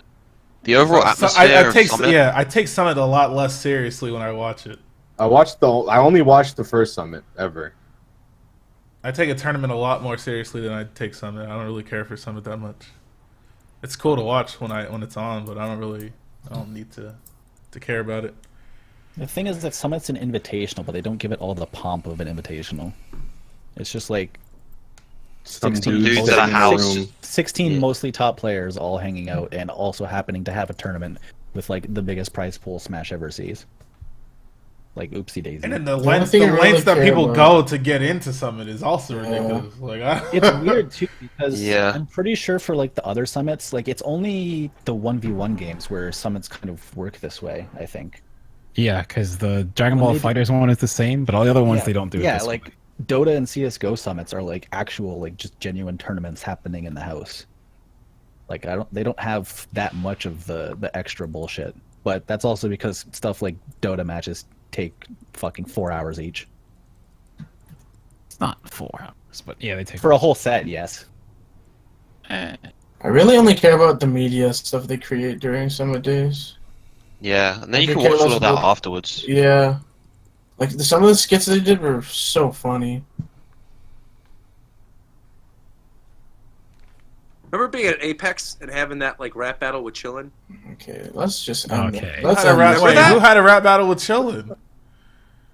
The overall So atmosphere of take Summit. I take Summit a lot less seriously when I watch it. I only watched the first summit ever. I take a tournament a lot more seriously than I take Summit. I don't really care for Summit that much. It's cool to watch when it's on, but I don't need to care about it. The thing is that Summit's an invitational, but they don't give it all the pomp of an invitational. It's just like Some 16 dudes dudes sitting at a in the house. room. 16 Yeah. mostly top players all hanging out and also happening to have a tournament with like the biggest prize pool Smash ever sees. Like oopsie daisy. And then the only lengths thing I really that care people about- go to get into Summit is also ridiculous. Like It's weird too because Yeah. I'm pretty sure for like the other summits, like it's only the 1v1 games where summits kind of work this way, I think. Yeah, because the Dragon When Ball they do- Fighters one is the same, but all the other ones Yeah. they don't do. It Yeah, this like way. Dota and CS:GO summits are like actual like just genuine tournaments happening in the house. Like they don't have that much of the extra bullshit. But that's also because stuff like Dota matches take fucking 4 hours each. It's not 4 hours, but yeah, they take For a whole set, yes. Eh. I really only care about the media stuff they create during Summit days. Yeah, and then I you could can care watch all less of that about- afterwards. Yeah. Like some of the skits they did were so funny. Remember being at Apex and having that like rap battle with Chillin? Okay, let's just Okay. Who had a rap battle with Chillin?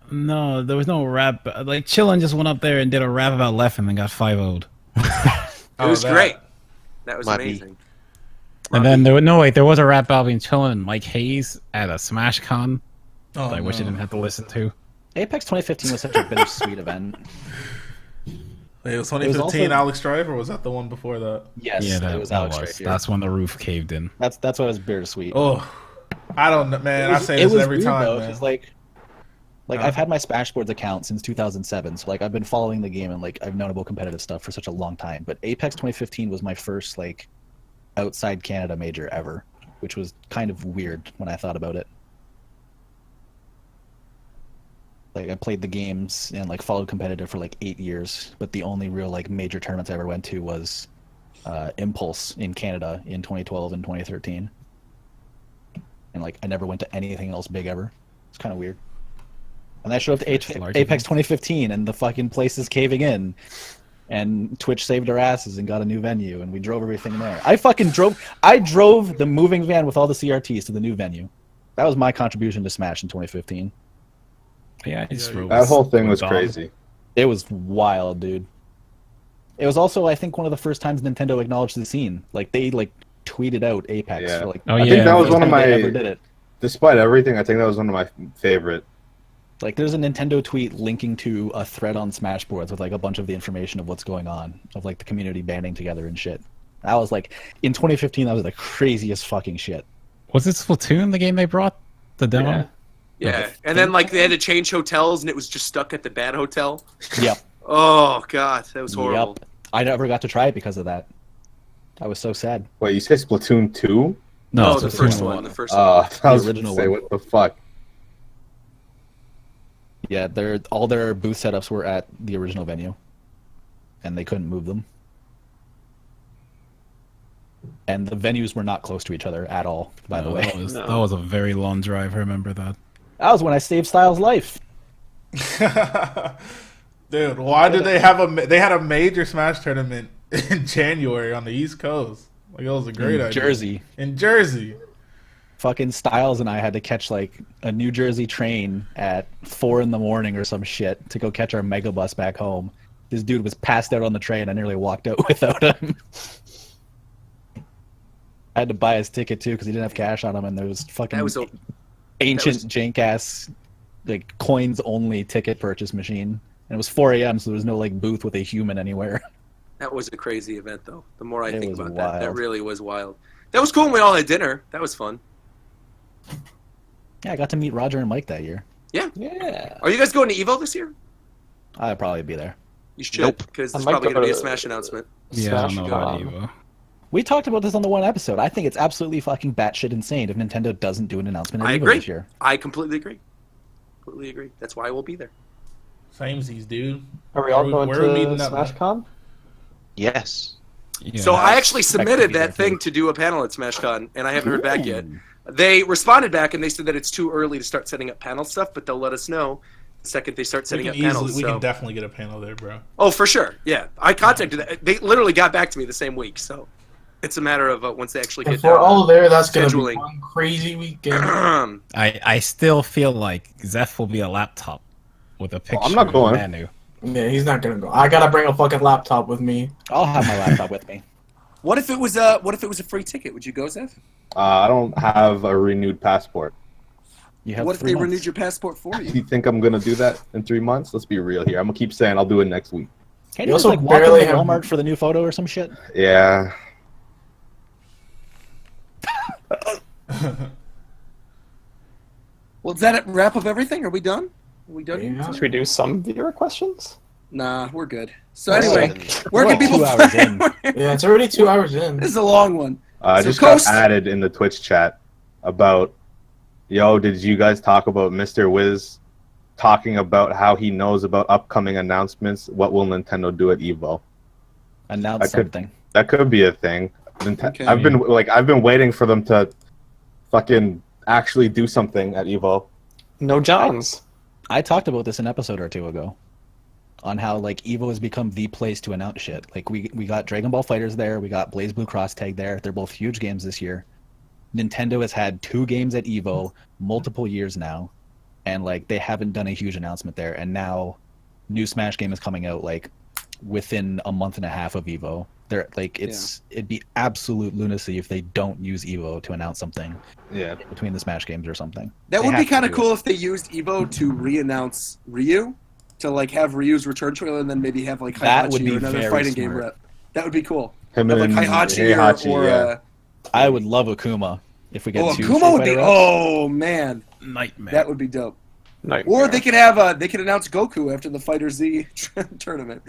No, there was no rap. Like Chillin just went up there and did a rap about Leffen and got 5-0'd. It was great. That was Might be. amazing. And then there was a rap battle between Chillin and Mike Hayes at a Smash Con. that I wish I didn't have to listen to. Apex 2015 was such a bittersweet event. Wait, it was 2015 also... Alex Drive, or was that the one before that? Yes, yeah, it was Alex Drive. That's when the roof caved in. That's why it was bittersweet. Oh, I don't know, man. I say this every time, though, man. Like I've had my Smash Bros account since 2007, so like I've been following the game and like I've known about competitive stuff for such a long time. But Apex 2015 was my first like outside Canada major ever, which was kind of weird when I thought about it. Like I played the games and like followed competitive for like 8 years, but the only real like major tournaments I ever went to was Impulse in Canada in 2012 and 2013. And like I never went to anything else big ever. It's kind of weird. And I showed up to Apex 2015 and the fucking place is caving in. And Twitch saved our asses and got a new venue and we drove everything there. I drove the moving van with all the CRTs to the new venue. That was my contribution to Smash in 2015. Yeah, that whole thing was crazy. It was wild, dude. It was also, I think, one of the first times Nintendo acknowledged the scene. Like they like tweeted out Apex. Yeah. For, like, I think that was one of my. Ever did it. Despite everything, I think that was one of my favorite. Like, there's a Nintendo tweet linking to a thread on Smash Bros with like a bunch of the information of what's going on, of like the community banding together and shit. That was like in 2015. That was the craziest fucking shit. Was it Splatoon, the game they brought, the demo? Yeah, and then like they had to change hotels, and it was just stuck at the bad hotel. Yep. Oh god, that was horrible. Yep. I never got to try it because of that. I was so sad. Wait, you said Splatoon 2? No, the first one. The first one. I was the original say, one. what the fuck? Yeah, all their booth setups were at the original venue, and they couldn't move them. And the venues were not close to each other at all, by the way. That was a very long drive, I remember that. That was when I saved Styles' life. Dude, why did they have they had a major Smash tournament in January on the East Coast? Like, it was a great idea. In Jersey. Fucking Styles and I had to catch like a New Jersey train at 4 a.m. or some shit to go catch our mega bus back home. This dude was passed out on the train. I nearly walked out without him. I had to buy his ticket too because he didn't have cash on him, and there was fucking ancient jank-ass like coins only ticket purchase machine, and it was 4 a.m. so there was no like booth with a human anywhere. That was a crazy event, though. The more I think about wild. that really was wild. That was cool when we all had dinner. That was fun. Yeah, I got to meet Roger and Mike that year. Yeah. Yeah. Are you guys going to Evo this year? I'd probably be there. You should, because there's probably going to be a Smash announcement. Yeah, I don't know about Evo. We talked about this on the one episode. I think it's absolutely fucking batshit insane if Nintendo doesn't do an announcement at I Evo agree. this year. I completely agree. Completely agree. That's why we'll be there. Samesies, dude. Are we all going where are we to meeting up, Smash Con? Yes. Yeah. So I actually submitted that thing to do a panel at SmashCon, and I haven't heard back yet. They responded back, and they said that it's too early to start setting up panel stuff, but they'll let us know the second they start setting up panels. We can definitely get a panel there, bro. Oh, for sure. Yeah. I contacted them. They literally got back to me the same week, so it's a matter of once they actually get if we're all there, that's going to be scheduling. one crazy weekend. I still feel like Zeph will be a laptop with a picture I'm not going. of Manu. Yeah, he's not going to go. I got to bring a fucking laptop with me. I'll have my laptop with me. What if it was a free ticket? Would you go, Zeph? I don't have a renewed passport. You have What if they renewed your passport for you? You think I'm gonna do that in 3 months? Let's be real here. I'm gonna keep saying I'll do it next week. Can't you just like walk into Walmart for the new photo or some shit? Yeah. Well, is that a wrap of everything? Are we done? Are we done? Yeah. Should we do some viewer questions? Nah, we're good. So anyway, We're where can like people 2 hours in. Yeah, it's already 2 hours in. This is a long one. I So just Coast- got added in the Twitch chat about, did you guys talk about Mr. Wiz talking about how he knows about upcoming announcements? What will Nintendo do at Evo? Announce something. That could be a thing. Okay. I've been waiting for them to fucking actually do something at Evo. No Johns. I talked about this an episode or two ago. on how like Evo has become the place to announce shit. Like we got Dragon Ball Fighters there, we got Blaze Blue Cross Tag there. They're both huge games this year. Nintendo has had 2 games at Evo multiple years now, and like they haven't done a huge announcement there. And now, new Smash game is coming out like within a month and a half of Evo. They're like it'd be absolute lunacy if they don't use Evo to announce something. Yeah, between the Smash games or something. That would be kind of cool if they used Evo to re-announce Ryu, to like have Ryu's return trailer and then maybe have like That would Heihachi be or another very fighting smart. game rep. That would be cool. Him Have, like and Heihachi or I would love Akuma if we get oh, 2 Akuma Street would be Fighter reps. oh man, Nightmare. that would be dope. Nightmare. Or they could have they could announce Goku after the Fighter Z tournament.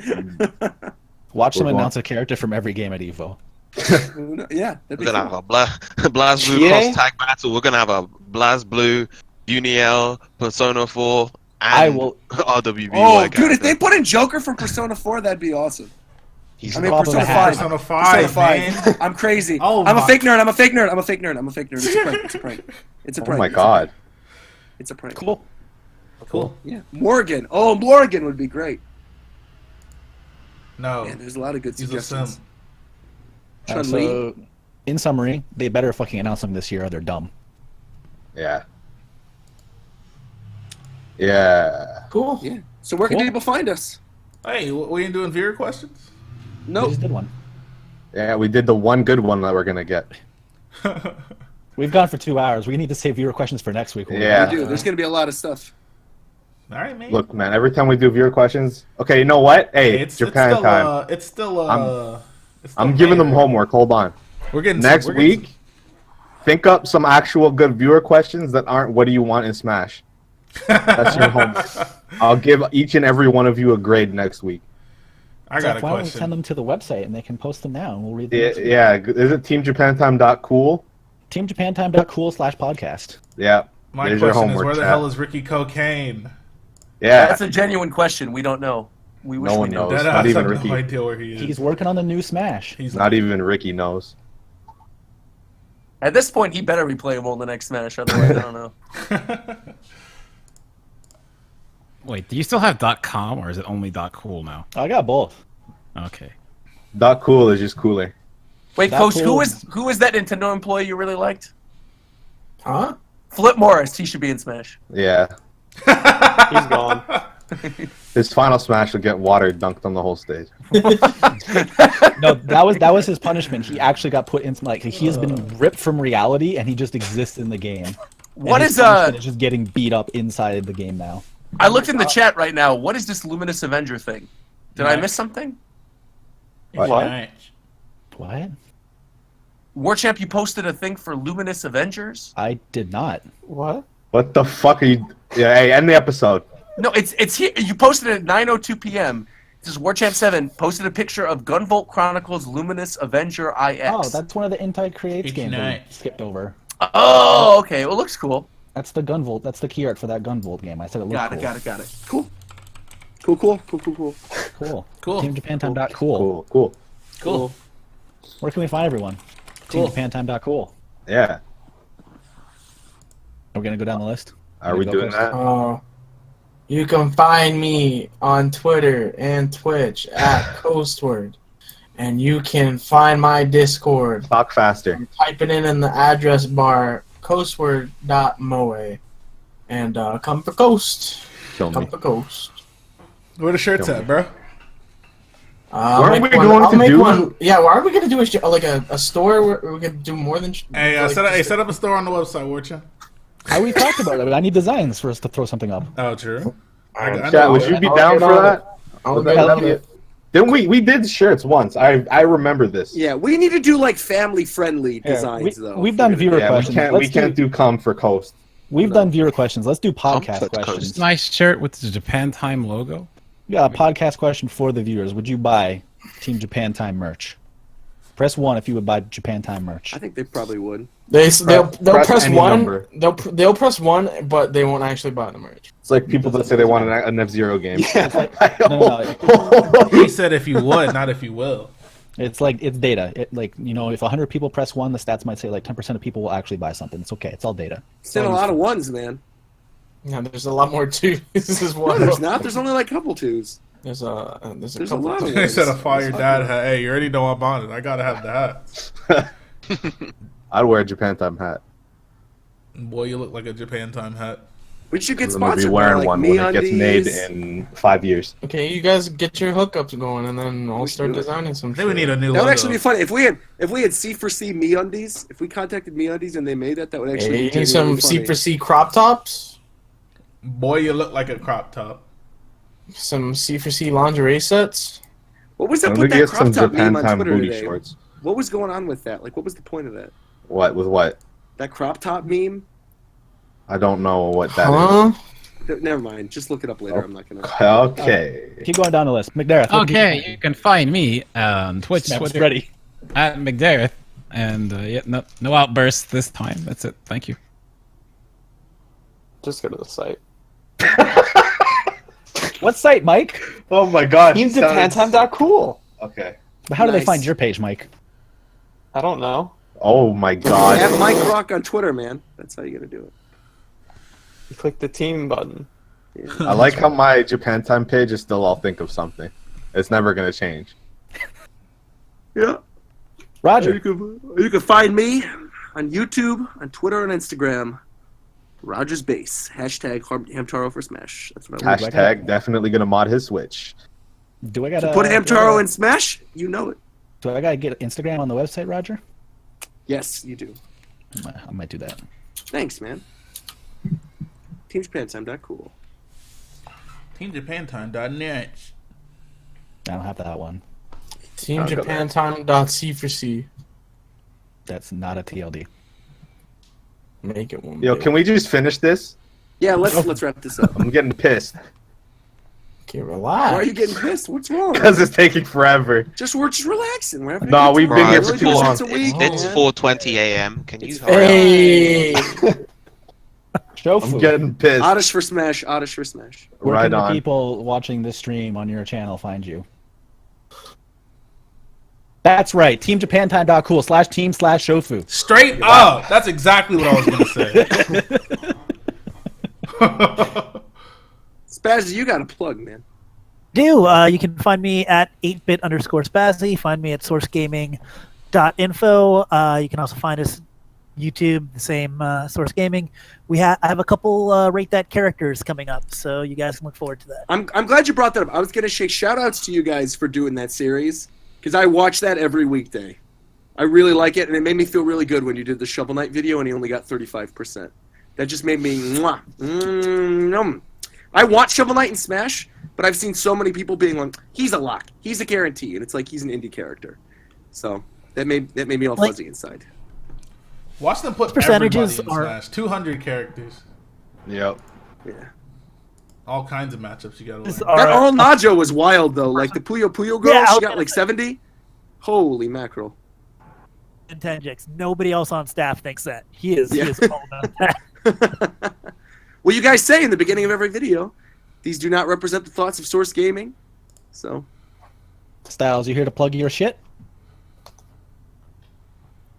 Watch them We're announce a character from every game at Evo. Yeah, that'd be We're gonna cool. have a Blast Blue Yeah. Cross Tag Battle. We're gonna have a Blast Blue, Uniel, Persona 4, and I will- RWBY. Oh, dude, if character. they put in Joker from Persona 4, that'd be awesome. He's I mean, Top of Persona the hat. 5. Persona 5, man. I'm crazy. Oh I'm a my- fake nerd. I'm a fake nerd. I'm a fake nerd. I'm a fake nerd. It's a prank. It's a prank. It's a Oh prank. my god. It's a prank. Cool. Cool. Yeah. Morgan. Oh, Morgan would be great. No, Man, there's a lot of good he's a suggestions. sim. Chun-Li. So, in summary, they better fucking announce them this year or they're dumb. Yeah. Yeah. Cool. Yeah. So where can Cool. people find us? Hey, we ain't doing viewer questions? We Nope. just did one. Yeah, we did the one good one that we're gonna get. We've gone for 2 hours. We need to save viewer questions for next week. Yeah. We do. There's going to be a lot of stuff. All right, man. Look, man, every time we do viewer questions, okay, you know what? Hey, it's Japan still, time. It's still. It's still I'm giving them May. homework. Hold on. We're getting Next we're getting week, think up some actual good viewer questions that aren't "What do you want in Smash?" That's your homework. I'll give each and every one of you a grade next week. I got a Why don't we question. send them to the website and they can post them now and we'll read them. Yeah, next week. yeah. Is it teamjapantime.cool? TeamJapanTime.cool/podcast. Yeah. My There's your question is, homework, where the chat. hell is Ricky Cocaine? Yeah. That's a genuine question. We don't know. We wish No we one knew. knows. That Not I even have Ricky. no idea where he is. He's working on the new Smash. He's Not even Ricky knows. At this point, he better be playable in the next Smash. Otherwise, I don't know. Wait, do you still have .com or is it only .cool now? I got both. Okay. Dot cool is just cooler. Wait, That Coach, cool. who is that Nintendo employee you really liked? Huh? Flip Morris. He should be in Smash. Yeah. He's gone. His final smash will get water dunked on the whole stage. No, that was his punishment. He actually got put in like he has been ripped from reality and he just exists in the game. And What his is punishment is just getting beat up inside the game now. I looked in the chat right now. What is this Luminous Avenger thing? Did I miss something? What? What? Warchamp, you posted a thing for Luminous Avengers? I did not. What? What the fuck are you? Yeah, hey, end the episode. No, it's here. You posted it at 9:02 p.m. This is Warchamp 7 posted a picture of Gunvolt Chronicles Luminous Avenger IX. Oh, that's one of the Inti Creates It's games nice. we skipped over. Oh, okay. Well, it looks cool. That's the Gunvolt. That's the key art for that Gunvolt game. I said it looked Got cool. it. Got it. Cool. Cool. Cool. Cool. TeamJapanTime.cool. Cool. Where can we find everyone? Cool. TeamJapanTime.cool. Yeah. Are we gonna go down the list? Are we Go doing first. that? You can find me on Twitter and Twitch at Coastward. And you can find my Discord. Talk faster. Type it in the address bar, coastward.moe. And come for Coast. Kill Come me. for Coast. Where the shirts at, bro? Weren't we going to do- Yeah, well, are we going to do a store where we could do more than... Hey, like, set up a store on the website, Warchamp. We talked about it, but I need designs for us to throw something up. Oh, true. Chat, would you be I'll down get for on that? I'll Would get that on be- it. Didn't we did shirts once. I remember this. Yeah, we need to do like family-friendly designs, though. We've done viewer Yeah, we questions. can't do come for Coast. We've done viewer questions. Let's do podcast Coast. questions. Nice shirt with the Japan Time logo. Yeah, a podcast question for the viewers. Would you buy Team Japan Time merch? Press 1 if you would buy Japan Time merch. I think they probably would. They'll press any one. number. They'll press 1, but they won't actually buy the merch. It's like people that say they want an F-Zero game. No, He said if you would, not if you will. it's data. If 100 people press 1, the stats might say like 10% of people will actually buy something. It's okay. It's all data. It's in a lot of ones, man. Yeah, there's a lot more twos. This is No, one. there's not. There's only like a couple twos. There's a There's a couple. lot of They ways. said a fire dad hat. Hey, you already know I'm on it. I gotta have the hat. I'd wear a Japan time hat. Boy, you look like a Japan time hat. We should get I'm gonna be sponsored by wearing like one when it gets made MeUndies. in 5 years. Okay, you guys get your hookups going, and then I'll We start do it. designing some. They would need a new That logo. would actually be funny if we had C4C MeUndies. If we contacted MeUndies and they made that, that would actually Hey, be you need some genuinely funny. C4C crop tops, Boy, you look like a crop top. some C4C lingerie sets. What was I'm up gonna with that get crop some top Japan meme on time Twitter booty today? shorts. What was going on with that? Like, what was the point of that? What with what? That crop top meme? I don't know what that is. Huh? Never mind. Just look it up later. I'm not gonna. Okay. Keep going down the list. McDareth. what Okay, you can find me on Twitch, Snap's Twitter, ready. at McDareth. And yeah, no outbursts this time. That's it. Thank you. Just go to the site. What site, Mike? Oh my god. TeamJapantime.cool. Okay. But how do they Nice. find your page, Mike? I don't know. Oh my god. At Mike Rock on Twitter, man. That's how you gotta do it. You click the team button. Yeah. I like how my Japan time page is still I'll think of something. It's never gonna change. Yeah. Roger. You can find me on YouTube, on Twitter, and Instagram. Rogers Base. Hashtag Hamtaro for Smash. That's what I want. Hashtag definitely gonna mod his Switch. Do I gotta Put Hamtaro in Smash, you know it. Do I gotta get Instagram on the website, Roger? Yes, you do. I might do that. Thanks, man. TeamJapanTime.cool. TeamJapanTime.net. I don't have that one. TeamJapanTime.c4c. That's not a TLD. Make it one. Yo, big. can we just finish this? Yeah, let's wrap this up. I'm getting pissed Okay, Why relax. are you getting pissed? What's wrong? because it's taking forever. We're just relaxing. We're having a No, good we've time. been here Really for too just long. once a week, It's man. 4:20 a.m. Can you It's hurry up? Hey. Shofu. I'm getting pissed. Oddish for Smash. Oddish for Smash. Where Right can the on. people watching this stream on your channel find you? That's right. TeamJapanTime.cool/team/Shofu. Straight up. That's exactly what I was gonna say. Spazzy, you got a plug, man. You can find me at 8bit_spazzy. Find me at sourcegaming.info. You can also find us YouTube, the same Source Gaming. I have a couple Rate That characters coming up, so you guys can look forward to that. I'm glad you brought that up. I was gonna shake shout outs to you guys for doing that series because I watch that every weekday. I really like it, and it made me feel really good when you did the Shovel Knight video and he only got 35%. That just made me mwah. I want Shovel Knight and Smash, but I've seen so many people being like, "He's a lock, he's a guarantee," and it's like he's an indie character. So that made me all fuzzy inside. Watch them put Percentages everybody in are- Smash. 200 characters. Yep. Yeah. All kinds of matchups you gotta learn. That all Najo was wild though. Like the Puyo Puyo girl, Yeah, I she was got gonna like 70. Holy mackerel! And Tenjix. Nobody else on staff thinks that. He is. Yeah. He is all about that. Well, you guys say in the beginning of every video, these do not represent the thoughts of Source Gaming. So Styles, you here to plug your shit?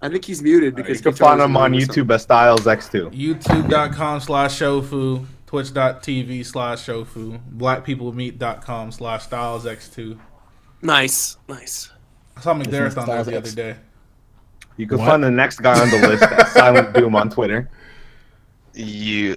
I think he's muted because You can find him on YouTube at StylesX2. YouTube.com/Shofu. Twitch.tv/Shofu. BlackPeopleMeet.com/StylesX2. Nice. I saw McDareth on there the Styles other day. You can find the next guy on the list at Silent Doom on Twitter. You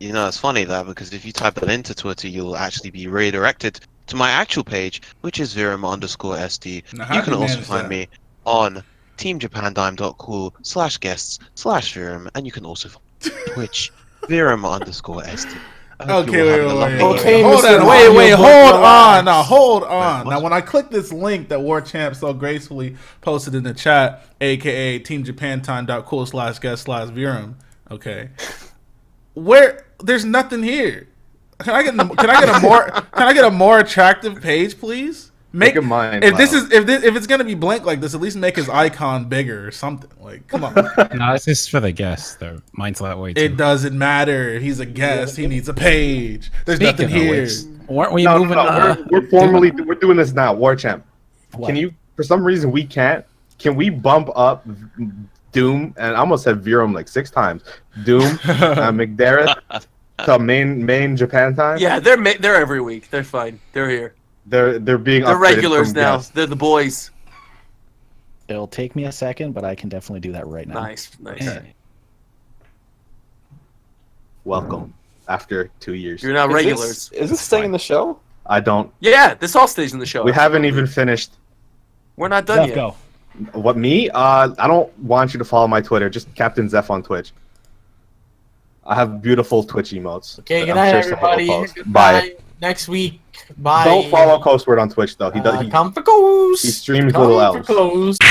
know, it's funny that because if you type that into Twitter, you'll actually be redirected to my actual page, which is Virum_SD. Now, how You do can you also manage find that? me on teamjapandime.cool/guests/Virum, and you can also find Twitch Virum_SD. I hope Okay, you're all wait, having a lovely Okay, day. hold Mr. on, Mario wait, Boy, hold relax. on, now hold on. Wait, Now, what? when I click this link that War Champ so gracefully posted in the chat, aka teamjapantime.cool/guest/Virum, okay, where there's nothing here. Can I get a more attractive page, please? Make it mine. If it's gonna be blank like this, at least make his icon bigger or something. Like, come on. No, it's just for the guests. Though mine's that way too. It doesn't matter. He's a guest. He needs a page. There's nothing Speaking of here. which, weren't we No, moving? we're doing this now. War Champ. What? Can you? For some reason, we can't. Can we bump up Doom? And I almost said Virum like 6 times. Doom, McDareth to main Japan time. Yeah, they're every week. They're fine. They're here. They're being They're upgraded regulars from now. guests. They're the boys. It'll take me a second, but I can definitely do that right now. Nice. Welcome after 2 years. You're now regulars. Is this staying in the show? I don't. Yeah, this all stays in the show. We haven't even finished. We're not done yet. Go. What, me? I don't want you to follow my Twitter. Just Captain Zeph on Twitch. I have beautiful Twitch emotes. Okay, that good I'm night, sure someone will everybody. post. Goodbye. Bye. Next week. Bye. Don't follow Coastword on Twitch though. He does. Come for Coast. He streams Come little for elves. Coast.